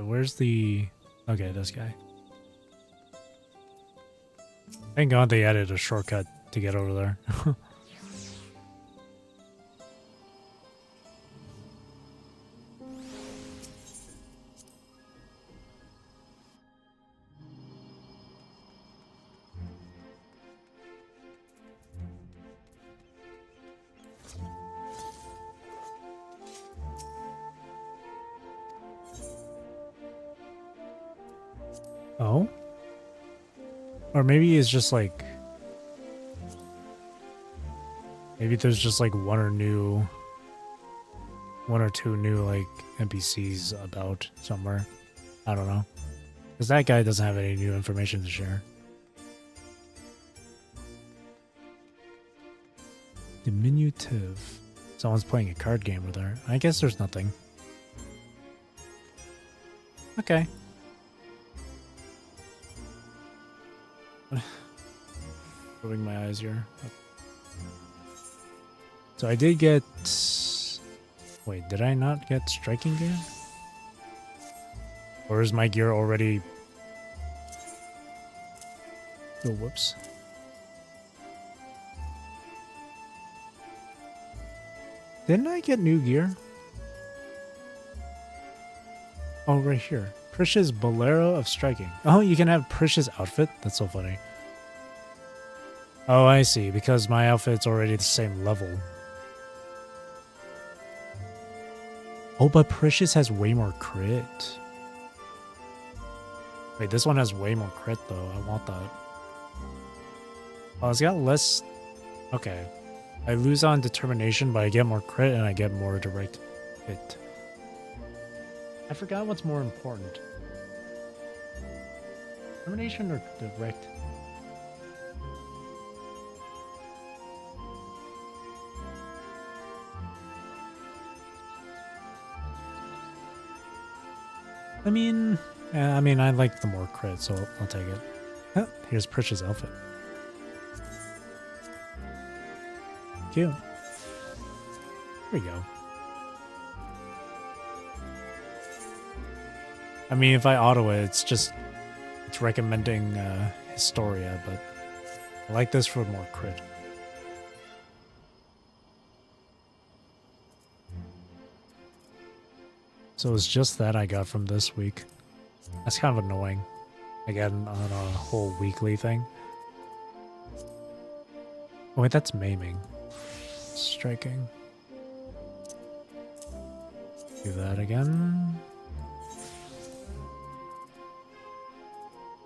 Where's the... Okay, this guy. Thank God they added a shortcut to get over there. Oh? Or maybe it's just like... Maybe there's just like one or two new like NPCs about somewhere. I don't know. Because that guy doesn't have any new information to share. Diminutive. Someone's playing a card game with her. I guess there's nothing. Okay. Rubbing my eyes here. So I did get... Wait, did I not get striking gear? Or is my gear already... Oh, whoops. Didn't I get new gear? Oh, right here. Prish's Bolero of Striking. Oh, you can have Prish's outfit? That's so funny. Oh, I see. Because my outfit's already the same level. Oh, but Prish's has way more crit. Wait, this one has way more crit, though. I want that. Oh, it's got less... Okay. I lose on determination, but I get more crit and I get more direct hit. I forgot what's more important. Determination or direct? I mean, I like the more crit, so I'll take it. Oh, here's Pritch's outfit. Cute. There we go. I mean, if I auto it, it's recommending Historia, but I like this for more crit. So it's just that I got from this week. That's kind of annoying. Again, on a whole weekly thing. Oh wait, that's maiming. Striking. Do that again.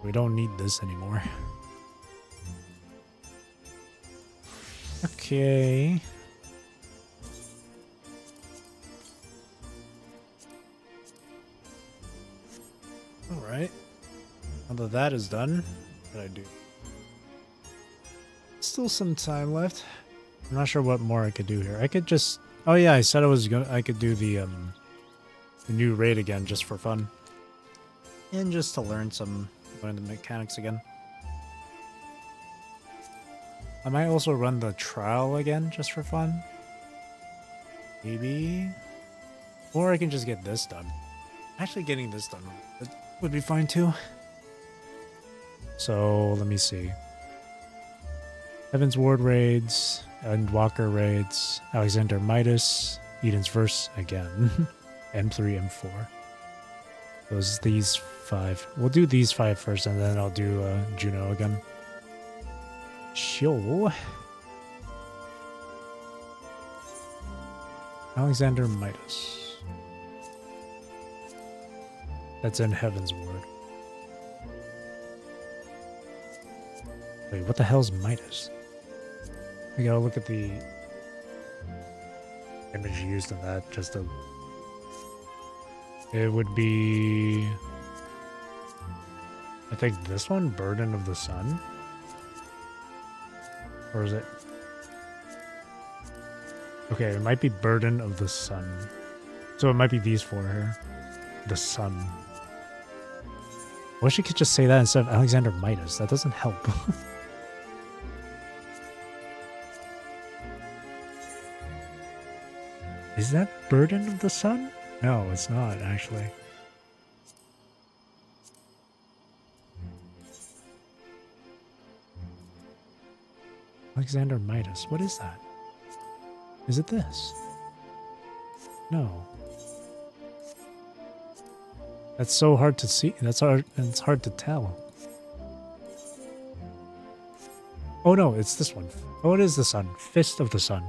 We don't need this anymore. Okay. Alright. Now that that is done, what I do? Still some time left. I'm not sure what more I could do here. I could just... Oh yeah, I said I could do the new raid again just for fun. And just to learn the mechanics again. I might also run the trial again just for fun. Maybe. Or I can just get this done. Actually getting this done would be fine too. So let me see. Heaven's Ward raids, Endwalker raids, Alexander Midas, Eden's Verse again, M3, M4. These 5. We'll do these 5 first, and then I'll do Juno again. Sure. Alexander Midas. That's in Heaven's Ward. Wait, what the hell's Midas? We gotta look at the image used in that just to... It would be... I think this one, Burden of the Sun? Or is it... Okay, it might be Burden of the Sun. So it might be these 4 here. The Sun. I wish you could just say that instead of Alexander Midas. That doesn't help. Is that Burden of the Sun? No, it's not, actually. Alexander Midas. What is that? Is it this? No. That's so hard to see. It's hard to tell. Oh no, it's this one. Oh, it is the Sun. Fist of the Sun.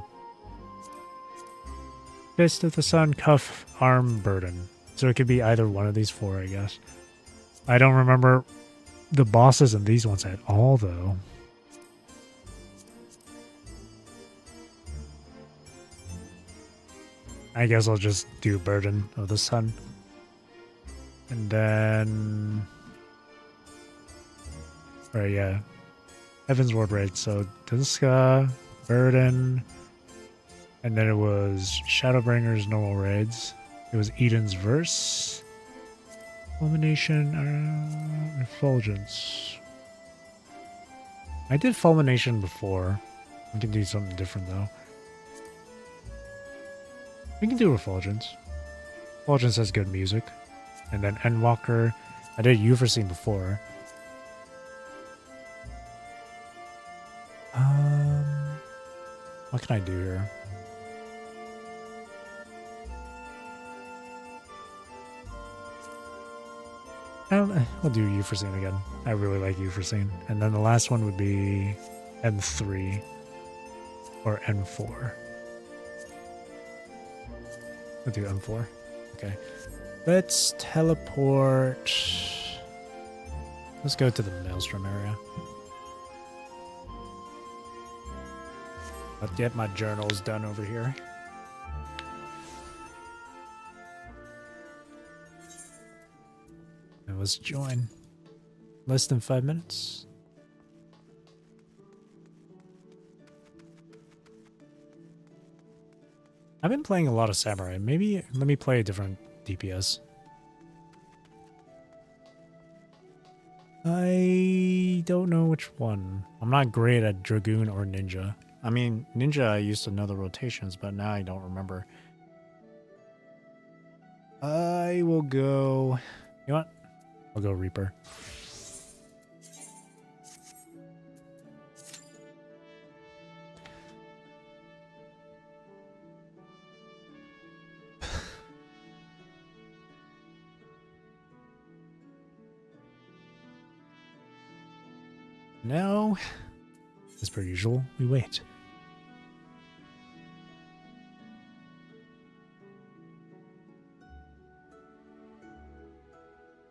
Fist of the Sun, Cuff, Arm, Burden. So it could be either one of these 4, I guess. I don't remember the bosses in these ones at all, though. I guess I'll just do Burden of the Sun. And then... Right, yeah. Heaven's Ward raid. So, Dinska, Burden... And then it was Shadowbringer's normal raids. It was Eden's Verse. Fulmination, Refulgence. I did Fulmination before. We can do something different though. We can do Refulgence. Refulgence has good music. And then Endwalker. I did Euphrosyne before. What can I do here? I'll do Euphrosyne again. I really like Euphrosyne. And then the last one would be N3 or N4. I'll do N4. Okay. Let's teleport. Let's go to the Maelstrom area. Let's get my journals done over here. And let's join. Less than 5 minutes. I've been playing a lot of Samurai. Maybe let me play a different DPS. I don't know which one. I'm not great at Dragoon or Ninja. I mean, Ninja I used to know the rotations, but now I don't remember. I will go... You know what? I'll go Reaper. Now, as per usual, we wait.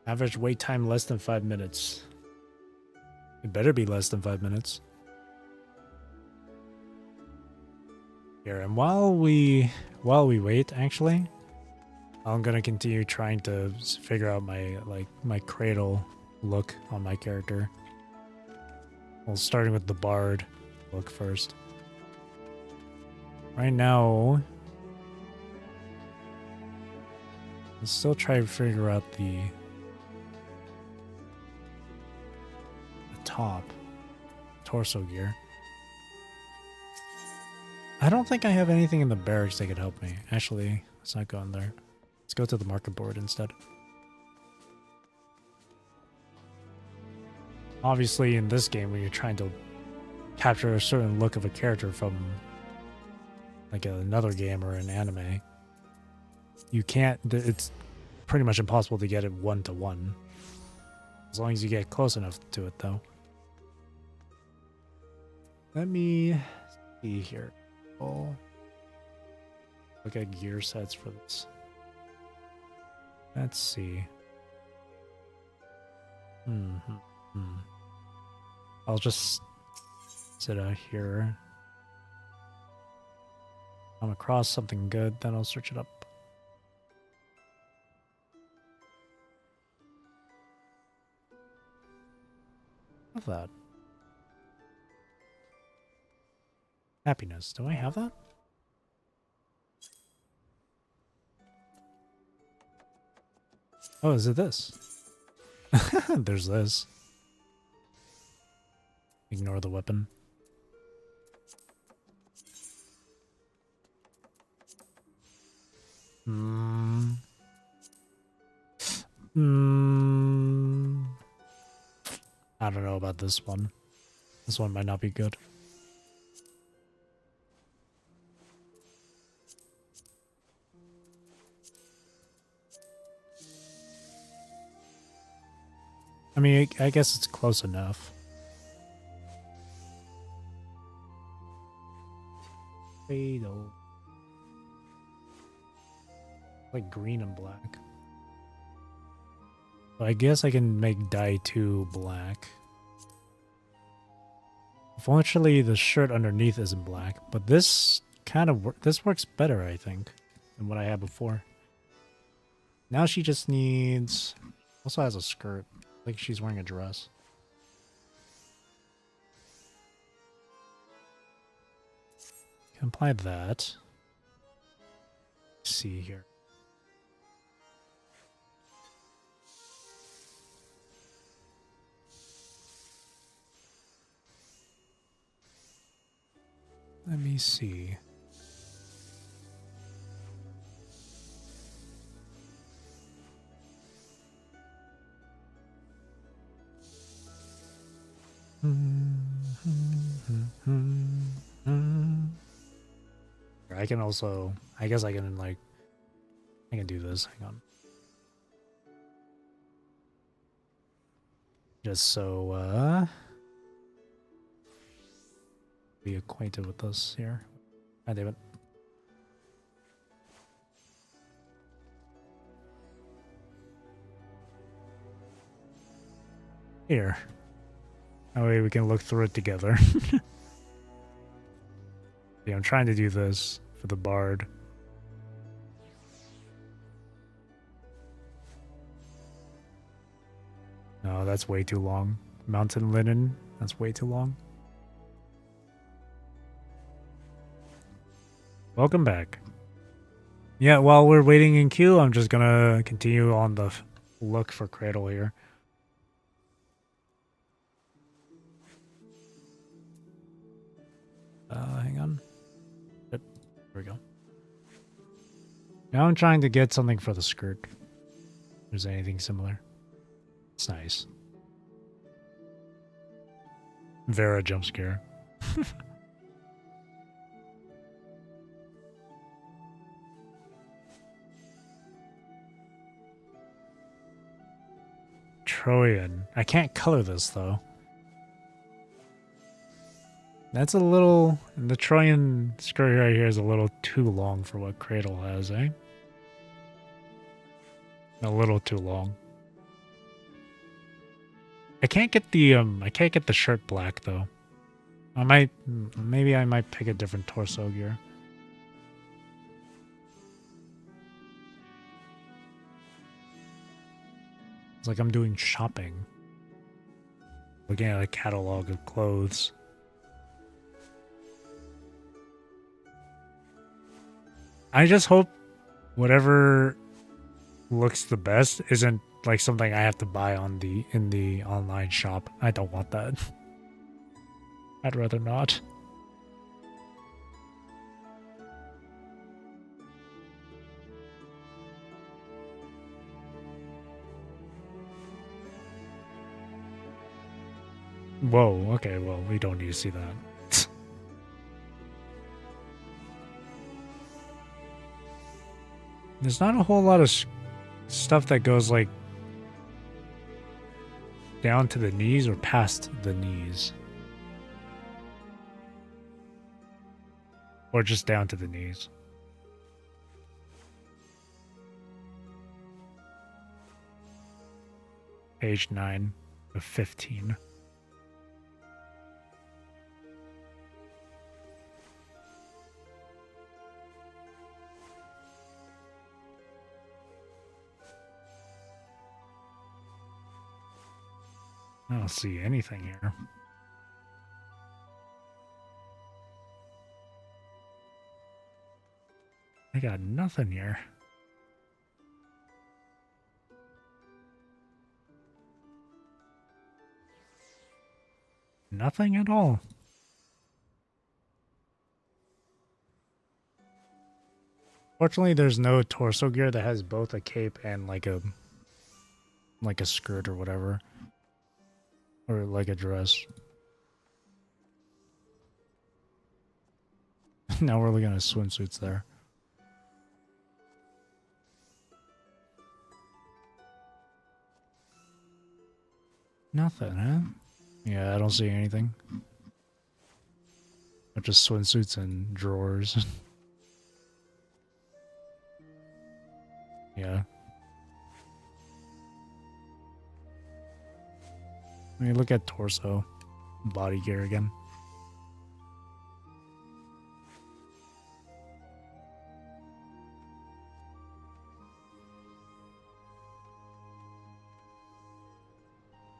Average wait time less than 5 minutes. It better be less than 5 minutes. Here, and while we wait, actually, I'm gonna continue trying to figure out my cradle look on my character. Well, starting with the bard look first. Right now, let's still try to figure out the top torso gear. I don't think I have anything in the barracks that could help me. Actually, let's not go in there. Let's go to the market board instead. Obviously, in this game, when you're trying to capture a certain look of a character from like another game or an anime, you can't. It's pretty much impossible to get it 1-to-1. As long as you get close enough to it, though. Let me see here. Oh, look at gear sets for this. Let's see. I'll just sit out here. Come across something good, then I'll search it up. What's that? Happiness. Do I have that? Oh, is it this? There's this. Ignore the weapon. I don't know about this one. This one might not be good. I mean, I guess it's close enough. Fatal. Like green and black. So I guess I can make dye 2 black. Unfortunately, the shirt underneath isn't black, but this this works better, I think, than what I had before. Now she just needs... Also has a skirt. Like she's wearing a dress. Can apply that. Let's see here. Let me see. I can also, I guess I can I can do this. Hang on. Just so, be acquainted with this here. Hi, David. Here. That way we can look through it together. Yeah, I'm trying to do this for the bard. No, that's way too long. Mountain linen, that's way too long. Welcome back. Yeah, while we're waiting in queue, I'm just gonna continue on the look for Cradle here. Hang on. Yep, there we go. Now I'm trying to get something for the skirt. If there's anything similar. It's nice. Vera jump scare. Trojan. I can't color this though. That's a little... The Trojan skirt right here is a little too long for what Cradle has, eh? A little too long. I can't get the shirt black though. Maybe I might pick a different torso gear. It's like I'm doing shopping. Looking at a catalog of clothes. I just hope whatever looks the best isn't like something I have to buy in the online shop. I don't want that. I'd rather not. Whoa, okay, well, we don't need to see that. There's not a whole lot of stuff that goes, like, down to the knees or past the knees. Or just down to the knees. Page 9 of 15. I don't see anything here. I got nothing here. Nothing at all. Fortunately, there's no torso gear that has both a cape and like a skirt or whatever. Or like a dress. Now we're looking at swimsuits there. Nothing, huh? Yeah, I don't see anything. But just swimsuits and drawers. Yeah. Let me look at torso. Body gear again.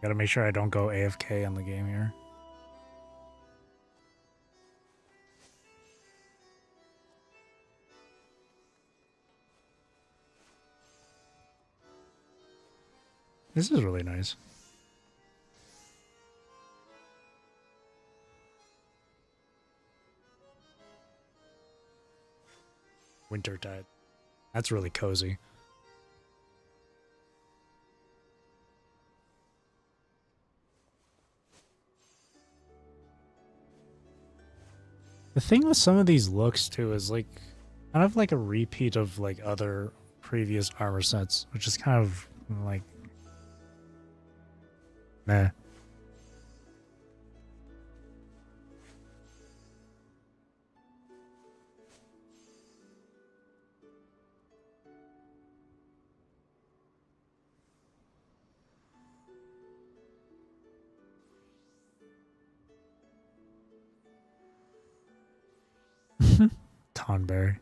Gotta make sure I don't go AFK on the game here. This is really nice. Wintertide. That's really cozy. The thing with some of these looks too is like kind of like a repeat of like other previous armor sets, which is kind of like meh. Tonberry.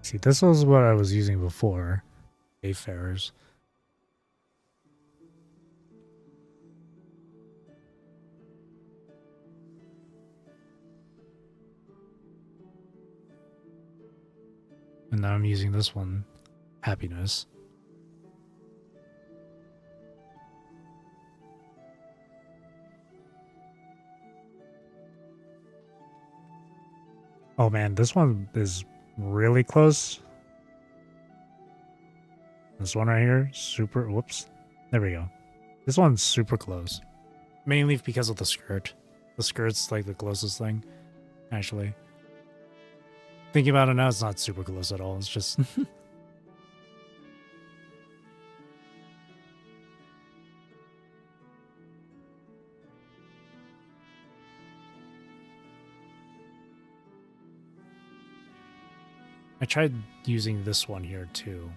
See, this was what I was using before. Wayfarers. And now I'm using this one. Happiness. Oh man, this one is really close. This one right here, super, whoops. There we go. This one's super close. Mainly because of the skirt. The skirt's like the closest thing, actually. Thinking about it now, it's not super close at all. It's just... I tried using this one here too.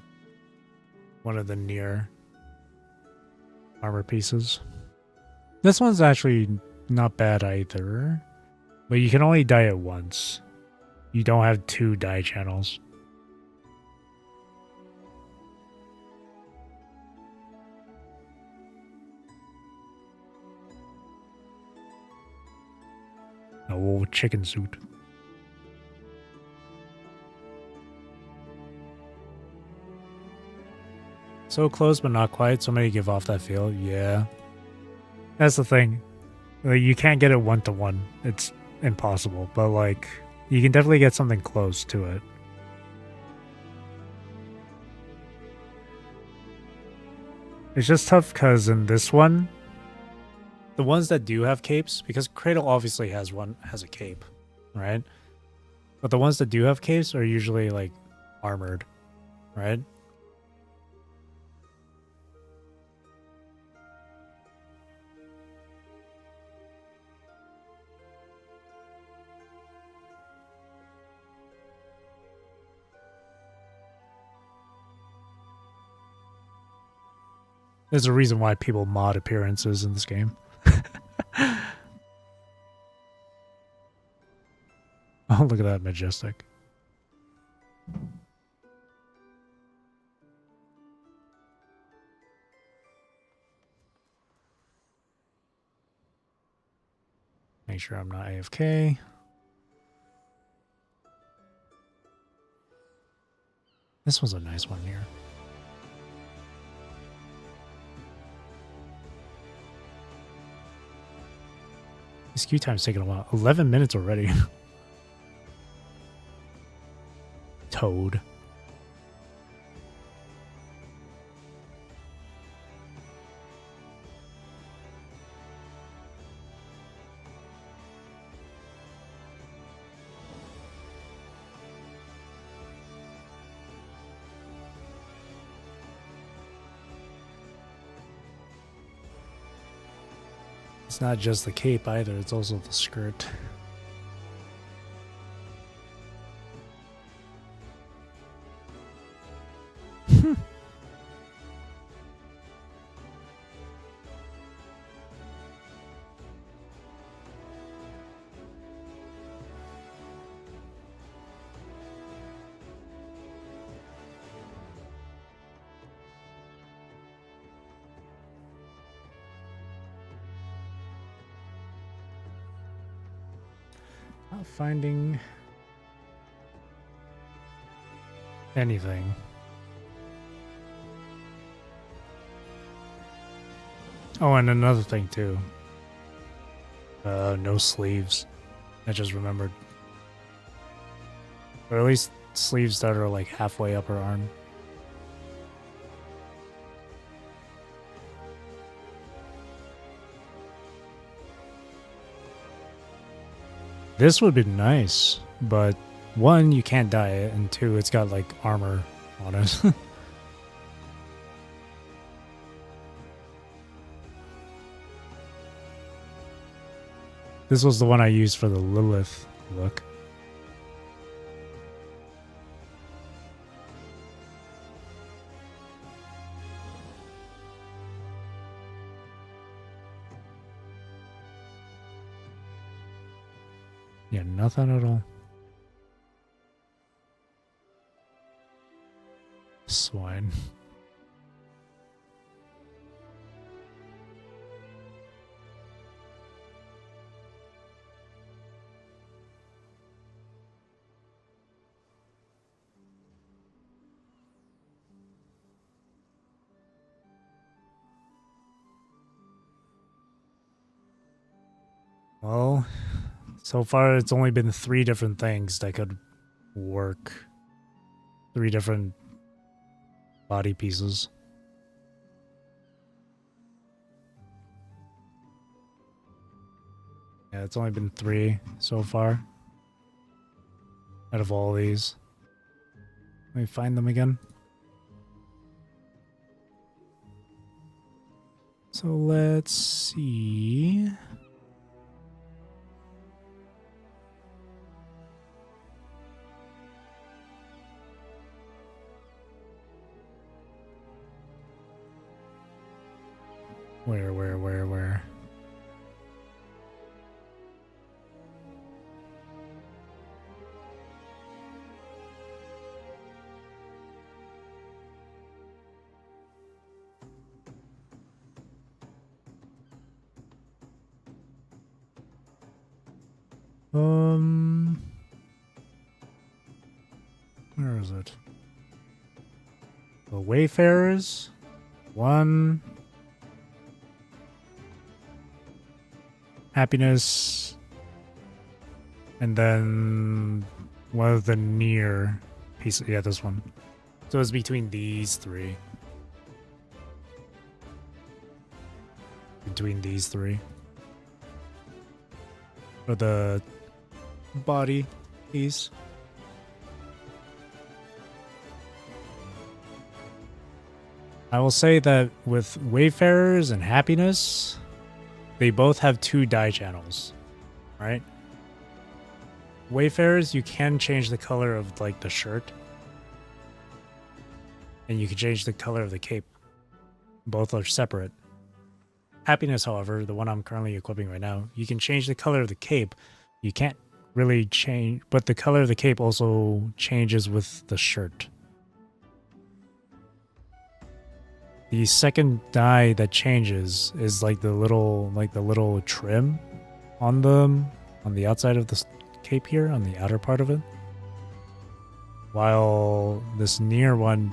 One of the near armor pieces. This one's actually not bad either. But you can only dye it once. You don't have 2 dye channels. Oh, chicken suit. So close, but not quite. Somebody give off that feel. Yeah. That's the thing. Like, you can't get it 1-to-1. It's impossible. But, like, you can definitely get something close to it. It's just tough because in this one, the ones that do have capes, because Cradle obviously has a cape, right? But the ones that do have capes are usually, like, armored, right? There's a reason why people mod appearances in this game. Oh, look at that majestic. Make sure I'm not AFK. This was a nice one here. This queue time's taking a while. 11 minutes already. Toad. It's not just the cape either, it's also the skirt. Not finding anything. Oh, and another thing too. No sleeves. I just remembered. Or at least sleeves that are like halfway up her arm. This would be nice. but one, you can't dye it, and two, it's got like armor on it. This was the one I used for the Lilith look. Yeah, nothing at all. Swine. Well, so far it's only been 3 different things that could work. 3 different body pieces. Yeah, it's only been 3 so far. Out of all these. Let me find them again. So let's see. Where? Where is it? The Wayfarers. 1. Happiness. And then one of the near pieces. Yeah, this one. So it's between these 3. Between these 3. For the body piece. I will say that with Wayfarers and Happiness, they both have 2 dye channels, right? Wayfarers, you can change the color of like the shirt, and you can change the color of the cape. Both are separate. Happiness, however, the one I'm currently equipping right now, you can change the color of the cape. You can't really change, but the color of the cape also changes with the shirt. The second dye that changes is like the little trim on the outside of the cape here, on the outer part of it. While this near one,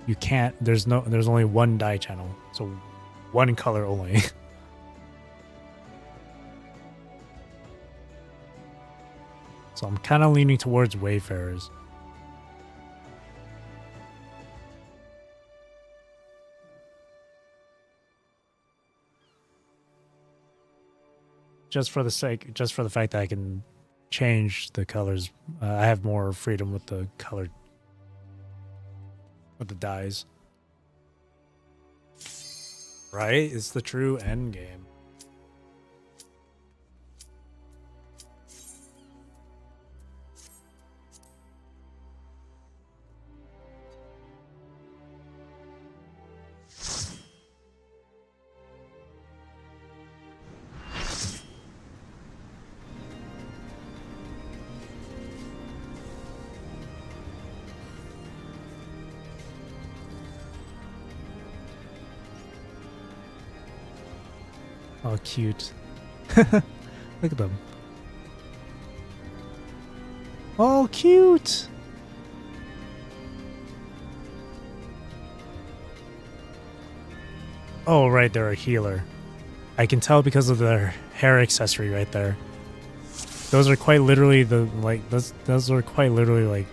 you can't. There's only 1 dye channel, so 1 color only. So I'm kind of leaning towards Wayfarers. Just for the fact that I can change the colors. I have more freedom with the color, with the dyes. Right? It's the true end game. Oh, cute. Look at them. Oh, cute! Oh, right, they're a healer. I can tell because of their hair accessory right there. Those are quite literally those are quite literally like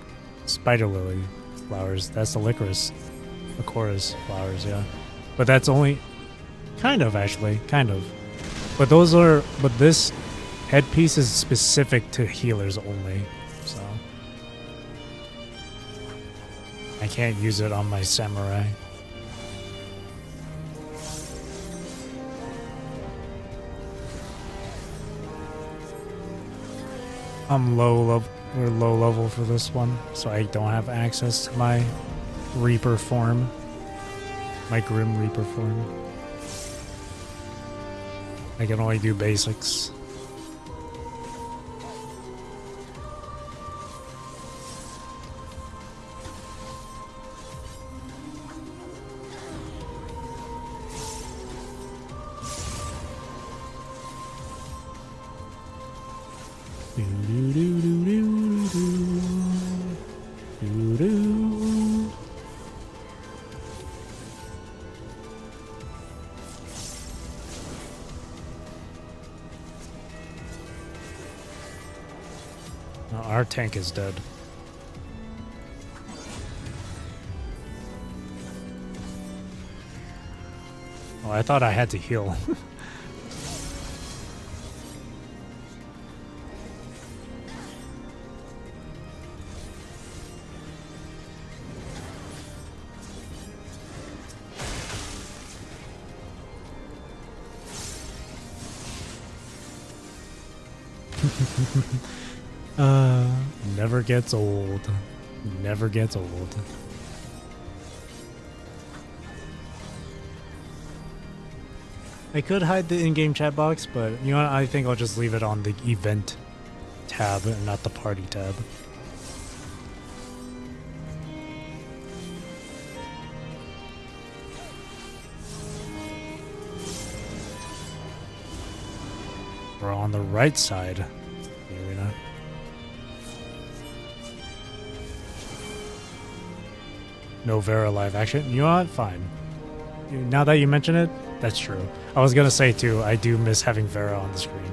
spider lily flowers. That's the licorice flowers, yeah. But that's only kind of. But this headpiece is specific to healers only. So I can't use it on my samurai. We're low level for this one, so I don't have access to my Reaper form. My Grim Reaper form. I can only do basics. Our tank is dead. Oh, I thought I had to heal. Never gets old. Never gets old. I could hide the in-game chat box, but you know what? I think I'll just leave it on the event tab and not the party tab. We're on the right side. Maybe not. No Vera live action. You know what? Fine. Now that you mention it, that's true. I was gonna say too, I do miss having Vera on the screen.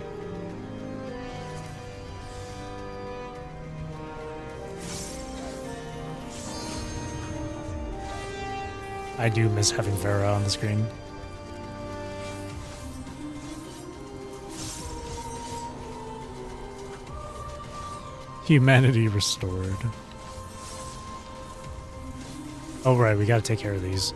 I do miss having Vera on the screen. Humanity restored. Oh right, we gotta take care of these.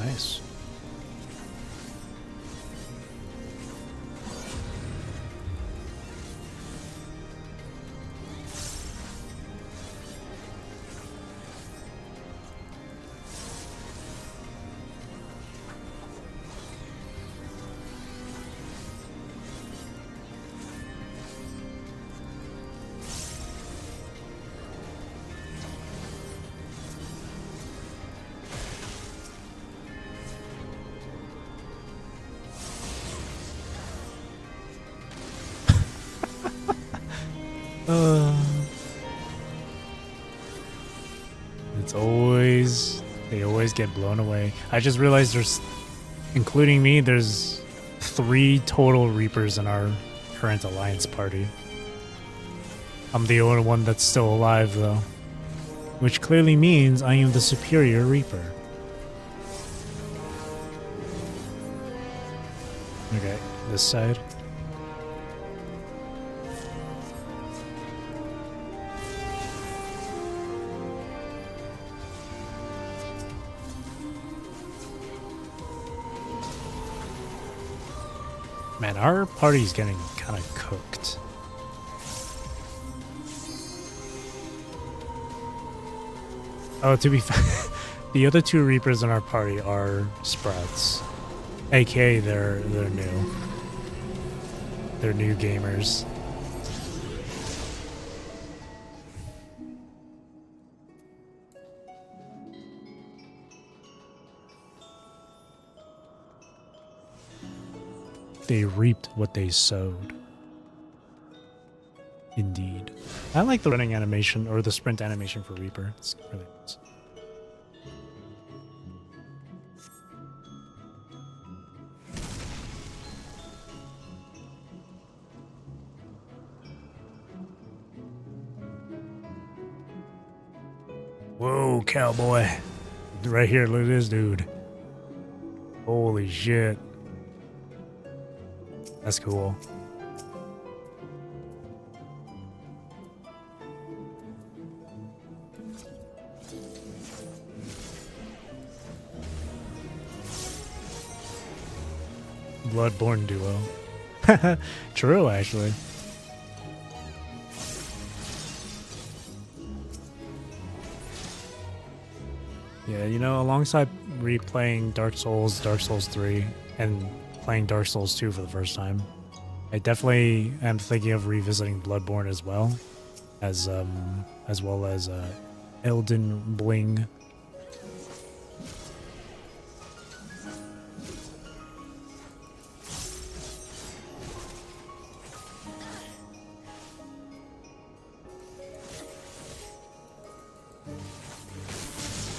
Nice. It's always, they always get blown away. I just realized there's, including me, there's 3 total Reapers in our current alliance party. I'm the only one that's still alive though, which clearly means I am the superior Reaper. Okay, this side. Man, our party's getting kind of cooked. Oh, to be fair, the other 2 Reapers in our party are Sprouts. AKA they're new. They're new gamers. They reaped what they sowed. Indeed. I like the running animation or the sprint animation for Reaper. It's really nice. Whoa, cowboy. Right here, look at this dude. Holy shit. That's cool. Bloodborne duo. True, actually. Yeah, you know, alongside replaying Dark Souls 3, and playing Dark Souls 2 for the first time, I definitely am thinking of revisiting Bloodborne as well as Elden Bling.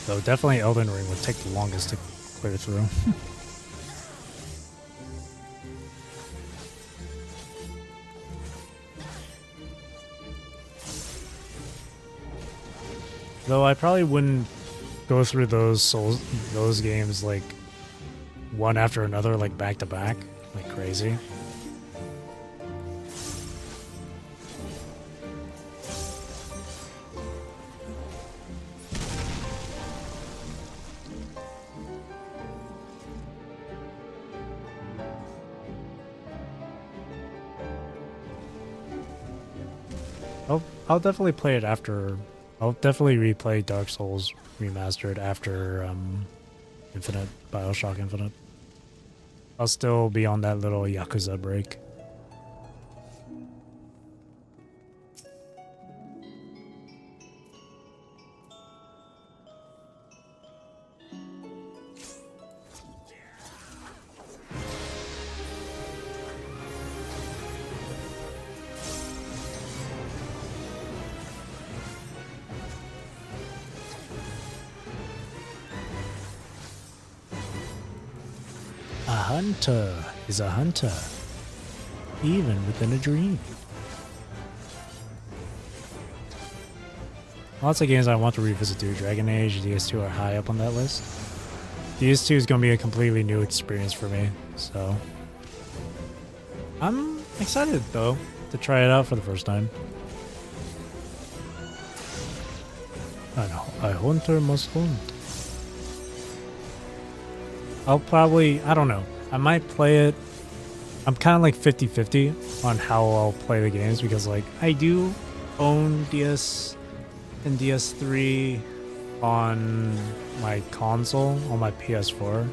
So definitely Elden Ring would take the longest to clear through. Though I probably wouldn't go through those games like one after another, like back to back, like crazy. I'll definitely play it after. I'll definitely replay Dark Souls Remastered after Bioshock Infinite. I'll still be on that little Yakuza break. A hunter is a hunter, even within a dream. Lots of games I want to revisit too. Dragon Age, DS2 are high up on that list. DS2 is going to be a completely new experience for me, so I'm excited though to try it out for the first time. A hunter must hunt. I'll probably, I don't know, I might play it. I'm kind of like 50-50 on how I'll play the games because like I do own DS and DS3 on my console, on my PS4.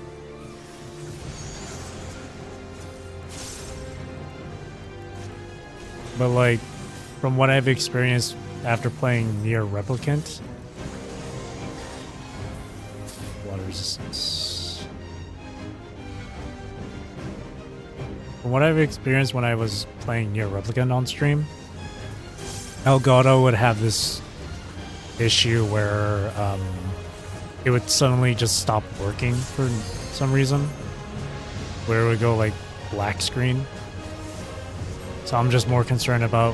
But like, from what I've experienced after playing Nier Replicant, water resistance. From what I've experienced when I was playing Nier Replicant on stream, Elgato would have this issue where it would suddenly just stop working for some reason, where it would go like black screen. So I'm just more concerned about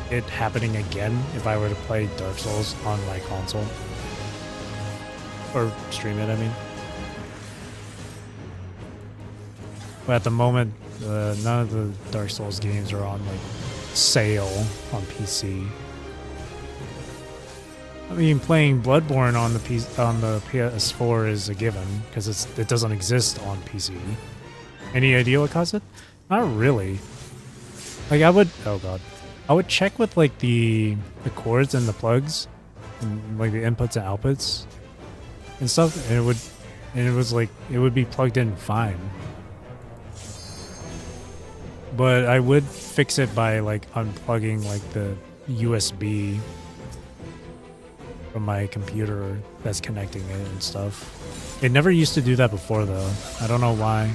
it happening again if I were to play Dark Souls on my console. Or stream it, I mean. But at the moment, none of the Dark Souls games are on like sale on PC. I mean, playing Bloodborne on the PS4 is a given because it doesn't exist on PC. Any idea what caused it? Not really. Like I would check with like the cords and the plugs, and, like the inputs and outputs and stuff, and it would be plugged in fine. But I would fix it by like unplugging like the USB from my computer that's connecting it and stuff. It never used to do that before though. I don't know why.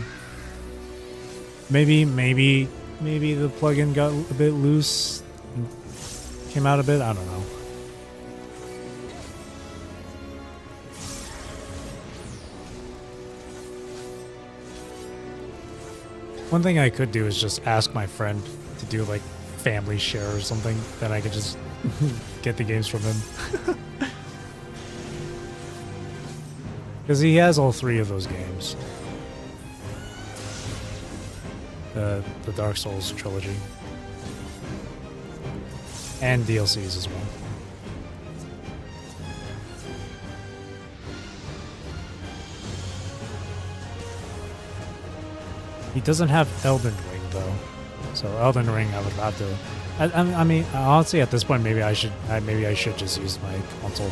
Maybe the plugin got a bit loose came out a bit. I don't know. One thing I could do is just ask my friend to do like family share or something. Then I could just get the games from him. Because he has all 3 of those games. The Dark Souls trilogy. And DLCs as well. He doesn't have Elden Ring though, so Elden Ring I would have to. I mean, honestly, at this point, maybe I should just use my console.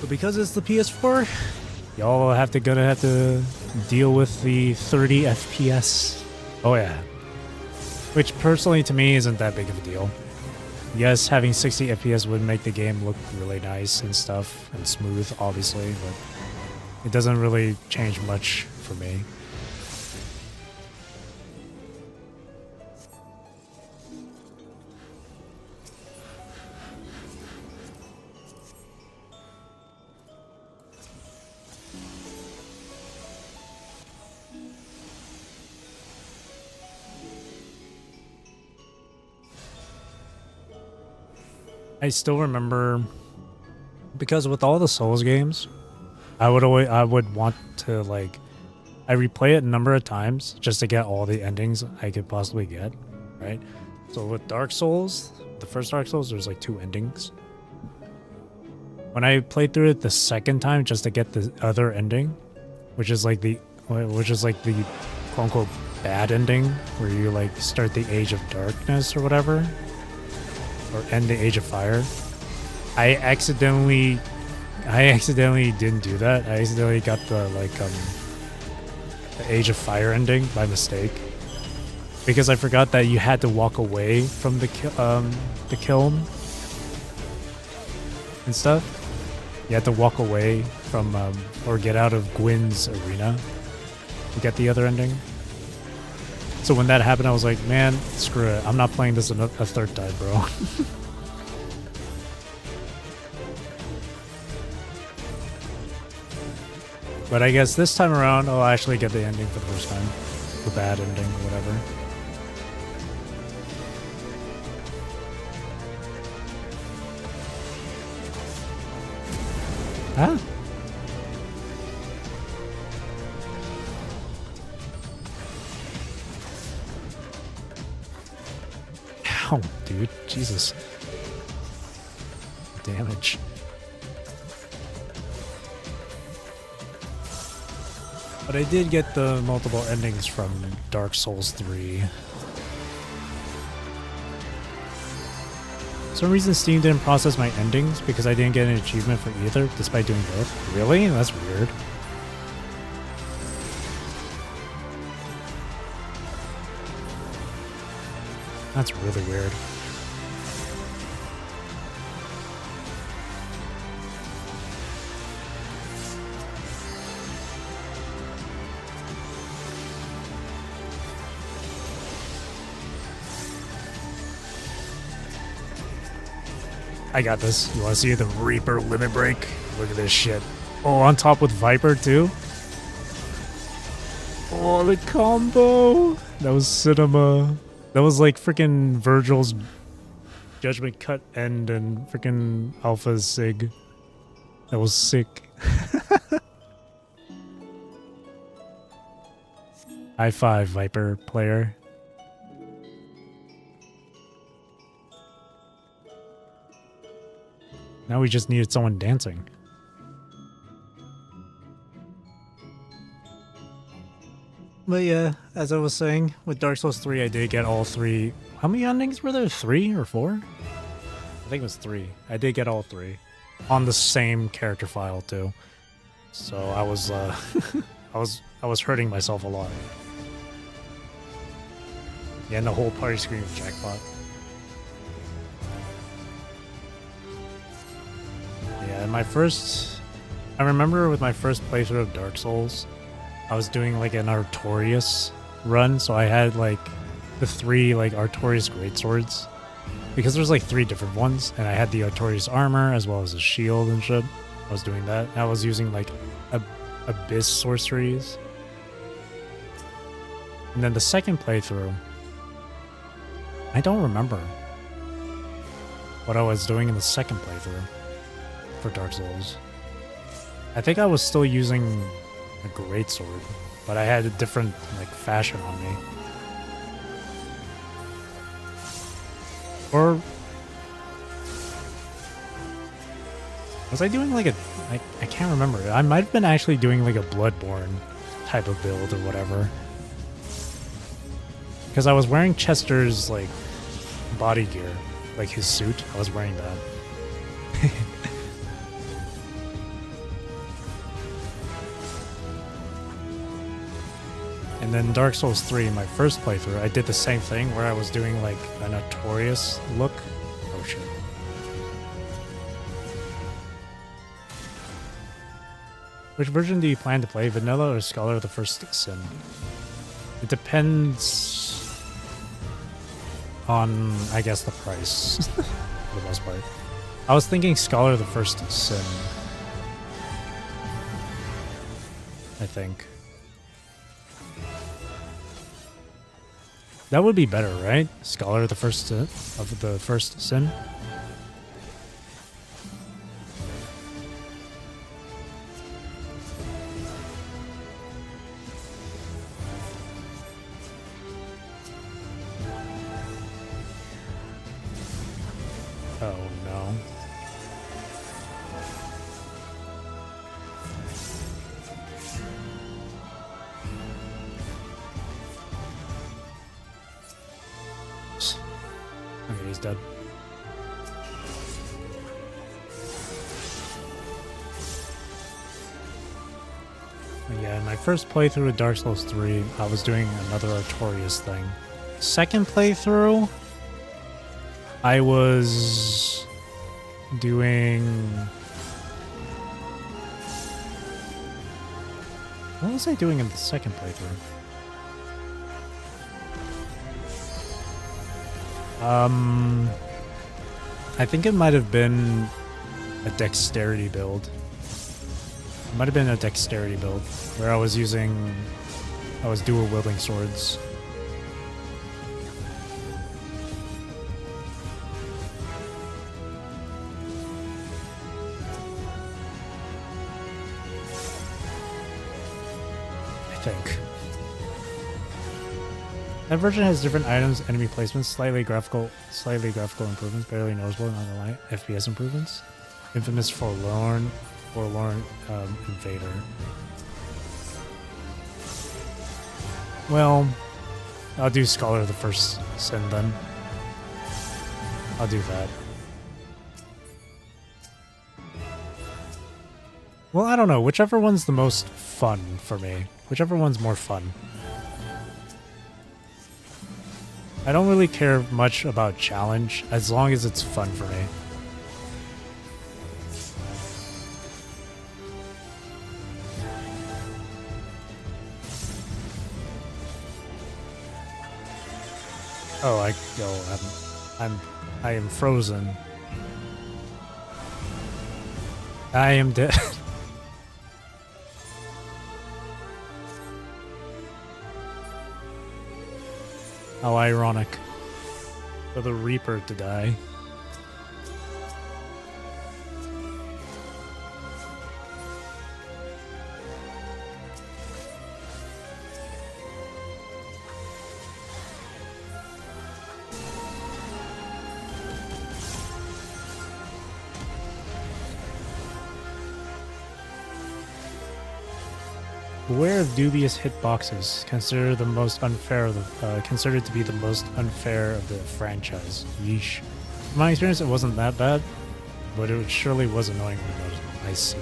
But because it's the PS4, y'all gonna have to deal with the 30 FPS. Oh yeah, which personally to me isn't that big of a deal. Yes, having 60 FPS would make the game look really nice and stuff, and smooth, obviously, but it doesn't really change much for me. I still remember, because with all the Souls games, I would want to like, I replay it a number of times just to get all the endings I could possibly get, right? So with Dark Souls, the first Dark Souls, there's like 2 endings. When I played through it the second time just to get the other ending, which is like the quote unquote bad ending, where you like start the Age of Darkness or whatever, or end the Age of Fire. I accidentally didn't do that. I accidentally got the Age of Fire ending by mistake, because I forgot that you had to walk away from the kiln and stuff. You had to walk away from or get out of Gwyn's arena to get the other ending. So when that happened, I was like, man, screw it. I'm not playing this a 3rd time, bro. But I guess this time around, I'll actually get the ending for the first time. The bad ending, whatever. Huh? Ow, dude. Jesus. Damage. But I did get the multiple endings from Dark Souls 3. For some reason Steam didn't process my endings because I didn't get an achievement for either, despite doing both. Really? That's weird. That's really weird. I got this. You want to see the Reaper limit break? Look at this shit. Oh, on top with Viper too? Oh, the combo! That was cinema. That was like freaking Virgil's Judgment Cut End and freaking Alpha's Sig. That was sick. High five, Viper player. Now we just needed someone dancing. But yeah, as I was saying, with Dark Souls 3, I did get all 3. How many endings were there? 3 or 4? I think it was 3. I did get all 3 on the same character file too. So I was, I was hurting myself a lot. Yeah, and the whole party screen was jackpot. Yeah, and I remember with my first playthrough of Dark Souls, I was doing like an Artorias run, so I had like the 3 like Artorias greatswords. Because there's like 3 different ones, and I had the Artorias armor as well as a shield and shit. I was doing that. I was using like abyss sorceries. And then the second playthrough, I don't remember what I was doing in the second playthrough for Dark Souls. I think I was still using a greatsword, but I had a different like fashion on me. Or was I doing like I can't remember. I might have been actually doing like a Bloodborne type of build or whatever. Because I was wearing Chester's like body gear, like his suit. I was wearing that. And then Dark Souls 3, my first playthrough, I did the same thing where I was doing like a Notorious look. Oh shit. Which version do you plan to play, Vanilla or Scholar of the First Sin? It depends on, I guess, the price, for the most part. I was thinking Scholar of the First Sin. I think. That would be better, right? Scholar of the First Sin? Oh no. Okay, he's dead. Yeah, in my first playthrough of Dark Souls 3, I was doing another Artorias thing. Second playthrough, I was doing... What was I doing in the second playthrough? I think it might have been a dexterity build. It might have been a dexterity build where I was dual wielding swords. I think. That version has different items, enemy placements, slightly graphical improvements, barely noticeable, not gonna lie, FPS improvements. Infamous Forlorn Invader. Well, I'll do Scholar of the First Sin then. I'll do that. Well, I don't know. Whichever one's the most fun for me. Whichever one's more fun. I don't really care much about challenge, as long as it's fun for me. Oh, I am frozen. I am dead. How ironic for the Reaper to die. Beware of dubious hitboxes. Considered to be the most unfair of the franchise. Yeesh. In my experience, it wasn't that bad, but it surely was annoyingly noticeable. I see.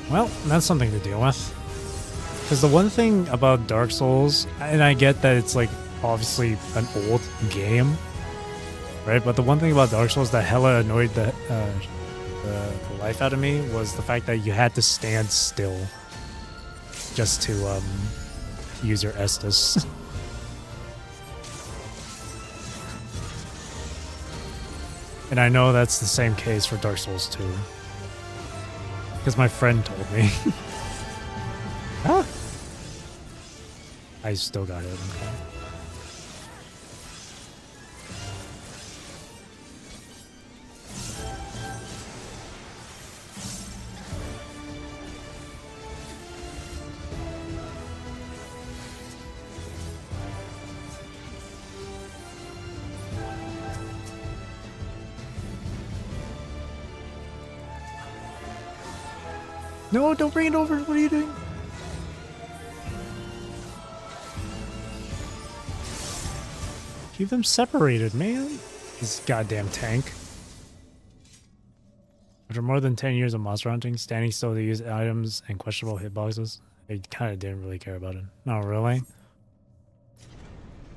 Well, that's something to deal with. Because the one thing about Dark Souls, and I get that it's like obviously an old game, right? But the one thing about Dark Souls that hella annoyed the the life out of me was the fact that you had to stand still just to use your Estus. And I know that's the same case for Dark Souls 2. Because my friend told me. Huh? I still got it. Okay. No, don't bring it over. What are you doing? Keep them separated, man. This goddamn tank. After more than 10 years of monster hunting, standing still to use items and questionable hitboxes, I kind of didn't really care about it. Not really.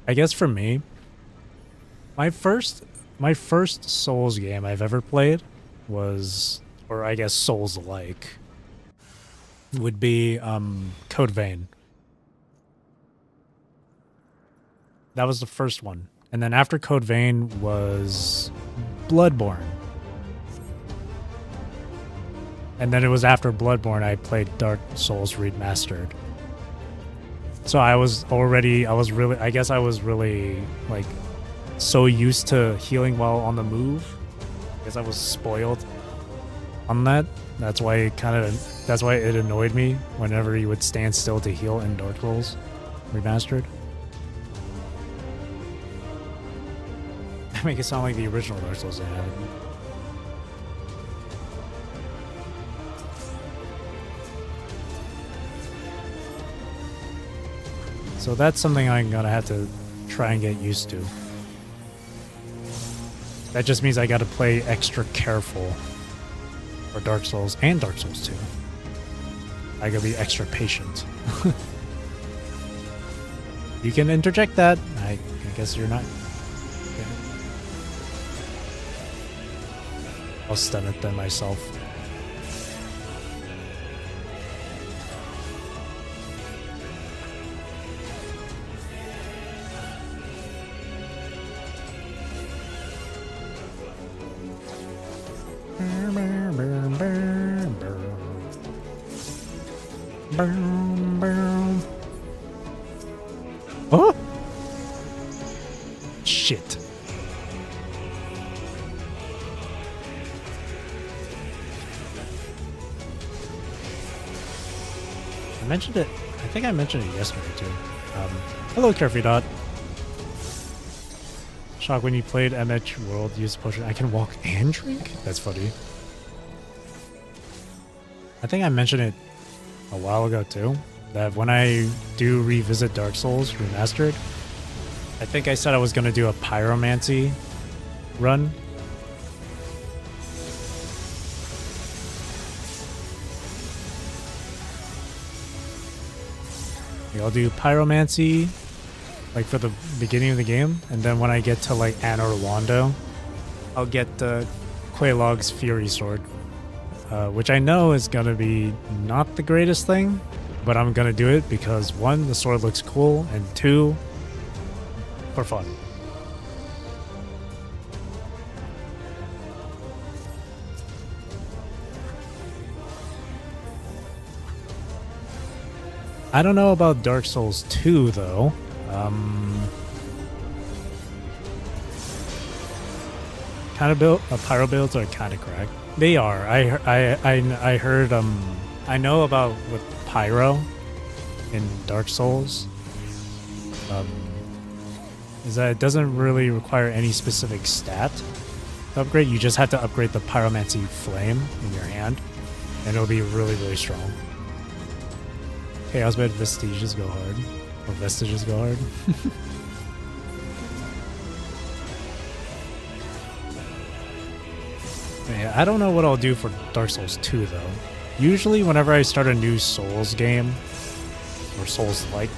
I guess for me, my first Souls game I've ever played was, or I guess Souls-like, would be Code Vein. That was the first one. And then after Code Vein was Bloodborne. And then it was after Bloodborne I played Dark Souls Remastered. So I was really, like, so used to healing while on the move. I guess I was spoiled on that. That's why it annoyed me whenever you would stand still to heal in Dark Souls Remastered. I make it sound like the original Dark Souls did have it. So that's something I'm gonna have to try and get used to. That just means I gotta play extra careful for Dark Souls and Dark Souls 2. I gotta be extra patient. You can interject that. I guess you're not. Okay. I'll stun it then myself. Oh! Shit. I mentioned it. I think I mentioned it yesterday too. Hello, Carefree Dot. Shock, when you played MH World, use potion. I can walk and drink? That's funny. I think I mentioned it a while ago too, that when I do revisit Dark Souls Remastered, I think I said I was going to do a pyromancy run. I'll do pyromancy like for the beginning of the game, and then when I get to like Anor Londo, I'll get Quelaag's Fury Sword. Which I know is going to be not the greatest thing, but I'm going to do it because, one, the sword looks cool, and two, for fun. I don't know about Dark Souls 2, though. Kind of pyro builds are kind of cracked. They are. I heard. I know about with pyro in Dark Souls. Is that it doesn't really require any specific stat to upgrade. You just have to upgrade the pyromancy flame in your hand, and it'll be really, really strong. Chaos Bed Vestiges go hard, or Vestiges go hard. Yeah, I don't know what I'll do for Dark Souls 2 though. Usually whenever I start a new Souls game, or Souls-like,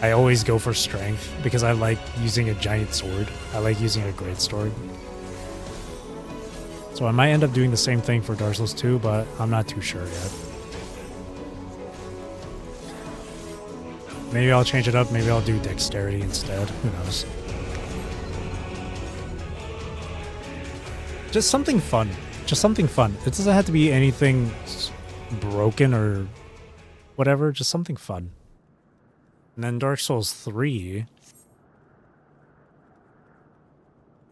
I always go for strength because I like using a giant sword. I like using a great sword. So I might end up doing the same thing for Dark Souls 2, but I'm not too sure yet. Maybe I'll change it up. Maybe I'll do dexterity instead. Who knows? Just something fun. Just something fun. It doesn't have to be anything broken or whatever. Just something fun. And then Dark Souls 3.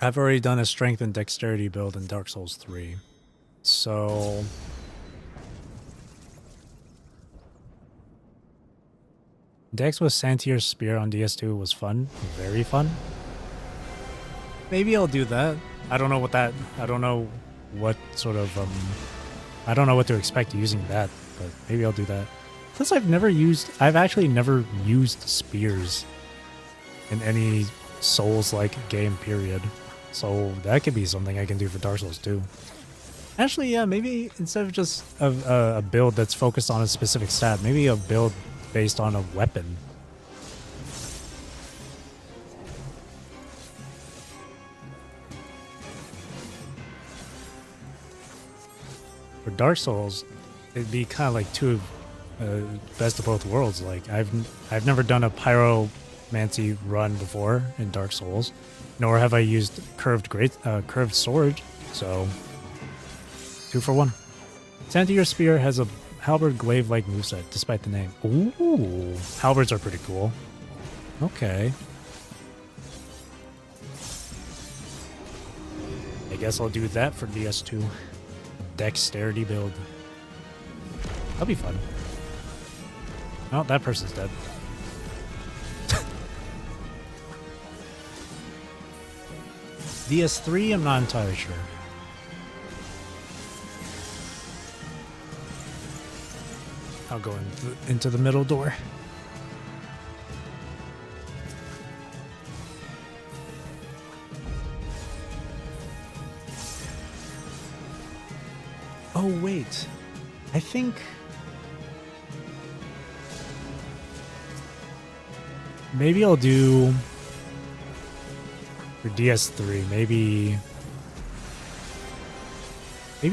I've already done a strength and dexterity build in Dark Souls 3. So... Dex with Santier's Spear on DS2 was fun. Very fun. Maybe I'll do that. I don't know what that... I don't know what sort of... I don't know what to expect using that, but maybe I'll do that. Plus I've actually never used spears in any Souls-like game, period. So that could be something I can do for Dark Souls 2. Actually, yeah, maybe instead of just a build that's focused on a specific stat, maybe a build based on a weapon. For Dark Souls, it'd be kind of like two best of both worlds. Like I've never done a pyromancy run before in Dark Souls, nor have I used curved sword. So 2 for 1. Santier's Spear has a halberd glaive-like moveset, despite the name. Ooh, halberds are pretty cool. Okay. I guess I'll do that for DS2. Dexterity build. That'll be fun. Oh, that person's dead. DS3, I'm not entirely sure. I'll go into the middle door. Oh, wait. I think... maybe I'll do... for DS3, maybe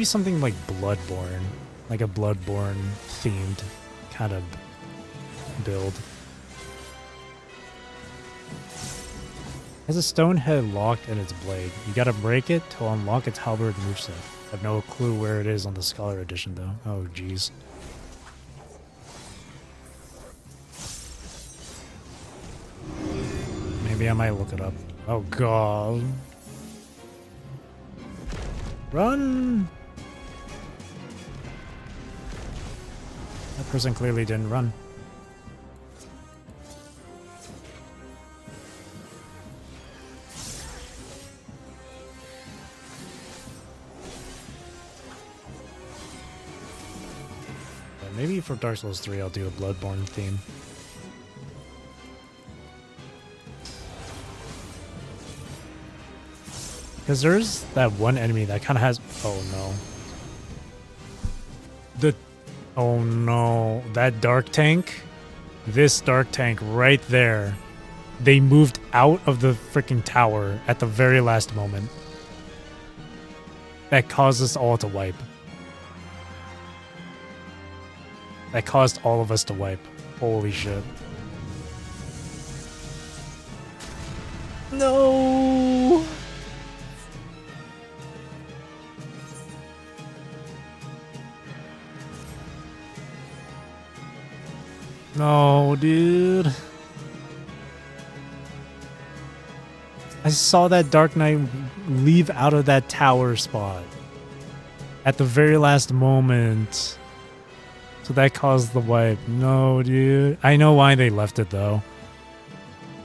something like Bloodborne. Like a Bloodborne themed kind of build. Has a stone head locked in its blade. You gotta break it to unlock its halberd moveset. I have no clue where it is on the Scholar Edition though. Oh jeez. Maybe I might look it up. Oh god. Run! That person clearly didn't run. But maybe for Dark Souls 3 I'll do a Bloodborne theme. Because there's that one enemy that kind of has... oh no. Oh no, that dark tank, this dark tank right there, they moved out of the freaking tower at the very last moment. That caused us all to wipe. That caused all of us to wipe. Holy shit. No! No, dude. I saw that Dark Knight leave out of that tower spot at the very last moment. So that caused the wipe. No, dude. I know why they left it, though.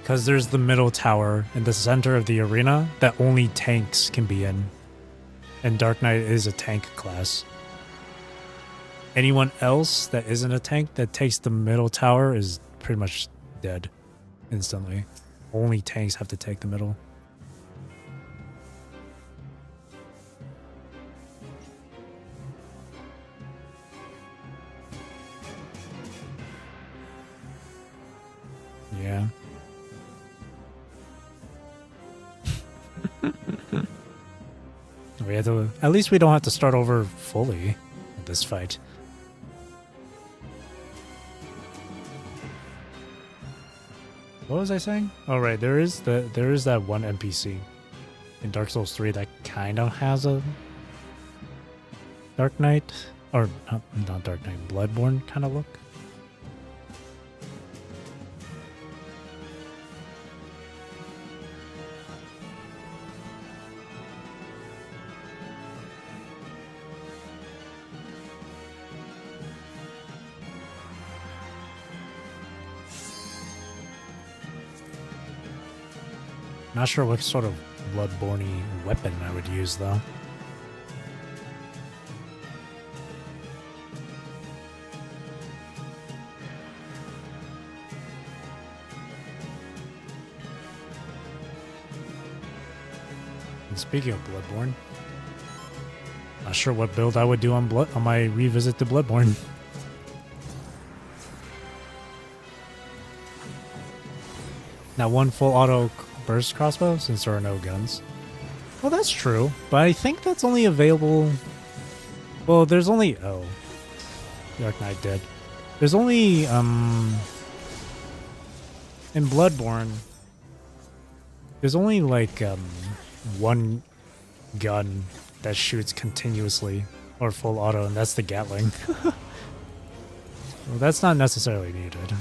Because there's the middle tower in the center of the arena that only tanks can be in. And Dark Knight is a tank class. Anyone else that isn't a tank that takes the middle tower is pretty much dead instantly. Only tanks have to take the middle. Yeah. we had to. At least we don't have to start over fully in this fight. What was I saying? Oh right, there is that one NPC in Dark Souls 3 that kind of has a Dark Knight, or not Dark Knight, Bloodborne kind of look. Not sure what sort of Bloodborne weapon I would use, though. And speaking of Bloodborne, not sure what build I would do on my revisit to Bloodborne. Now, one full auto burst crossbow, since there are no guns. Well, that's true, but I think that's only available... Well, there's only... Oh. Dark Knight dead. There's only, in Bloodborne, there's only, like, one gun that shoots continuously, or full auto, and that's the Gatling. Well, that's not necessarily needed.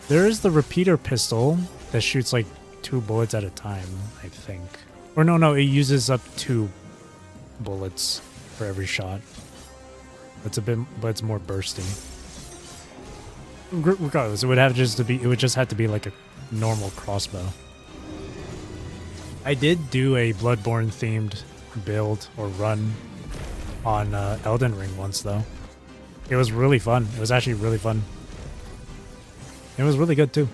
There is the repeater pistol that shoots like 2 bullets at a time, I think. Or no, it uses up 2 bullets for every shot. It's a bit, but it's more bursty. Regardless, it would just have to be like a normal crossbow. I did do a Bloodborne themed build or run on Elden Ring once though. It was really fun. It was actually really fun. It was really good too.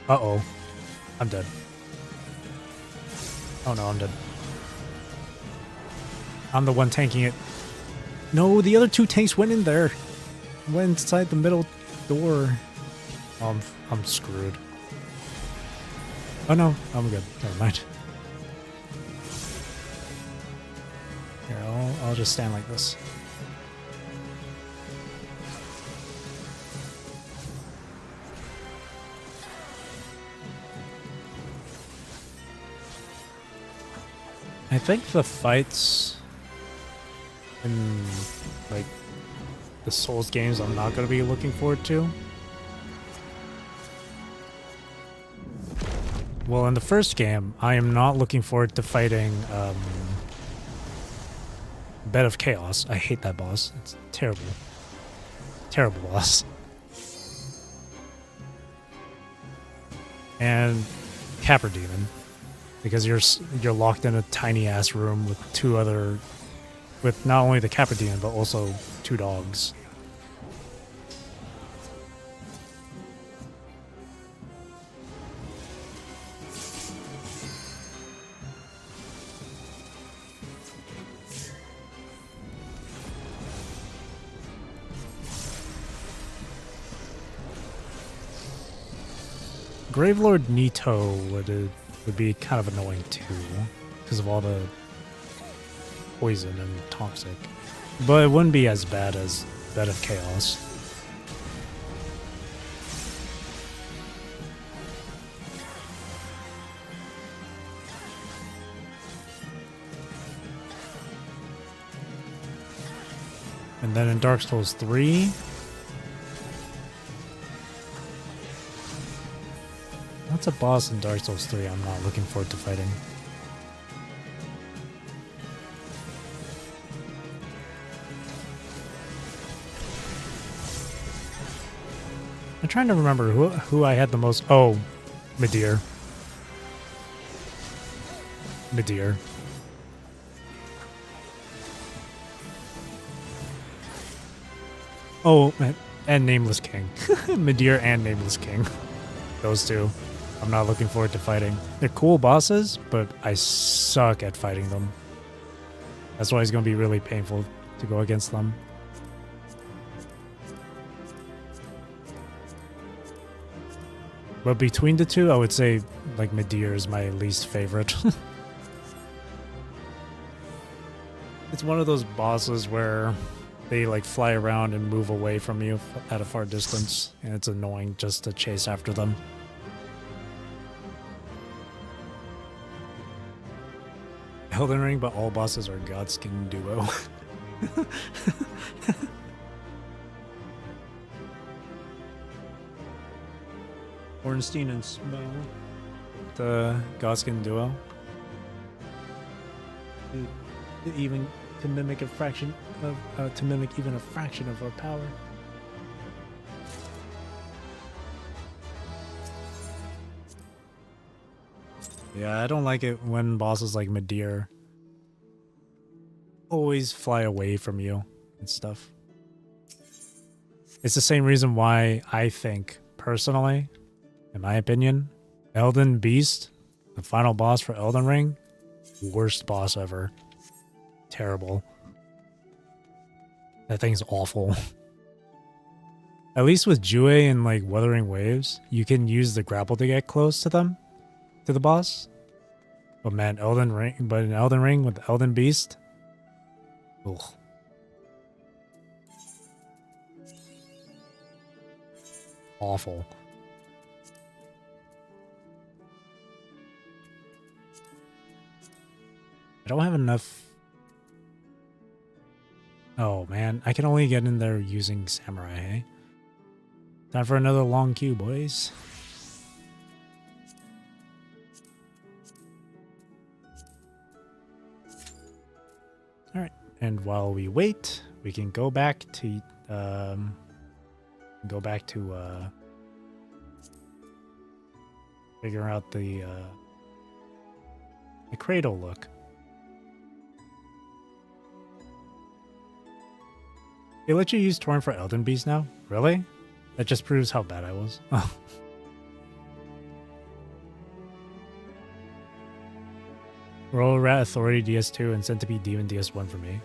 Uh-oh. I'm dead. Oh no, I'm dead. I'm the one tanking it. No, the other 2 tanks went in there. Went inside the middle door. Oh, I'm screwed. Oh no, I'm good. Never mind. Here, I'll just stand like this. I think the fights in like the Souls games I'm not going to be looking forward to. Well, in the first game, I am not looking forward to fighting Bed of Chaos. I hate that boss. It's terrible. Terrible boss. And Capper Demon. Because you're locked in a tiny ass room with 2 other, with not only the Capper Demon but also 2 dogs. Gravelord Nito would be kind of annoying too, because of all the poison and toxic. But it wouldn't be as bad as Bed of Chaos. And then in Dark Souls 3, what's a boss in Dark Souls 3 I'm not looking forward to fighting? I'm trying to remember who I had the most... Oh, Vana'diel. Vana'diel. Oh, and Nameless King. Vana'diel and Nameless King. Those 2. I'm not looking forward to fighting. They're cool bosses, but I suck at fighting them. That's why it's going to be really painful to go against them. But between the two, I would say like Vana'diel is my least favorite. It's one of those bosses where they like fly around and move away from you at a far distance, and it's annoying just to chase after them. Elden Ring, but all bosses are Godskin duo. Ornstein and Smo, the Godskin duo. Even to mimic a fraction of, to mimic even a fraction of our power. Yeah, I don't like it when bosses like Vana'diel always fly away from you and stuff. It's the same reason why I think, personally, in my opinion, Elden Beast, the final boss for Elden Ring, worst boss ever. Terrible. That thing's awful. At least with Jue and like Wuthering Waves, you can use the grapple to get close to them. To the boss. But man, in Elden Ring with Elden Beast. Ugh. Awful. I don't have enough. Oh man, I can only get in there using Samurai, hey? Time for another long queue, boys. Alright, and while we wait, we can go back to figure out the cradle look. They let you use Torn for Elden Beast now? Really? That just proves how bad I was. Roll Rat Authority DS2 and Centipede Demon DS1 for me.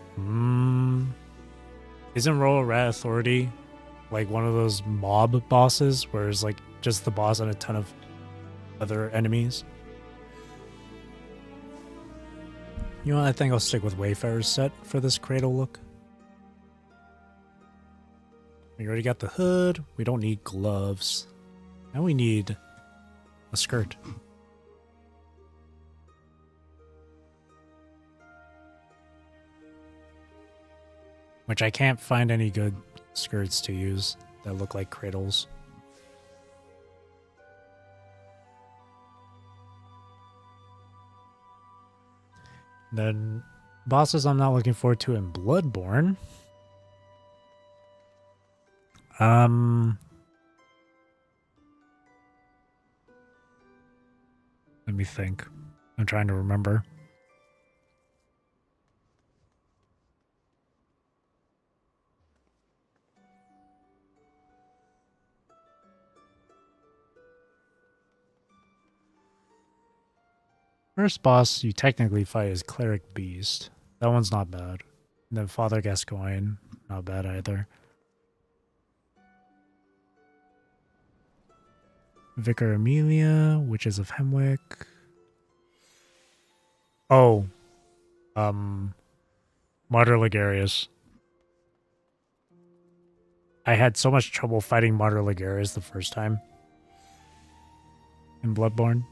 Isn't Roll Rat Authority like one of those mob bosses where it's like just the boss and a ton of other enemies? You know what? I think I'll stick with Wayfarer's set for this cradle look. We already got the hood. We don't need gloves. Now we need a skirt. Which I can't find any good skirts to use that look like cradles. Then bosses I'm not looking forward to in Bloodborne. Let me think. I'm trying to remember. First boss you technically fight is Cleric Beast. That one's not bad. And then Father Gascoigne, not bad either. Vicar Amelia, Witches of Hemwick. Oh. Martyr Ligarius. I had so much trouble fighting Martyr Ligarius the first time. In Bloodborne.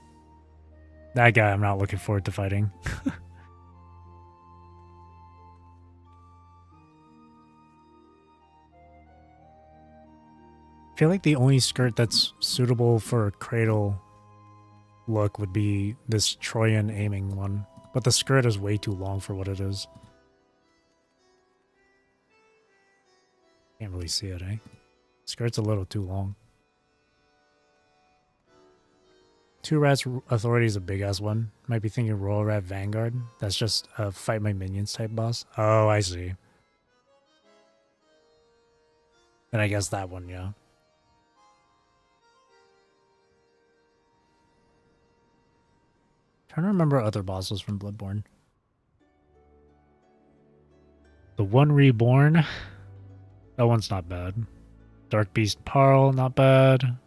That guy I'm not looking forward to fighting. I feel like the only skirt that's suitable for a cradle look would be this Trojan aiming one. But the skirt is way too long for what it is. Can't really see it, eh? Skirt's a little too long. Two Rats Authority is a big-ass one. Might be thinking Royal Rat Vanguard. That's just a fight my minions type boss. Oh, I see. Then I guess that one, yeah. Trying to remember other bosses from Bloodborne. The One Reborn. That one's not bad. Dark Beast Parl, not bad.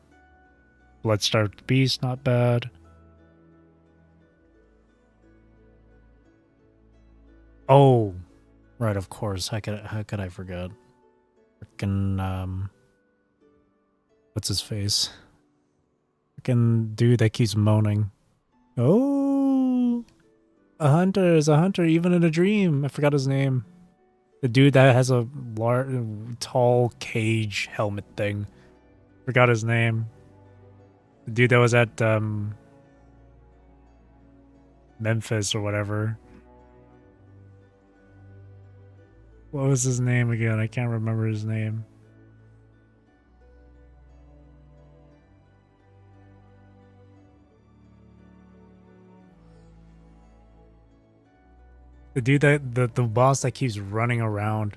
Bloodstarved Beast, not bad. Oh, right, of course. How could I forget? Frickin' what's his face? Frickin' dude that keeps moaning. Oh, a hunter is a hunter even in a dream. I forgot his name. The dude that has a tall cage helmet thing. Forgot his name. The dude that was at Memphis or whatever. What was his name again? I can't remember his name. The dude that the boss that keeps running around,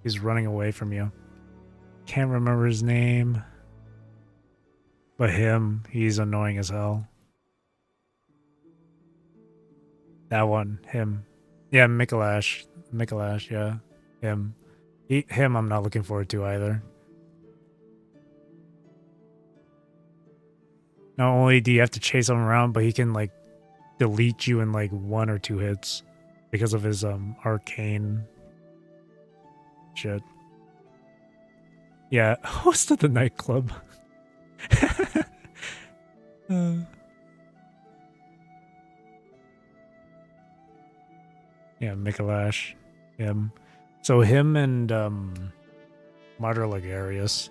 he's running away from you. Can't remember his name. But he's annoying as hell. That one, him. Yeah, Mikolash, yeah. Him I'm not looking forward to either. Not only do you have to chase him around, but he can like delete you in like 1 or 2 hits because of his arcane shit. Yeah, host of the nightclub. Yeah, Mikolash. Him. So him and Martyr Ligarius.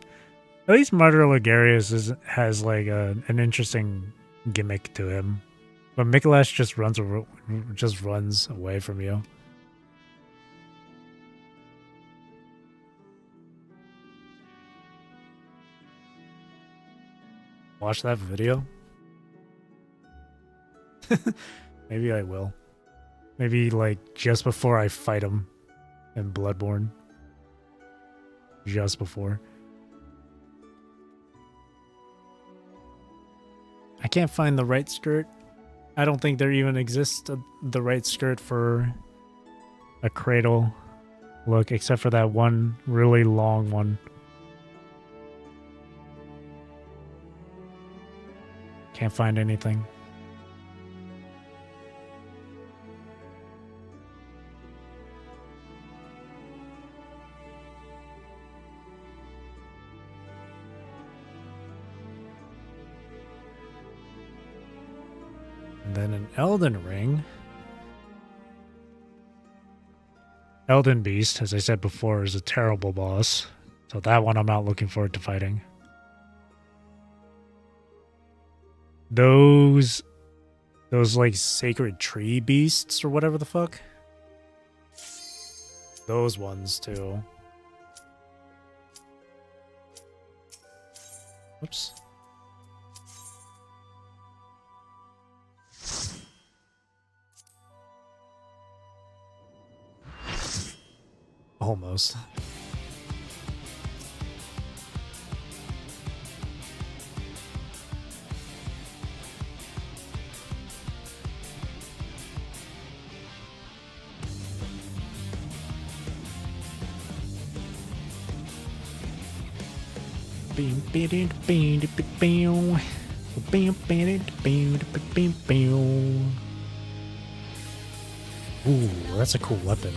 At least Martyr Ligarius has like an interesting gimmick to him. But Mikolash just runs away from you. Watch that video? Maybe I will. Maybe like just before I fight him in Bloodborne. Just before. I can't find the right skirt. I don't think there even exists the right skirt for a cradle look, except for that one really long one. Can't find anything. And then an Elden Ring. Elden Beast, as I said before, is a terrible boss. So that one I'm not looking forward to fighting. Those like sacred tree beasts or whatever the fuck. Those ones too. Whoops. Almost. Ooh, that's a cool weapon.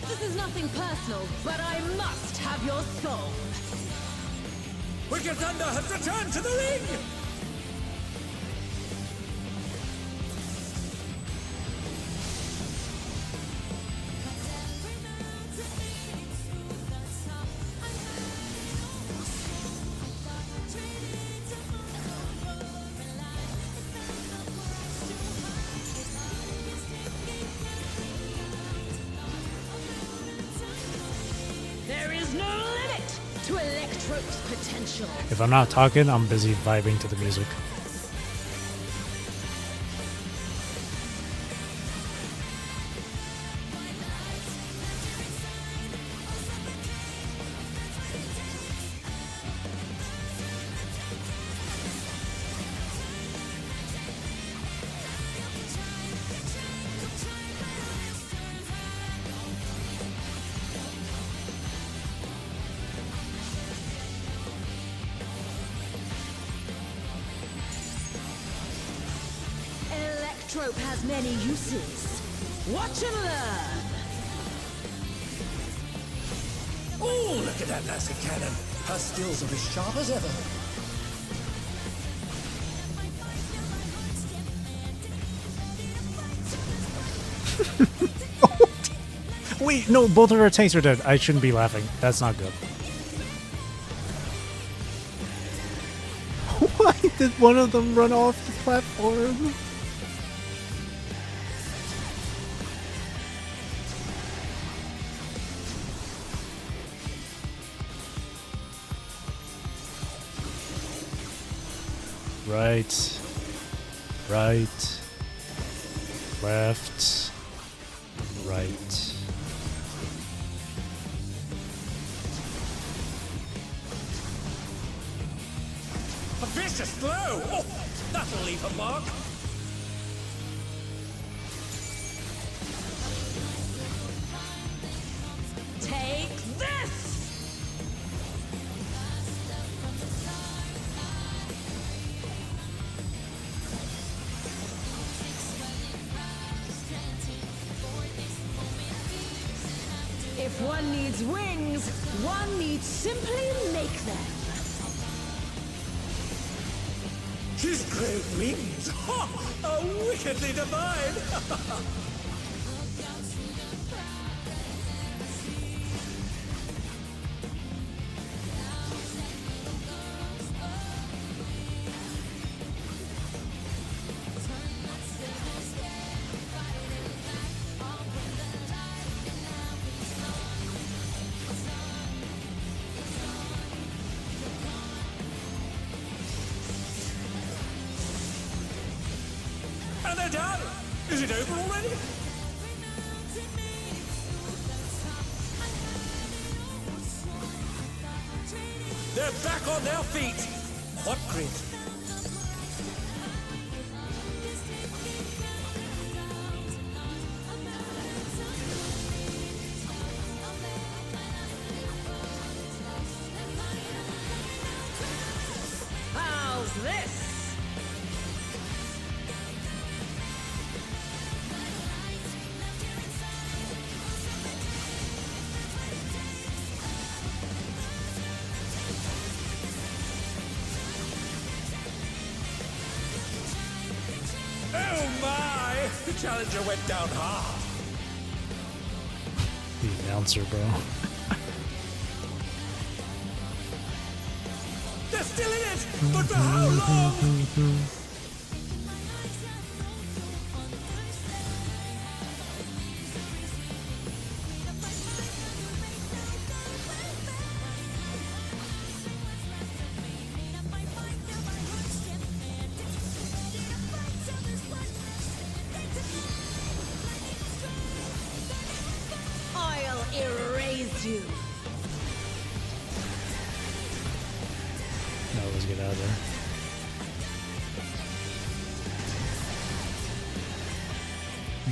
This is nothing personal, but I must have your soul. Wicked Thunder has returned to the ring! Electrope's potential. If I'm not talking, I'm busy vibing to the music. Electrope has many uses. Watch and learn. Oh, look at that lassie cannon. Her skills are as sharp as ever. Wait, no, both of our tanks are dead. I shouldn't be laughing. That's not good. Why did one of them run off the platform? Right. Right. Left. Right. A vicious blow! Oh, that'll leave a mark. Take this! If one needs wings, one needs simply make them. His great wings! Ha! Are wickedly divine! And they're done! Is it over already? They're back on their feet! What grit! How's this? Oh my! The challenger went down hard. The announcer, bro. They're still in it! But for how long? I'll erase you. No, let's get out of there.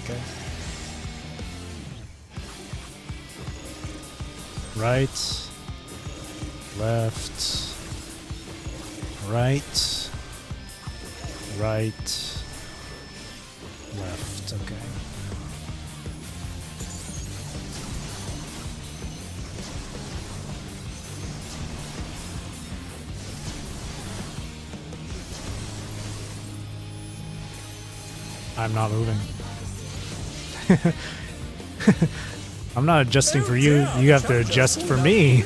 Okay. Right. Left. Right. Right. Left. Okay. I'm not moving. I'm not adjusting for you. You have to adjust for me.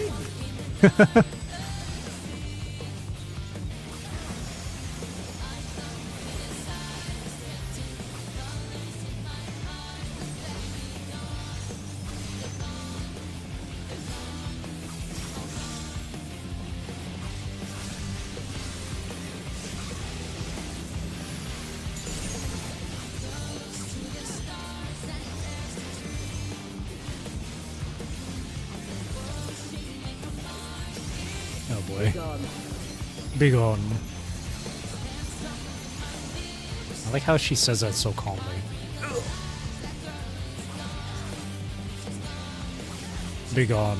boy. Gone. Be gone. I like how she says that so calmly. Be gone.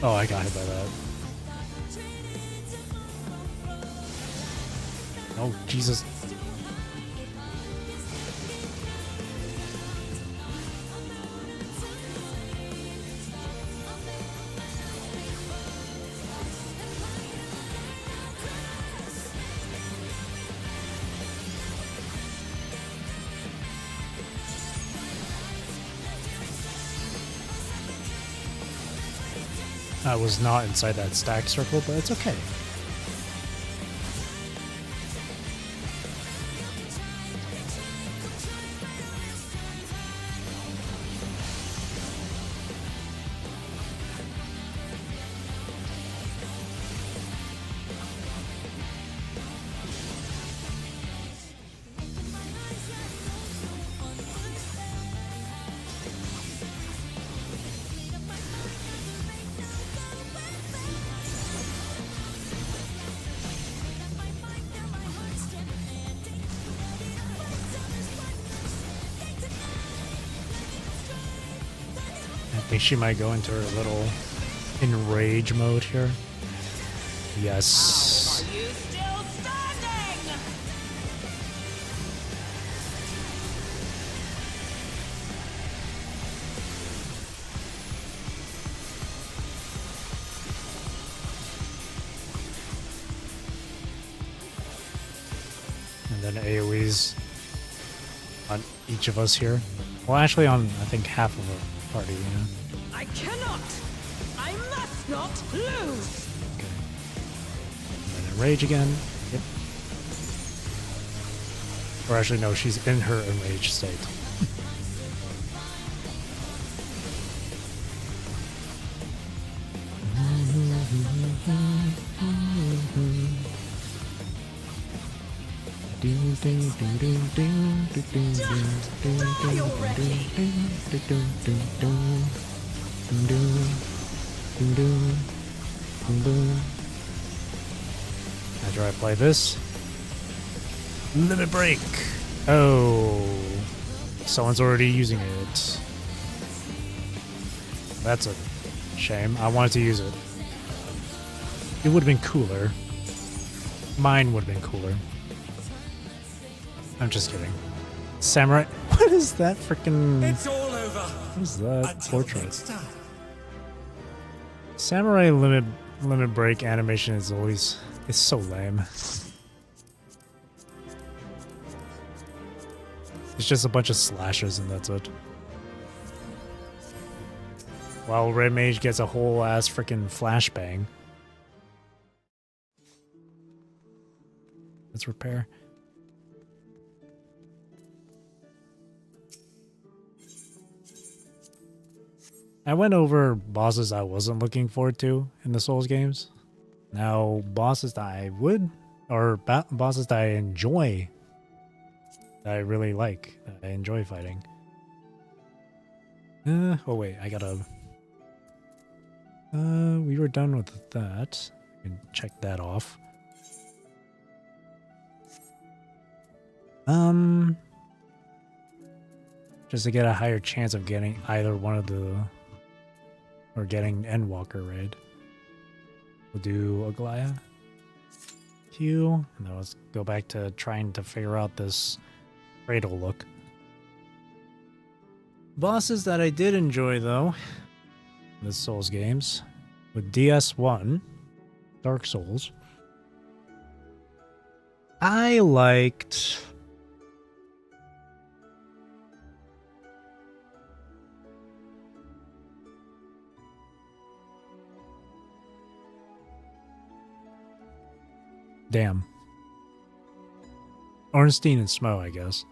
Oh, I got hit by that. Oh, Jesus. I was not inside that stack circle, but it's okay. I think she might go into her little enrage mode here. Yes. Are you still standing? And then AoEs on each of us here. Well, actually on, I think, half of our party, yeah. I cannot. I must not lose. Okay. And then enrage again. Yep. Or actually, no, she's in her enraged state. After I play this, limit break. Oh, someone's already using it. That's a shame. I wanted to use it. It would have been cooler. Mine would have been cooler. I'm just kidding. Samurai. What is that freaking? It's all over. What is that Until portrait? next time. Samurai limit break animation is always it's so lame. It's just a bunch of slashes and that's it. While Red Mage gets a whole ass freaking flashbang. Let's repair. I went over bosses I wasn't looking forward to in the Souls games. Now, bosses that I would, or bosses that I enjoy, that I really like, that I enjoy fighting. Oh wait, I gotta... we were done with that. I can check that off. Just to get a higher chance of getting either one of the... or getting Endwalker raid. We'll do Aglaya. Q. And then let's go back to trying to figure out this Cradle look. Bosses that I did enjoy though, the Souls games, with DS1, Dark Souls. I liked... Damn. Ornstein and Smo, I guess.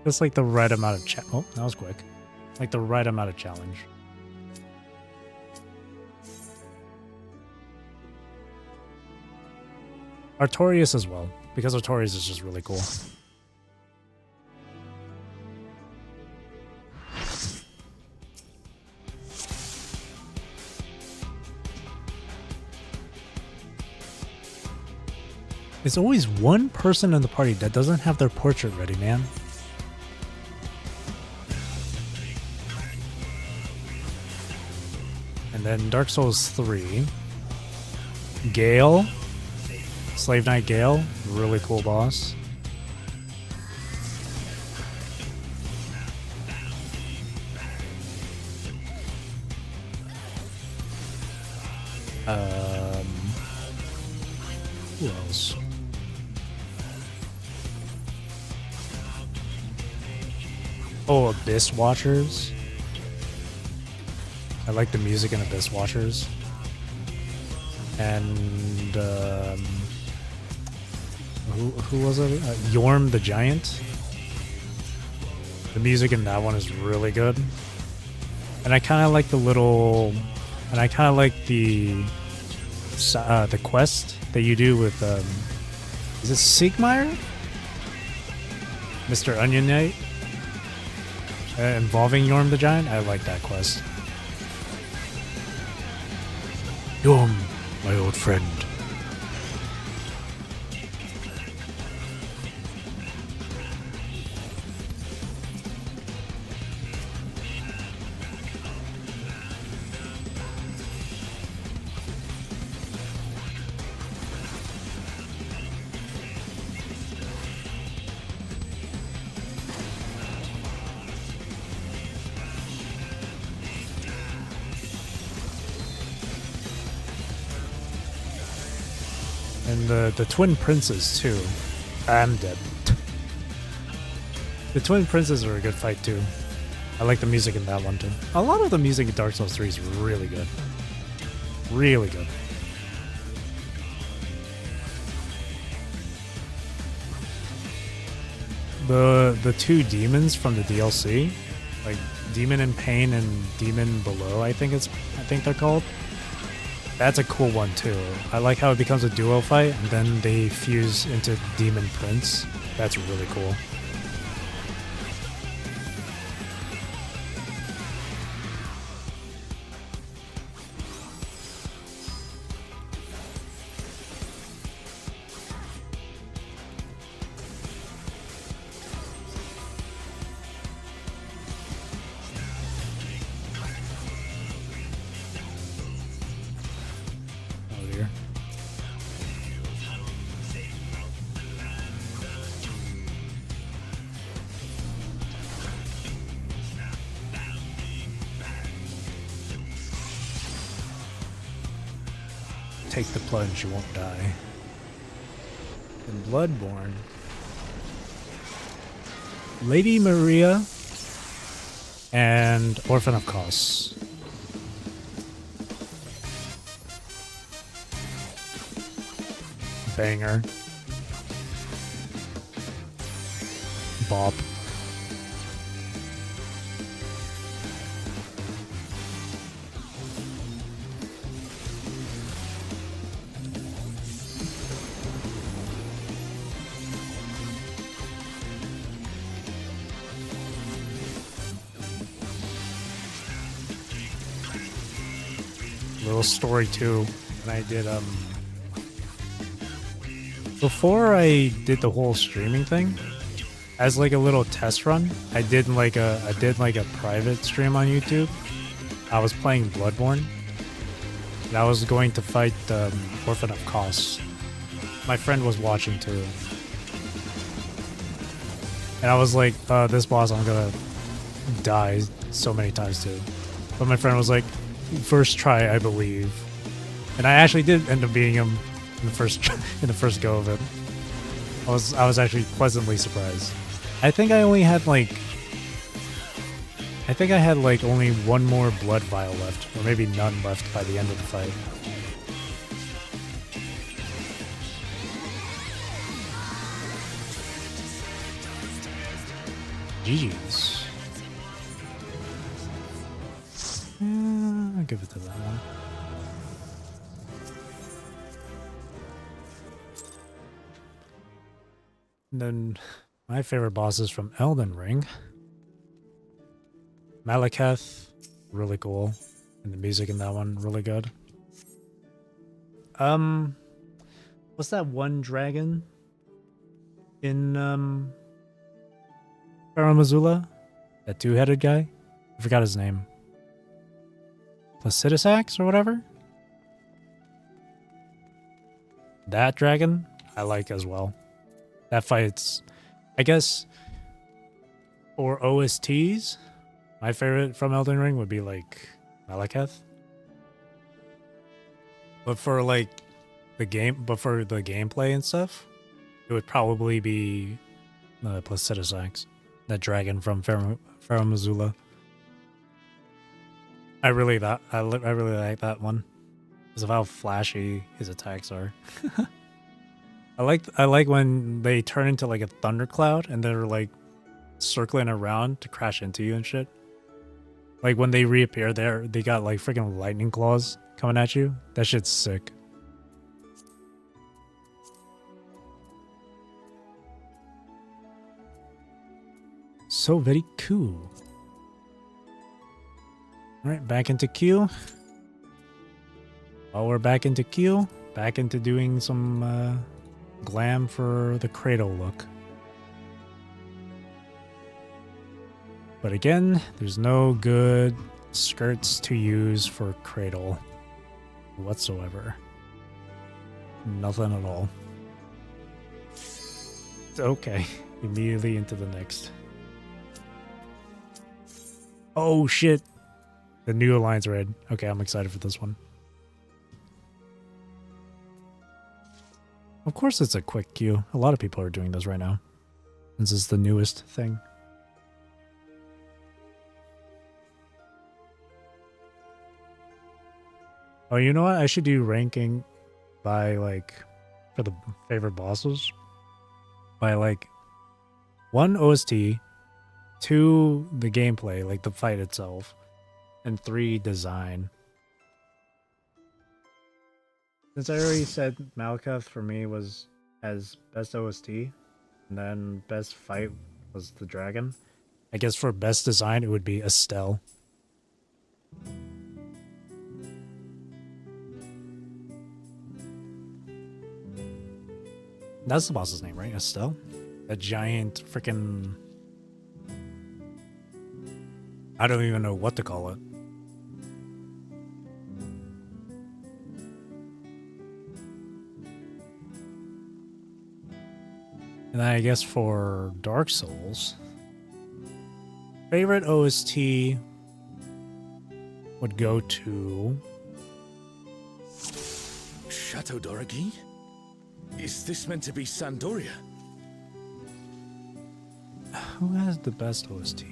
Just like the right amount of oh, that was quick. Like the right amount of challenge. Artorias as well, because Artorias is just really cool. There's always one person in the party that doesn't have their portrait ready, man. And then Dark Souls 3. Gale. Slave Knight Gale. Really cool boss. Who else? Oh, Abyss Watchers. I like the music in Abyss Watchers. And who was it? Yorm the Giant. The music in that one is really good. And I kind of like the little, and I kind of like the quest that you do with is it Sigmire? Mr. Onion Knight? Involving Yorm the Giant? I like that quest. Yorm, my old friend. And the Twin Princes too. I'm dead. The Twin Princes are a good fight too. I like the music in that one too. A lot of the music in Dark Souls 3 is really good. Really good. The two demons from the DLC, like Demon in Pain and Demon Below, I think they're called. That's a cool one too. I like how it becomes a duo fight and then they fuse into Demon Prince. That's really cool. Take the plunge, you won't die. In Bloodborne, Lady Maria and Orphan of Kos. Banger. Bop. Little story too. And I did before I did the whole streaming thing, as like a little test run, I did like a private stream on YouTube. I was playing Bloodborne, and I was going to fight Orphan of Kos. My friend was watching too, and I was like, "This boss, I'm gonna die so many times too." But my friend was like, "First try, I believe," and I actually did end up beating him in the first go of it. I was actually pleasantly surprised. I think I had like only one more blood vial left, or maybe none left by the end of the fight. GG's. I'll give it to that one. And then my favorite bosses from Elden Ring. Malekith, really cool. And the music in that one, really good. What's that one dragon in Farum Azula? That two-headed guy? I forgot his name. Placidusax or whatever? That dragon, I like as well. That fight's, I guess, for OSTs, my favorite from Elden Ring would be like Malekith. But for like the gameplay and stuff, it would probably be Placidusax, that dragon from Farum Azula. I really like that one because of how flashy his attacks are. I like when they turn into like a thundercloud and they're like circling around to crash into you and shit. Like when they reappear there, they got like freaking lightning claws coming at you. That shit's sick. So very cool. Alright, back into queue. While we're back into queue, back into doing some glam for the cradle look. But again, there's no good skirts to use for cradle whatsoever. Nothing at all. Okay, immediately into the next. Oh shit! The new Alliance raid. Okay, I'm excited for this one. Of course it's a quick queue. A lot of people are doing this right now. This is the newest thing. Oh, you know what? I should do ranking by like, for the favorite bosses. By like, 1 OST, 2 the gameplay, like the fight itself, and 3 design. Since I already said Malekith for me was as best OST, and then best fight was the dragon, I guess for best design it would be Estelle. That's the boss's name, right? Estelle? That giant freaking... I don't even know what to call it. And then I guess for Dark Souls, favorite OST would go to... Chateau d'Origny? Is this meant to be Sandoria? Who has the best OST?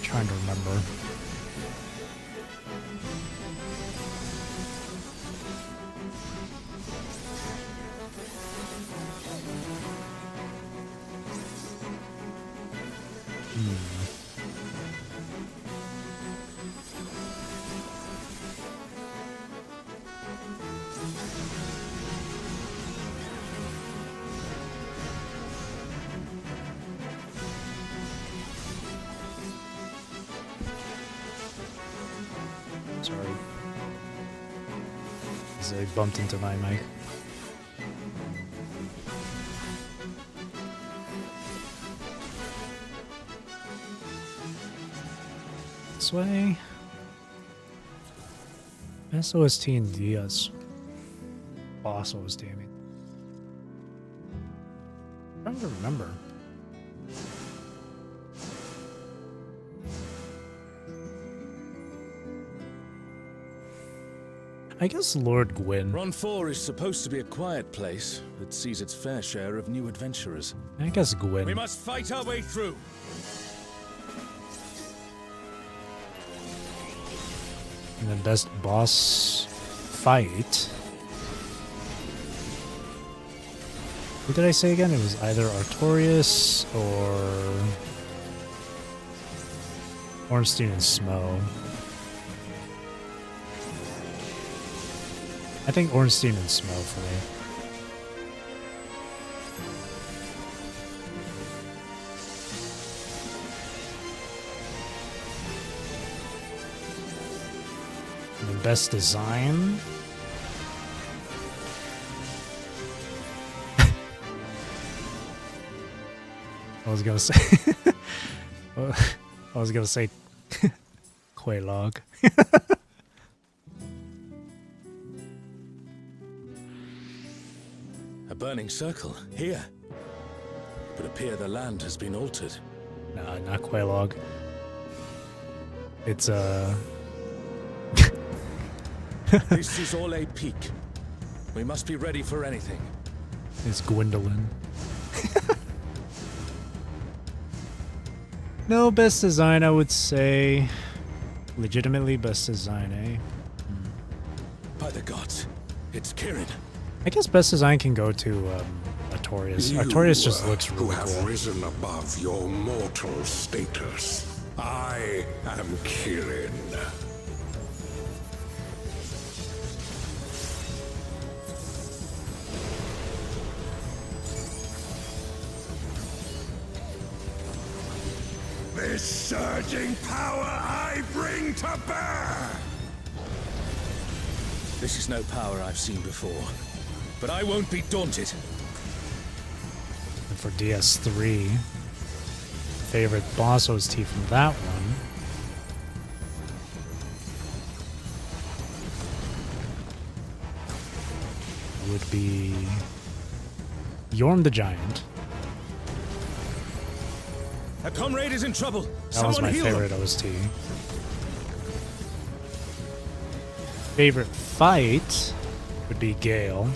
Trying to remember. Sorry. As I bumped into my mic. This way. Best OST in Diaz. Boss OST, I mean. I'm trying to remember. I guess Lord Gwyn. Ron 4 is supposed to be a quiet place that sees its fair share of new adventurers. I guess Gwyn. We must fight our way through. And the best boss fight. What did I say again? It was either Artorias or Ornstein and Smo. I think Ornstein and Smo for me. And the best design. I was gonna say. I was gonna say Quelaag. A burning circle, here. It would appear the land has been altered. Nah, not Quelaag. It's This is all a peak. We must be ready for anything. it's Gwendolyn. No, best design, I would say. Legitimately best design, eh? By the gods, it's Kirin. I guess best design can go to Artorias. Artorias just looks who really have cool. risen above your mortal status. I am Kirin. This surging power I bring to bear! This is no power I've seen before. But I won't be daunted. And for DS3, favorite boss OST from that one. Would be Yorm the Giant. A comrade is in trouble. That was my favorite OST. Favorite fight would be Gale.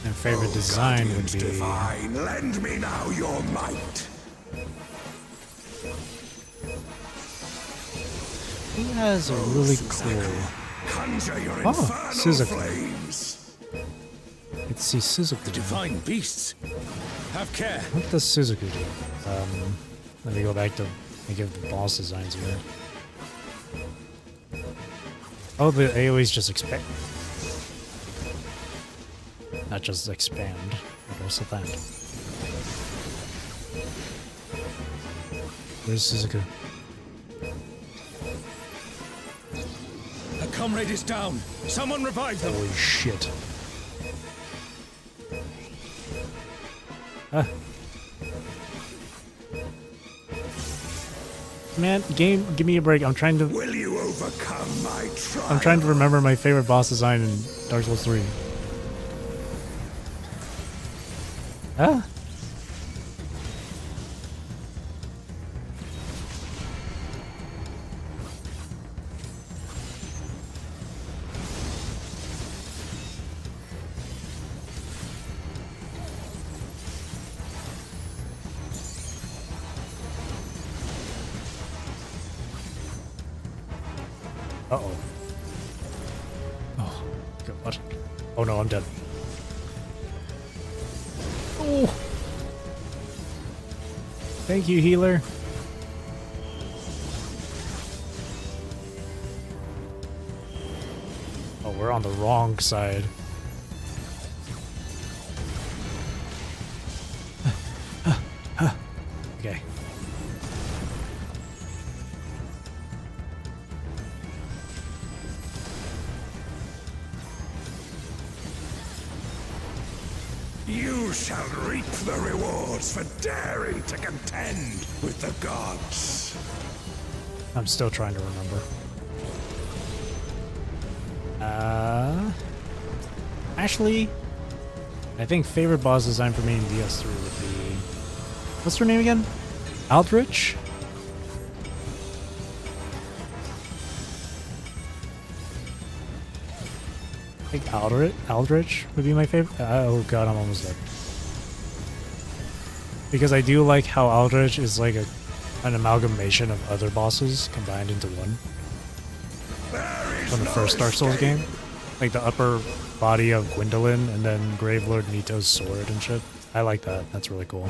And favorite design would Guardians be divine, lend me now your might. He has a really cool. Conjure your Oh, infernal Suzuki. flames. Let's see Suzuki. Divine beasts. Have care. What does Suzuki do? Let me go back to and give the boss designs here. Oh, the AoE's just expand. Not just expand, but also that. Where's Suzuki? A comrade is down. Someone revive them. Holy shit. Ah. Man, game, give me a break. I'm trying to Will you overcome my trial? I'm trying to remember my favorite boss design in Dark Souls 3. Ah. Uh-oh. Oh, God. Oh no, I'm dead. Oh! Thank you, healer. Oh, we're on the wrong side. Okay. You shall reap the rewards for daring to contend with the gods. I'm still trying to remember. Actually, I think favorite boss design for me in DS3 would be... What's her name again? Aldrich? I think Aldrich would be my favorite. Oh god, I'm almost dead. Because I do like how Aldrich is like an amalgamation of other bosses combined into one. From the first Dark Souls game. Like the upper body of Gwendolyn and then Gravelord Nito's sword and shit. I like that. That's really cool.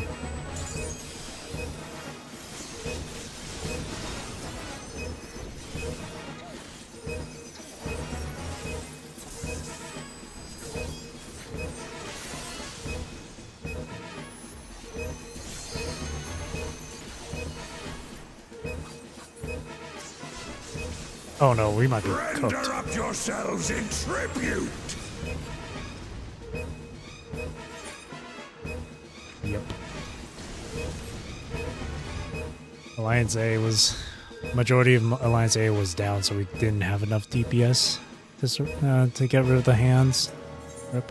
Oh no, we might be cooked. Render up yourselves in tribute! Yep. Alliance A was... Majority of Alliance A was down, so we didn't have enough DPS to get rid of the hands. Rip.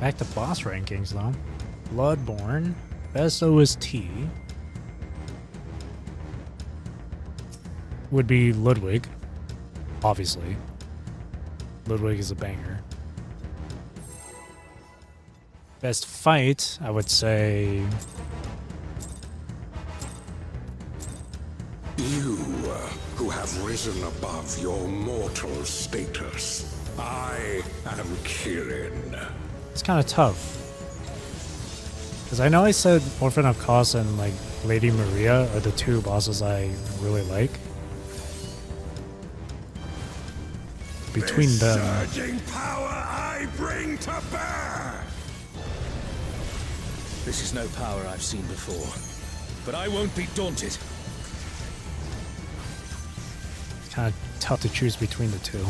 Back to boss rankings though. Bloodborne, best OST would be Ludwig, obviously. Ludwig is a banger. Best fight, I would say... You, who have risen above your mortal status. I am Kirin. It's kind of tough. Because I know I said Orphan of Kos and like Lady Maria are the two bosses I really like. Between This them... surging power I bring to bear! This is no power I've seen before, but I won't be daunted. It's kind of tough to choose between the two.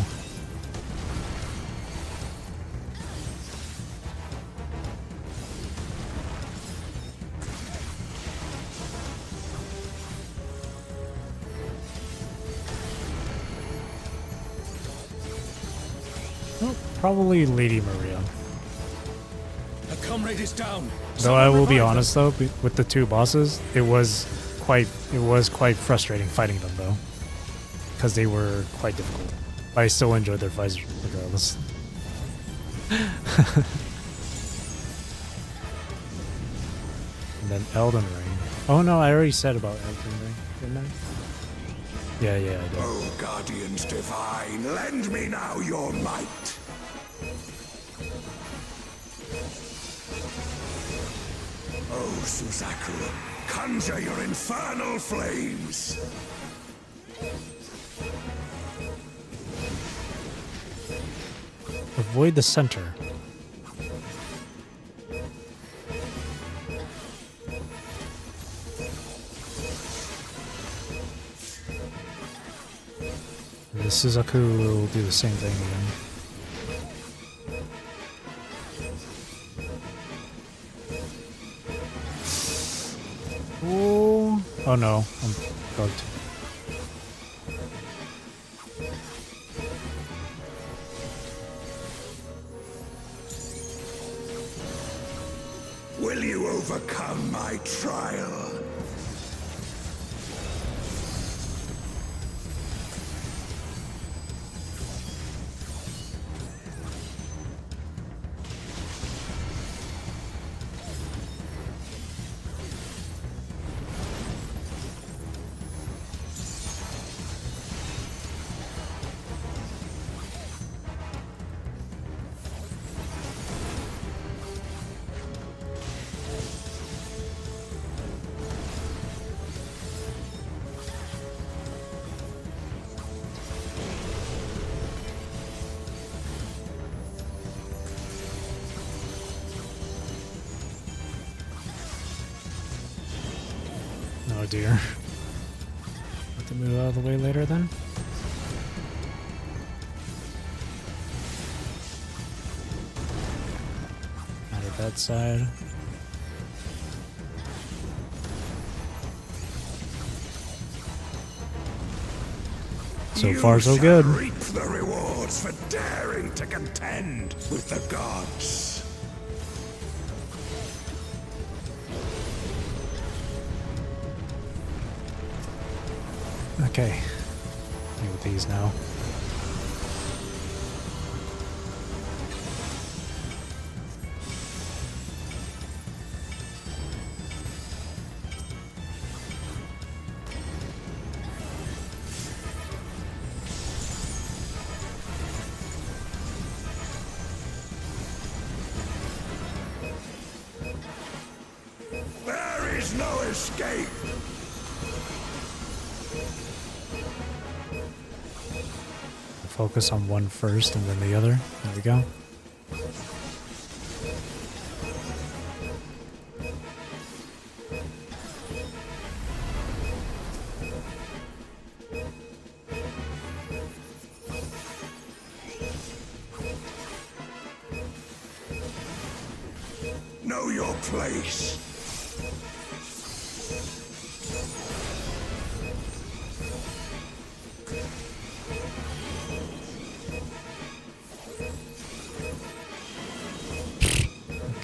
Oh, probably Lady Maria. A comrade is down. Though I will be honest though, with the two bosses, it was quite frustrating fighting them though, because they were quite difficult. But I still enjoyed their fights regardless. And then Elden Ring. Oh no, I already said about Elden Ring, didn't I? Yeah, I did. O guardians divine, lend me now your might. O Suzaku, conjure your infernal flames. Avoid the center. The Suzaku will do the same thing again. Oh no, I'm bugged. Will you overcome my trial? Oh dear. Have to move out of the way later then? Out of that side. So far, so good. You shall reap the rewards for daring to contend with the gods. Okay. working with these now. There is no escape! Focus on one first and then the other. There we go. Know your place.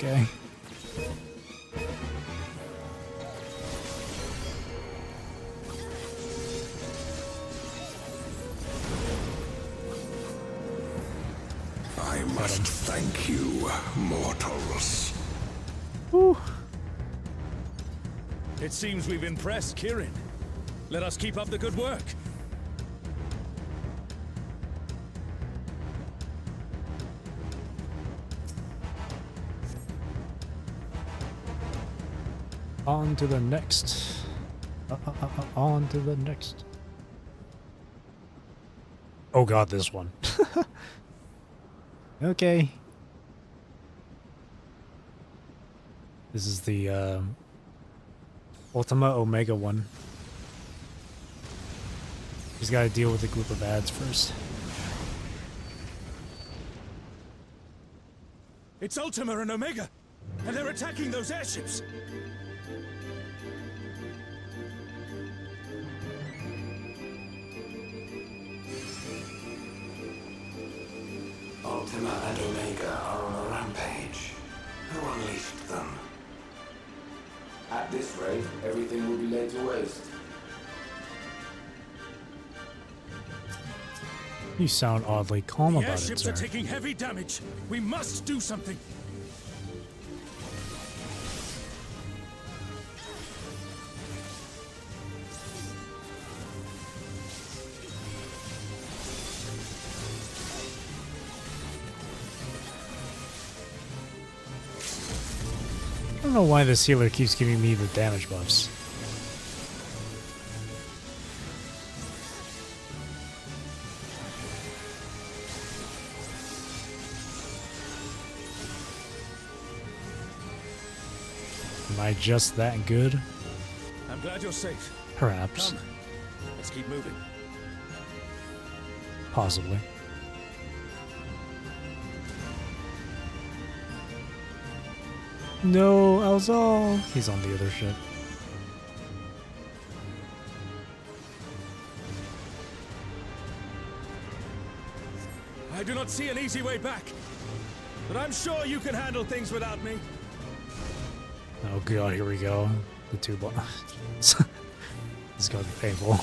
Okay. I must thank you, mortals. Whew. It seems we've impressed Kirin. Let us keep up the good work. On to the next. On to the next. Oh god, this one. Okay. This is the Ultima Omega one. He's got to deal with a group of ads first. It's Ultima and Omega, and they're attacking those airships. Ultima and Omega are on a rampage. Who unleashed them? At this rate, everything will be laid to waste. You sound oddly calm The about it, airships sir. are taking heavy damage. We must do something. I don't know why this healer keeps giving me the damage buffs. Am I just that good? I'm glad you're safe. Perhaps. Come, let's keep moving. Possibly. No, Elzal! He's on the other ship. I do not see an easy way back, but I'm sure you can handle things without me. Oh god, here we go. The two blocks. This is gonna be painful.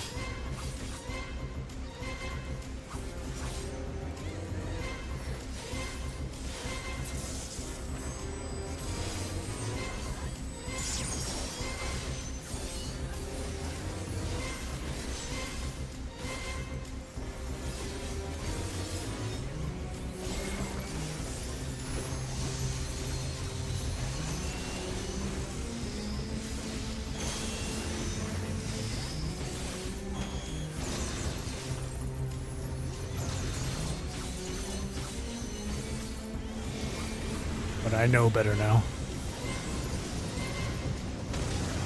But I know better now.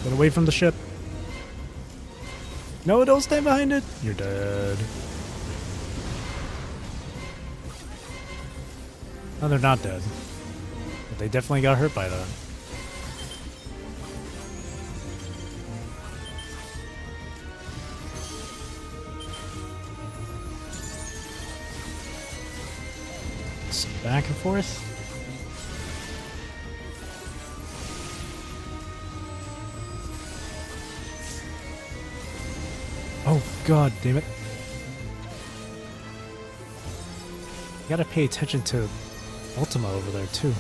Get away from the ship. No, don't stand behind it. You're dead. No, they're not dead. But they definitely got hurt by that. So back and forth. Oh god damn it. You gotta pay attention to Ultima over there too.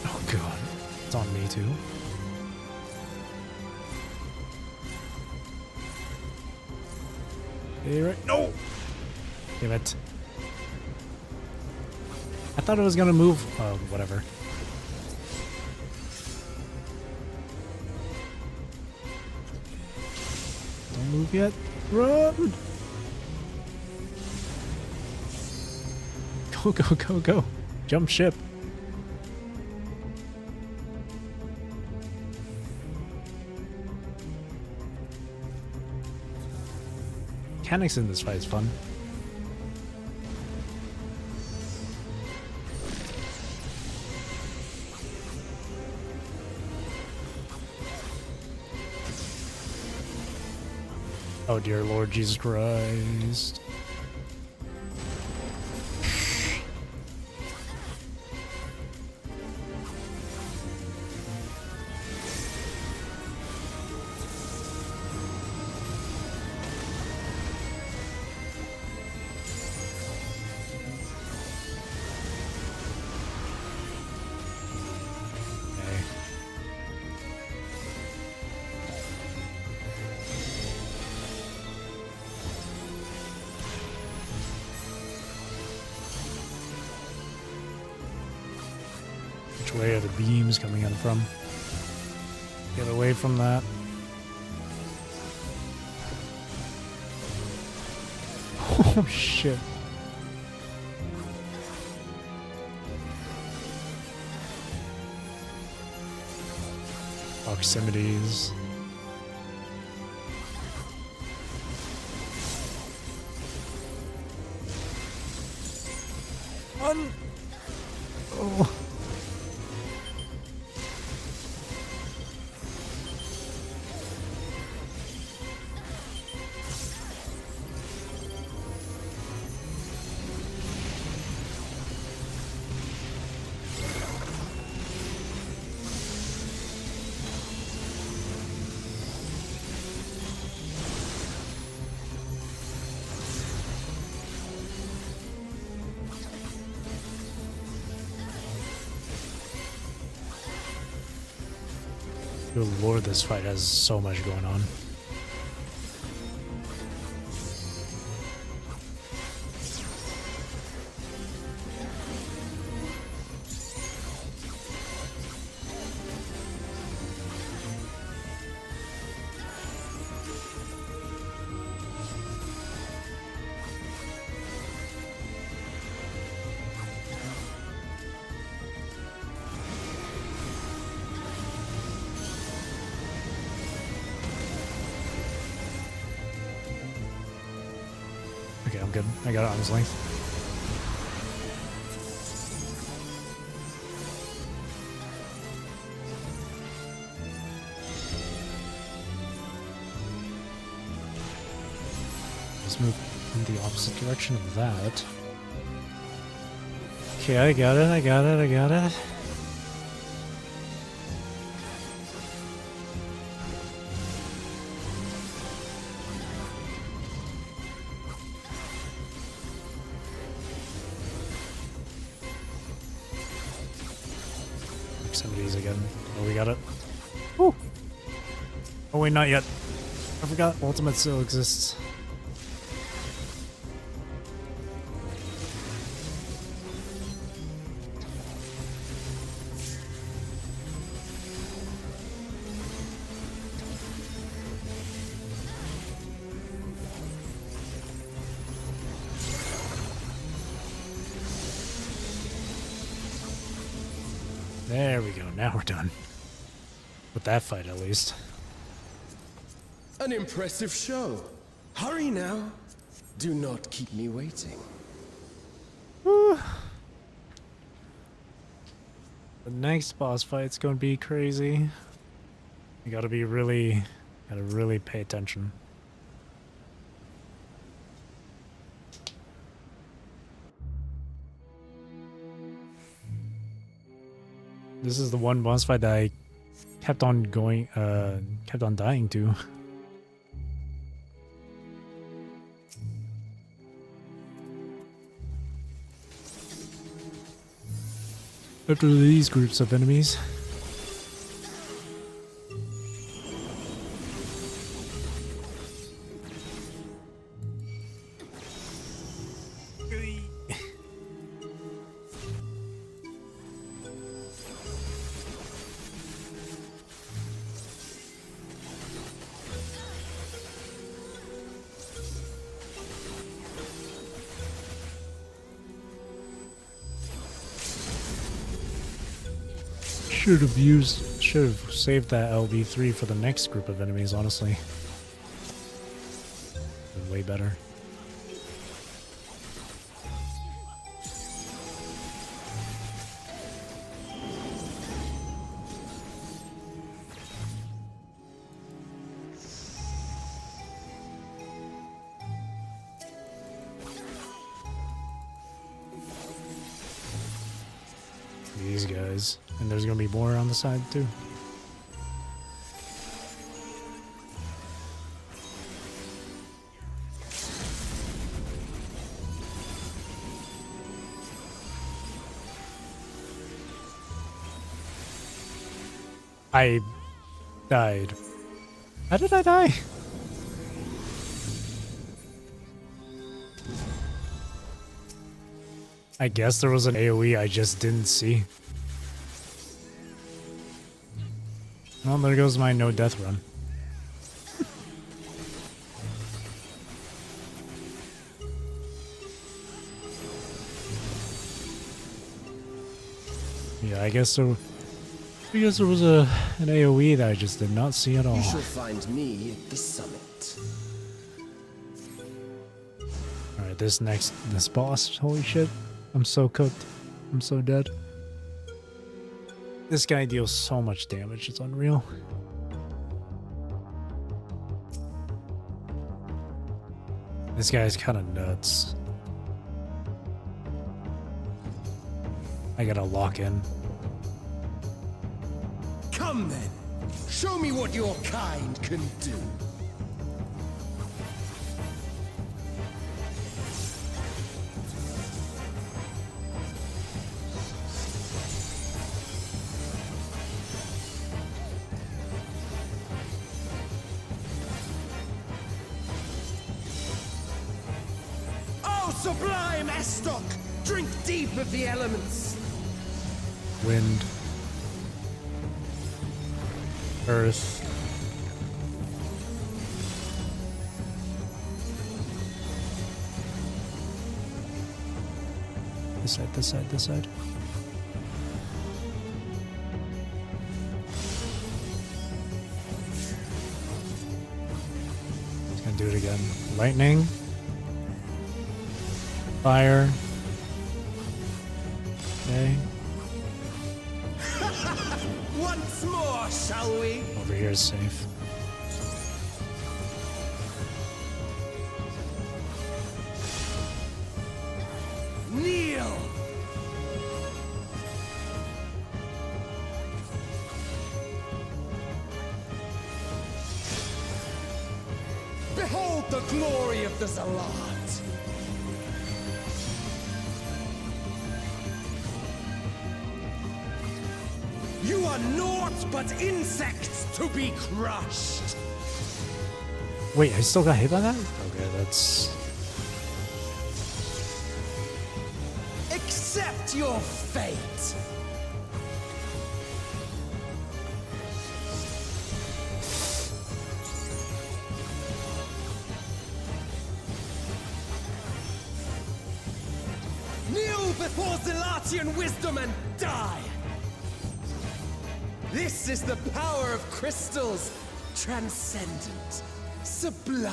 Oh god, it's on me too. Hey, right? No! Damn it. I thought it was gonna move. Whatever. Don't move yet. Run! Go, go, go, go. Jump ship. Mechanics in this fight is fun. Oh dear Lord Jesus Christ. Which way are the beams coming in from? Get away from that. Oh shit. Proximities. One. Oh. Good lord, this fight has so much going on. Okay, I'm good. I got it on his length. Let's move in the opposite direction of that. Okay, I got it, I got it, I got it. Proximities again. Oh, we got it. Woo! Oh wait, not yet. I forgot Ultimate still exists. There we go, now we're done. With that fight, at least. An impressive show. Hurry now. Do not keep me waiting. Whew. The next boss fight's gonna be crazy. You gotta really pay attention. This is the one boss fight that I kept on dying to. After these groups of enemies. Should have saved that LB3 for the next group of enemies, honestly. Way better. These guys. And there's gonna be more on the side too. I died. How did I die? I guess there was an AoE I just didn't see. Well, there goes my no death run. Yeah, I guess there was an AoE that I just did not see at all. You shall find me at the summit. Alright, this boss, holy shit. I'm so cooked. I'm so dead. This guy deals so much damage, it's unreal. This guy's kind of nuts. I gotta lock in. Come then, show me what your kind can do. Sublime Estok! Drink deep of the elements! Wind. Earth. This side, this side, this side. He's gonna do it again. Lightning. Fire. Okay. Once more, shall we? Over here is safe. Kneel! Behold the glory of the Zalat! You are naught but insects to be crushed! Wait, I still got hit by that? Okay, that's... Accept your fate! Kneel before Zelatian wisdom and die! This is the power of crystals, transcendent, sublime.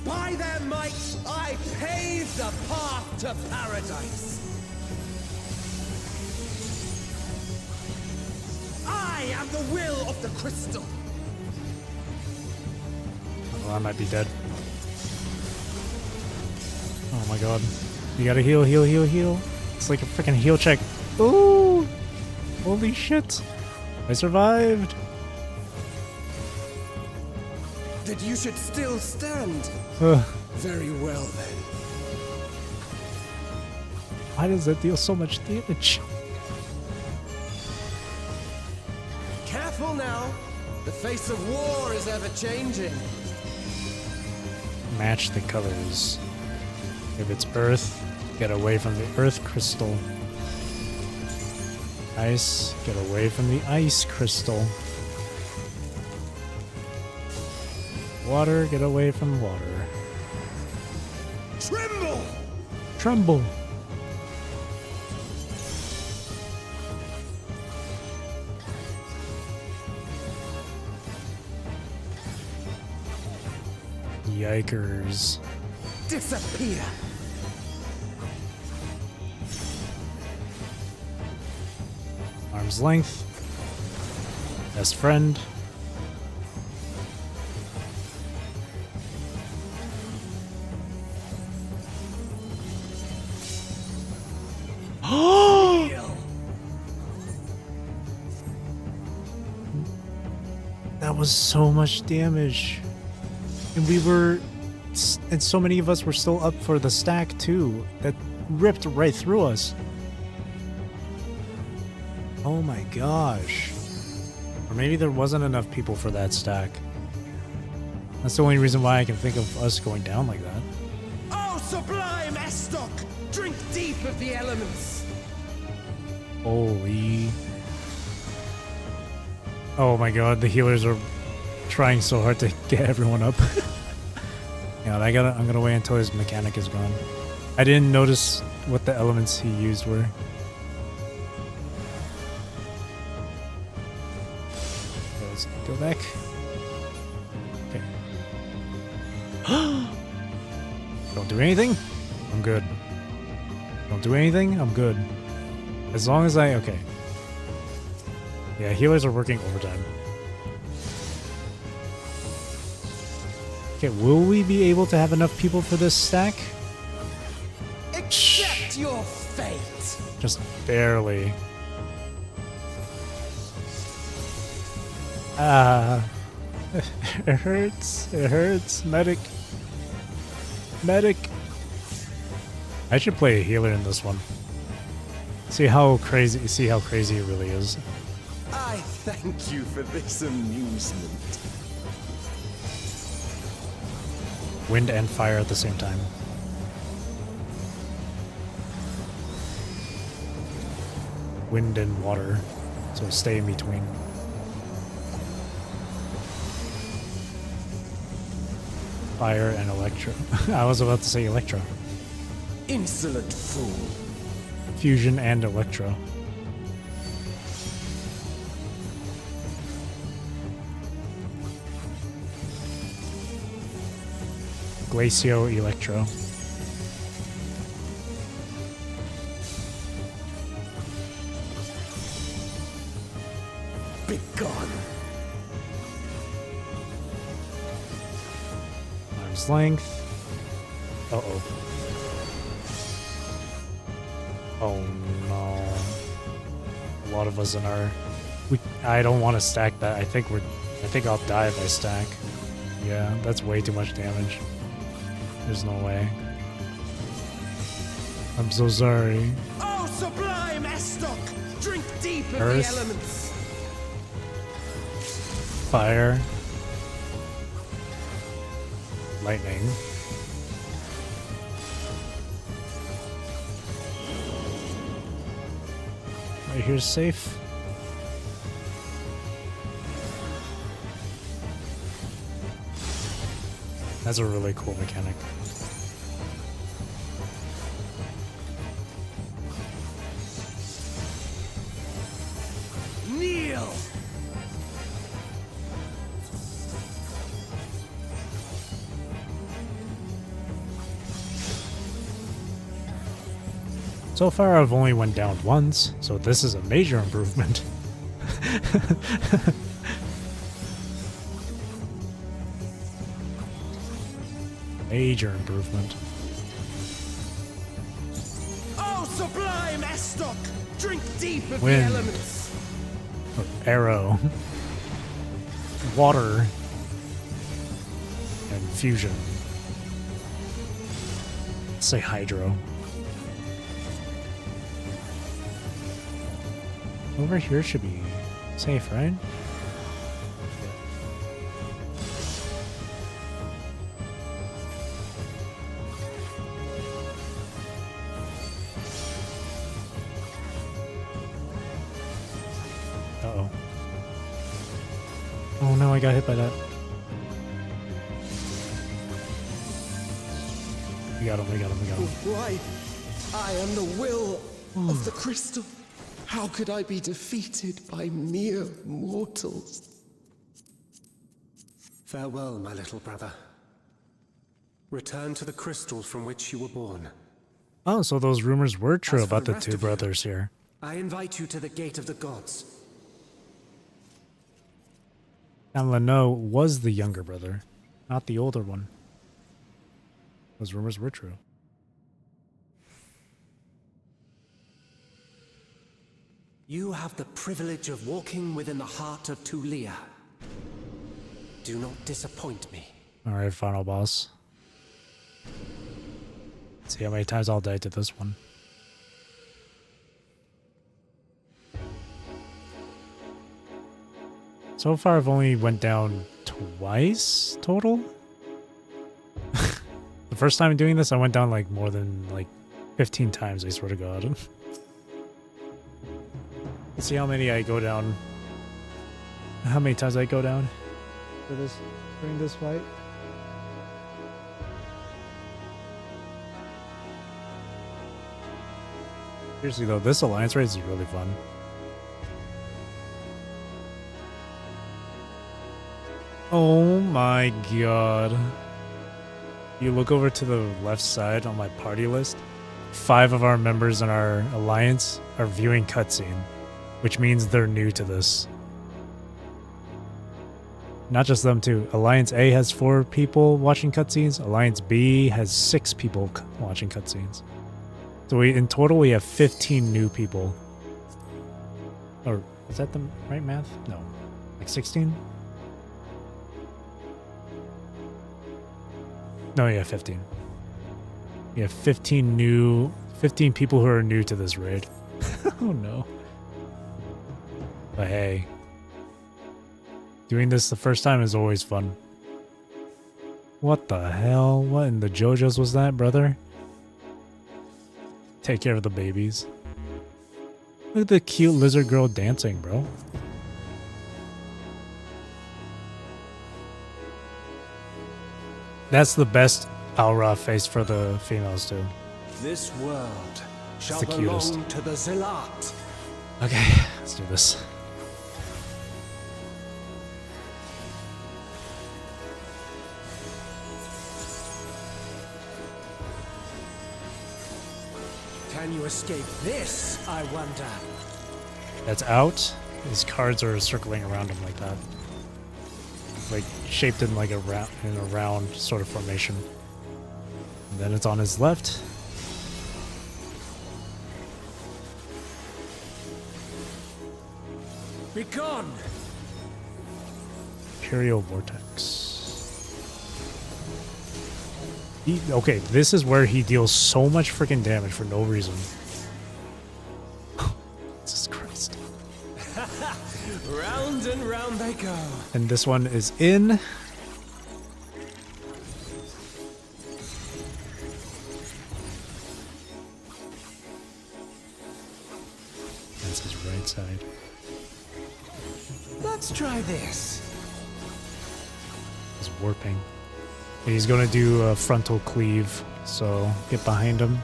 By their might, I pave the path to paradise. I am the will of the crystal. Well, I might be dead. Oh my god. You gotta heal, heal, heal, heal. It's like a freaking heal check. Ooh! Holy shit. I survived. That you should still stand. Ugh. Very well then. Why does that deal so much damage? Careful now. The face of war is ever changing. Match the colors. If it's earth, get away from the earth crystal. Ice, get away from the ice crystal. Water, get away from water. Tremble! Tremble! Yikers. Disappear. Arm's length. Best friend. That was so much damage. And we were, and so many of us were still up for the stack too. That ripped right through us. Oh my gosh. Or maybe there wasn't enough people for that stack. That's the only reason why I can think of us going down like that. Oh, sublime Estok! Drink deep of the elements. Holy. Oh my god, the healers are trying so hard to get everyone up. Yeah, I'm gonna wait until his mechanic is gone. I didn't notice what the elements he used were. Okay, let's go back. Okay. Don't do anything? I'm good. Don't do anything? I'm good. As long as okay. Yeah, healers are working overtime. Okay, will we be able to have enough people for this stack? Accept your fate. Just barely. It hurts. It hurts. Medic. Medic. I should play a healer in this one. See how crazy it really is. I thank you for this amusement. Wind and fire at the same time. Wind and water. So stay in between. Fire and electro. I was about to say electro. Insolent fool. Fusion and electro. Glacio Electro. Begone. Arm's length. Uh-oh. Oh no. A lot of us in our... I don't want to stack that. I think I'll die if I stack. Yeah, that's way too much damage. There's no way. I'm so sorry. Oh, sublime Estok! Drink deep of Earth. the elements. Fire. Lightning. Right here's safe. That's a really cool mechanic. Kneel! So far I've only went down once, so this is a major improvement. Major improvement. Oh, sublime Estok! Drink deep of Wind. the elements! Arrow. Water. And fusion. Let's say hydro. Over here should be safe, right? Uh-oh. Oh no, I got hit by that. We got him, we got him, we got him. Why? I am the will of the crystal. How could I be defeated by mere mortals? Farewell, my little brother. Return to the crystal from which you were born. Oh, so those rumors were true As for about the the rest two of you, brothers here. I invite you to the gate of the gods. And Leno was the younger brother, not the older one. Those rumors were true. You have the privilege of walking within the heart of Tulia. Do not disappoint me. Alright, final boss. Let's see how many times I'll die to this one. So far I've only went down twice total. The first time doing this I went down like more than like 15 times, I swear to God. Let's see how many I go down. How many times I go down for this during this fight. Seriously though, this alliance race is really fun. Oh my god. You look over to the left side on my party list. 5 of our members in our alliance are viewing cutscene, which means they're new to this. Not just them too. Alliance A has 4 people watching cutscenes. Alliance B has 6 people watching cutscenes. So in total we have 15 new people. Or is that the right math? No. Like 16? No, yeah, 15. We have 15 people who are new to this raid. Oh no. But hey, doing this the first time is always fun. What the hell? What in the JoJo's was that, brother? Take care of the babies. Look at the cute lizard girl dancing, bro. That's the best Aura face for the females too. This world shall the cutest. belong to the Zealot. Okay, let's do this. Can you escape this, I wonder? That's out. His cards are circling around him like that. Like shaped in like a round sort of formation. And then it's on his left. Be gone! Imperial Vortex. Okay, this is where he deals so much freaking damage for no reason. Jesus Christ. Round and round they go. And this one is in. That's his right side. Let's try this. He's warping. He's gonna do a frontal cleave, so get behind him.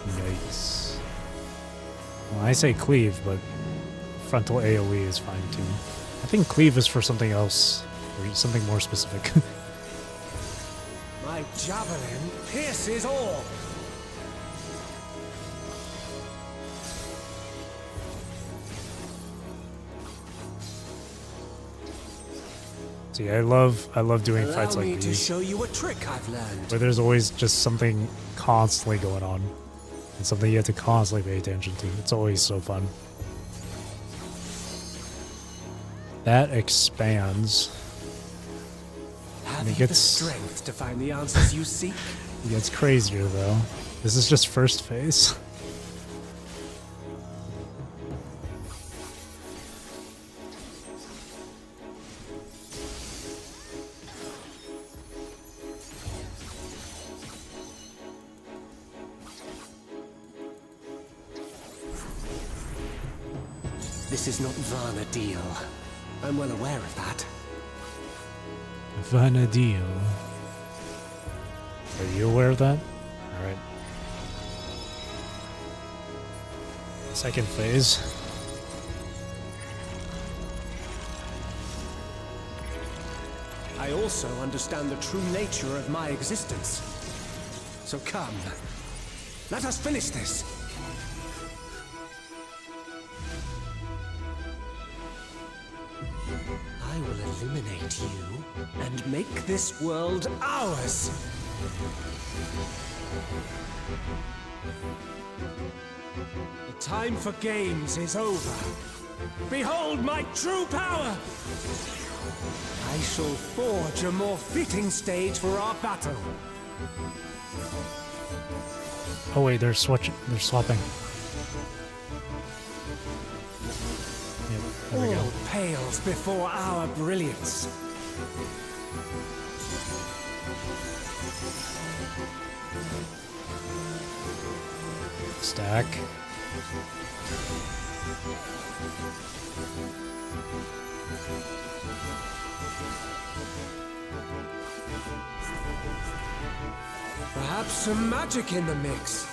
Yikes. Well, I say cleave, but frontal AoE is fine too. I think cleave is for something else, or something more specific. My javelin pierces all. See, I love doing fights Allow like me to these, show you a trick I've learned. where there's always just something constantly going on, and something you have to constantly pay attention to. It's always so fun. That expands. Have it you the gets- strength to find the answers you seek? It gets crazier though. This is just first phase. This is not Vana'diel. I'm well aware of that. Vana'diel. Are you aware of that? Alright. Second phase. I also understand the true nature of my existence. So come, let us finish this. I will illuminate you and make this world ours. The time for games is over. Behold my true power! I shall forge a more fitting stage for our battle. Oh wait, they're switching. They're swapping. Yep, there we go. All pales before our brilliance. Stack. Perhaps some magic in the mix.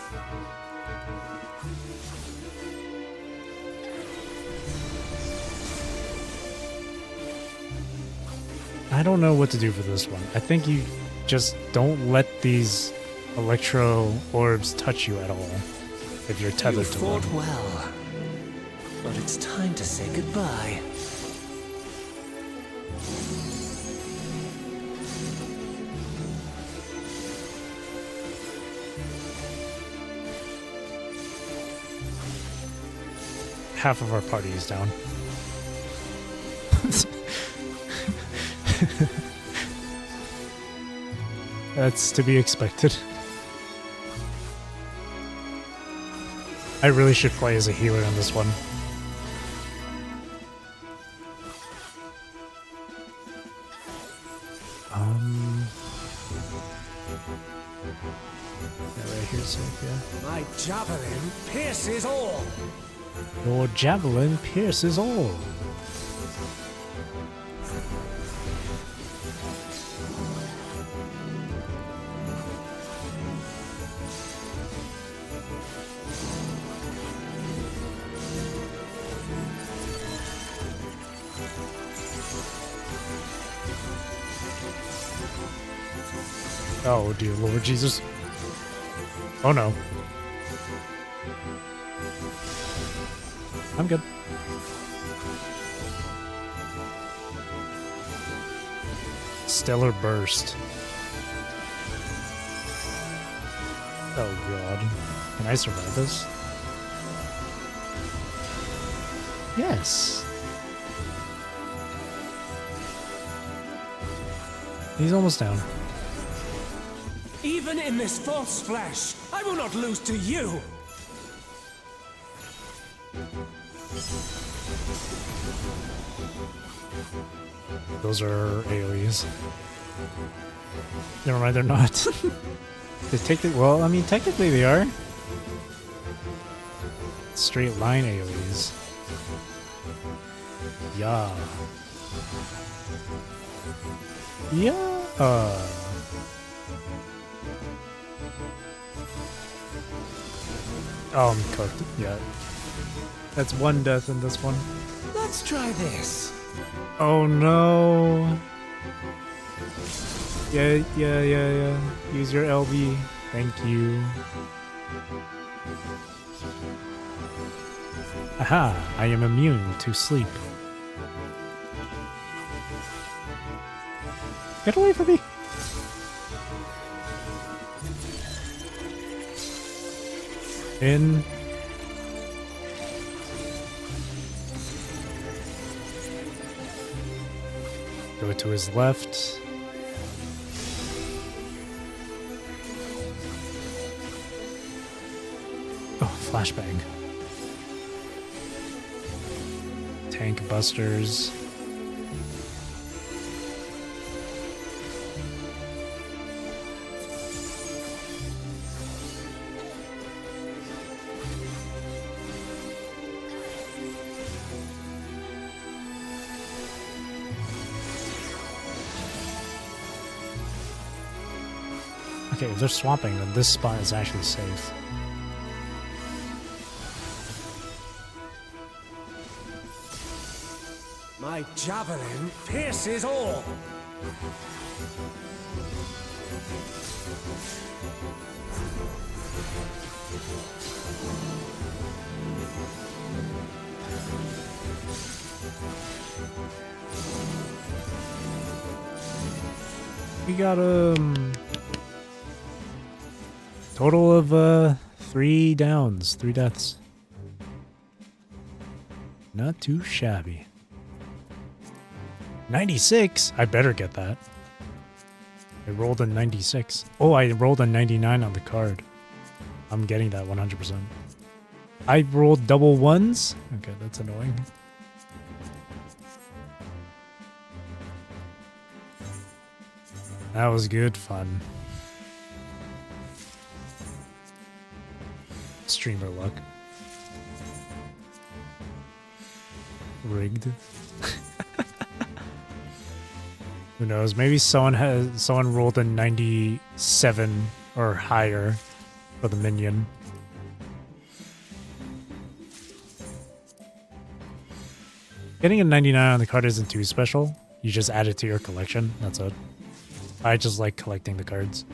I don't know what to do for this one. I think you just don't let these electro orbs touch you at all if you're You tethered to fought one. well, but it's time to say goodbye. Half of our party is down. That's to be expected. I really should play as a healer in this one. Yeah, right here's safe, yeah. My javelin pierces all. Your javelin pierces all. Oh dear Lord Jesus. Oh no. I'm good. Stellar Burst. Oh god. Can I survive this? Yes. He's almost down. Even in this false flesh, I will not lose to you. Those are AoEs. Never mind, they're not. Well, I mean, technically they are. Straight line AoEs. Yeah. Yeah. Oh, I'm cooked. Yeah. That's one death in this one. Let's try this. Oh no. Yeah. Use your LB. Thank you. Aha! I am immune to sleep. Get away from me! In. Go to his left. Oh, flashbang. Tank busters. Okay, if they're swamping, then this spot is actually safe. My javelin pierces all. We got total of 3 downs, 3 deaths. Not too shabby. 96? I better get that. I rolled a 96. Oh, I rolled a 99 on the card. I'm getting that 100%. I rolled double ones? Okay, that's annoying. That was good fun. Streamer luck. Rigged. Who knows? Maybe someone rolled a 97 or higher for the minion. Getting a 99 on the card isn't too special. You just add it to your collection. That's it. I just like collecting the cards.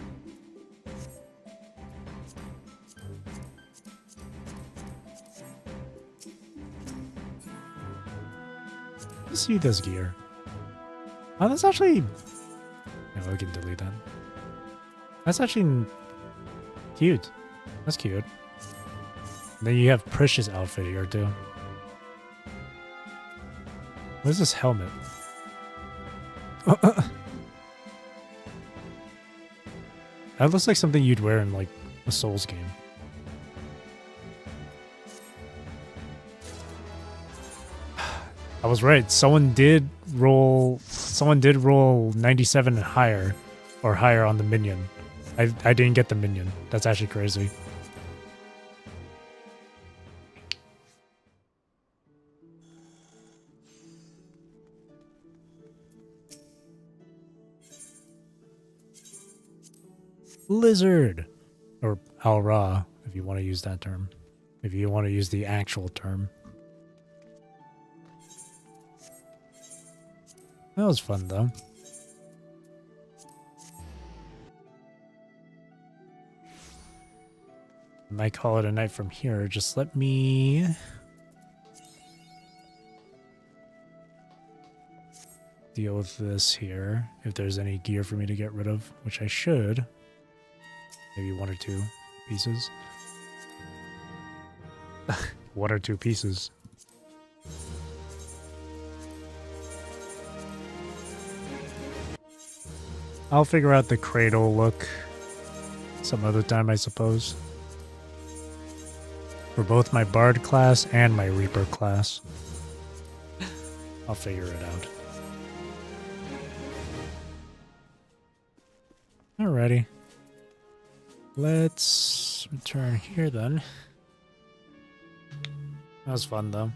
Let's see this gear. Oh, that's actually... No, we can delete that. That's actually cute. That's cute. And then you have Precious outfit here too. What is this helmet? That looks like something you'd wear in like a Souls game. I was right. Someone did roll 97 and higher, or higher on the minion. I didn't get the minion. That's actually crazy. Lizard, or Al-Ra, if you want to use that term. If you want to use the actual term. That was fun, though. I might call it a night from here. Just let me... deal with this here. If there's any gear for me to get rid of, which I should. Maybe 1 or 2 pieces. 1 or 2 pieces. I'll figure out the cradle look some other time, I suppose. For both my Bard class and my Reaper class. I'll figure it out. Alrighty. Let's return here then. That was fun though.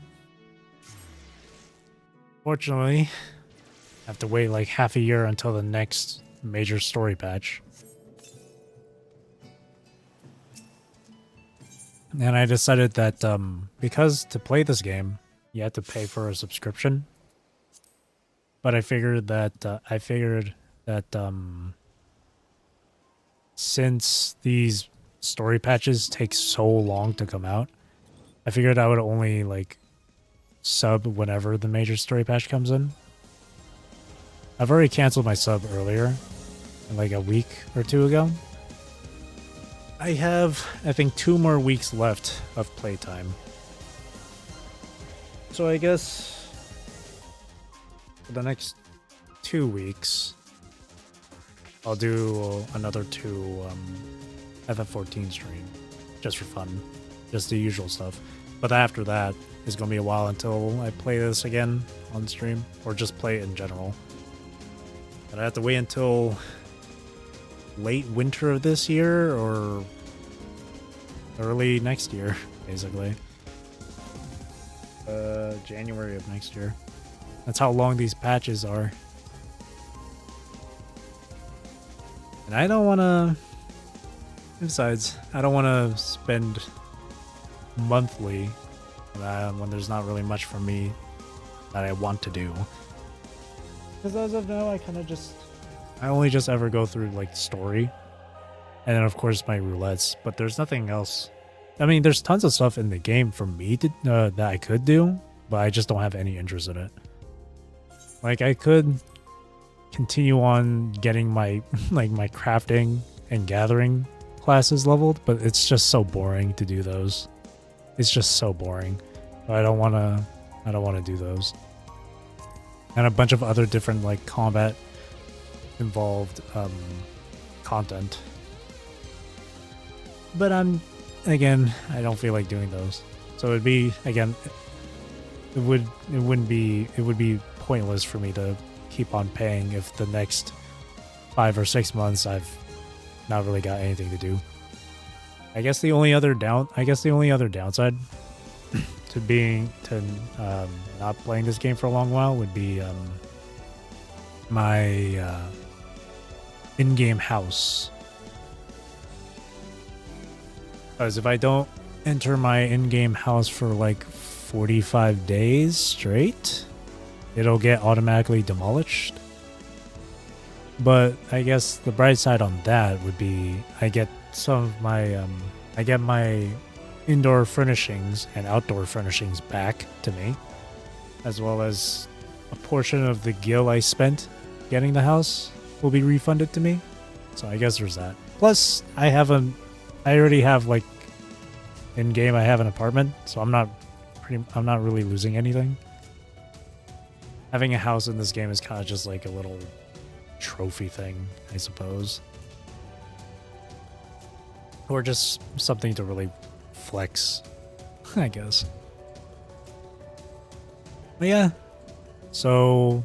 Fortunately, I have to wait like half a year until the next major story patch. And I decided that because to play this game, you have to pay for a subscription. But I figured that since these story patches take so long to come out, I figured I would only like sub whenever the major story patch comes in. I've already canceled my sub earlier, like a week or two ago. I have, I think, 2 more weeks left of playtime. So I guess for the next 2 weeks, I'll do another 2 FF14 stream, just for fun, just the usual stuff. But after that, it's gonna be a while until I play this again on stream, or just play it in general. And I have to wait until late winter of this year or early next year, basically. January of next year. That's how long these patches are. And I don't want to... Besides, I don't want to spend monthly when there's not really much for me that I want to do. Because as of now, I only just ever go through, like, story. And then, of course, my roulettes. But there's nothing else. I mean, there's tons of stuff in the game for me to that I could do, but I just don't have any interest in it. Like, I could continue on getting my, like, my crafting and gathering classes leveled, but it's just so boring to do those. It's just so boring. So I don't want to do those. And a bunch of other different, like, combat involved content. But again, I don't feel like doing those. So it'd be, again, it would be pointless for me to keep on paying if the next 5 or 6 months I've not really got anything to do. I guess the only other downside to not playing this game for a long while would be my in-game house. Because if I don't enter my in-game house for like 45 days straight, it'll get automatically demolished. But I guess the bright side on that would be I get some of my I get my indoor furnishings and outdoor furnishings back to me, as well as a portion of the gil I spent getting the house will be refunded to me. So I guess there's that. Plus, I already have, like, in game I have an apartment, so I'm not really losing anything. Having a house in this game is kind of just like a little trophy thing, I suppose. Or just something to really flex, I guess. But yeah, so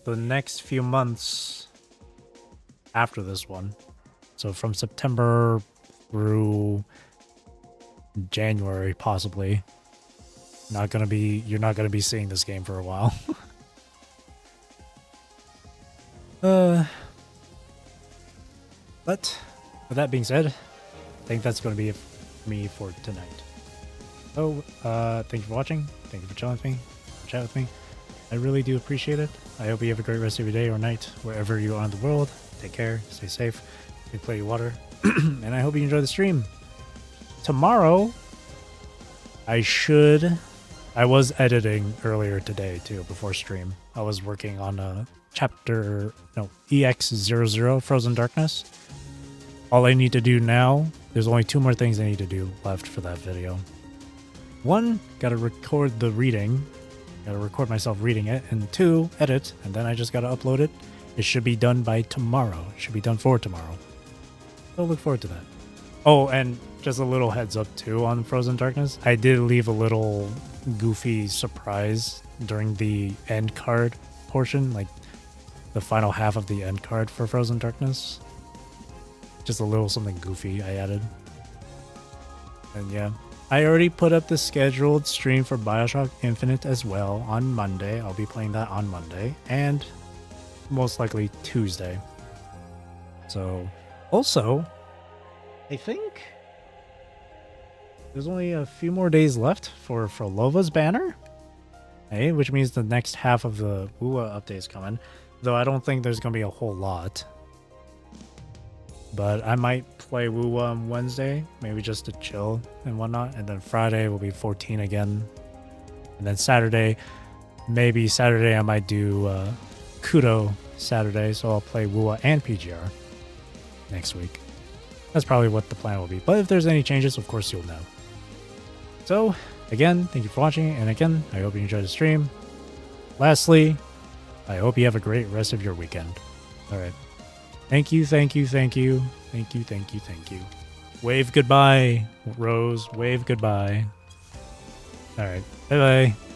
the next few months after this one, so from September through January, possibly, you're not gonna be seeing this game for a while. But with that being said, I think that's going to be it for me for tonight. So, thank you for watching. Thank you for chilling with me, chat with me. I really do appreciate it. I hope you have a great rest of your day or night, wherever you are in the world. Take care, stay safe, drink plenty of water, and I hope you enjoy the stream. Tomorrow, I was editing earlier today too, before stream. I was working on a EX00 Frozen Darkness. All I need to do now, there's only 2 more things I need to do left for that video. 1, gotta record the reading, gotta record myself reading it, and 2, edit, and then I just gotta upload it. It should be done by tomorrow. It should be done for tomorrow. So look forward to that. Oh, and just a little heads up too on Frozen Darkness. I did leave a little goofy surprise during the end card portion, like the final half of the end card for Frozen Darkness. Just a little something goofy I added. And yeah, I already put up the scheduled stream for BioShock Infinite as well on Monday. I'll be playing that on Monday and most likely Tuesday. So also, I think there's only a few more days left for Lova's banner. Hey, which means the next half of the WUA update is coming. Though I don't think there's going to be a whole lot. But I might play WUA on Wednesday, maybe just to chill and whatnot. And then Friday will be 14 again. And then Saturday, maybe Saturday I might do Kudo Saturday, so I'll play Wua and PGR next week. That's probably what the plan will be. But if there's any changes, of course you'll know. So, again, thank you for watching, and again, I hope you enjoyed the stream. Lastly, I hope you have a great rest of your weekend. Alright. Thank you, thank you, thank you. Thank you, thank you, thank you. Wave goodbye, Rose. Wave goodbye. Alright. Bye-bye.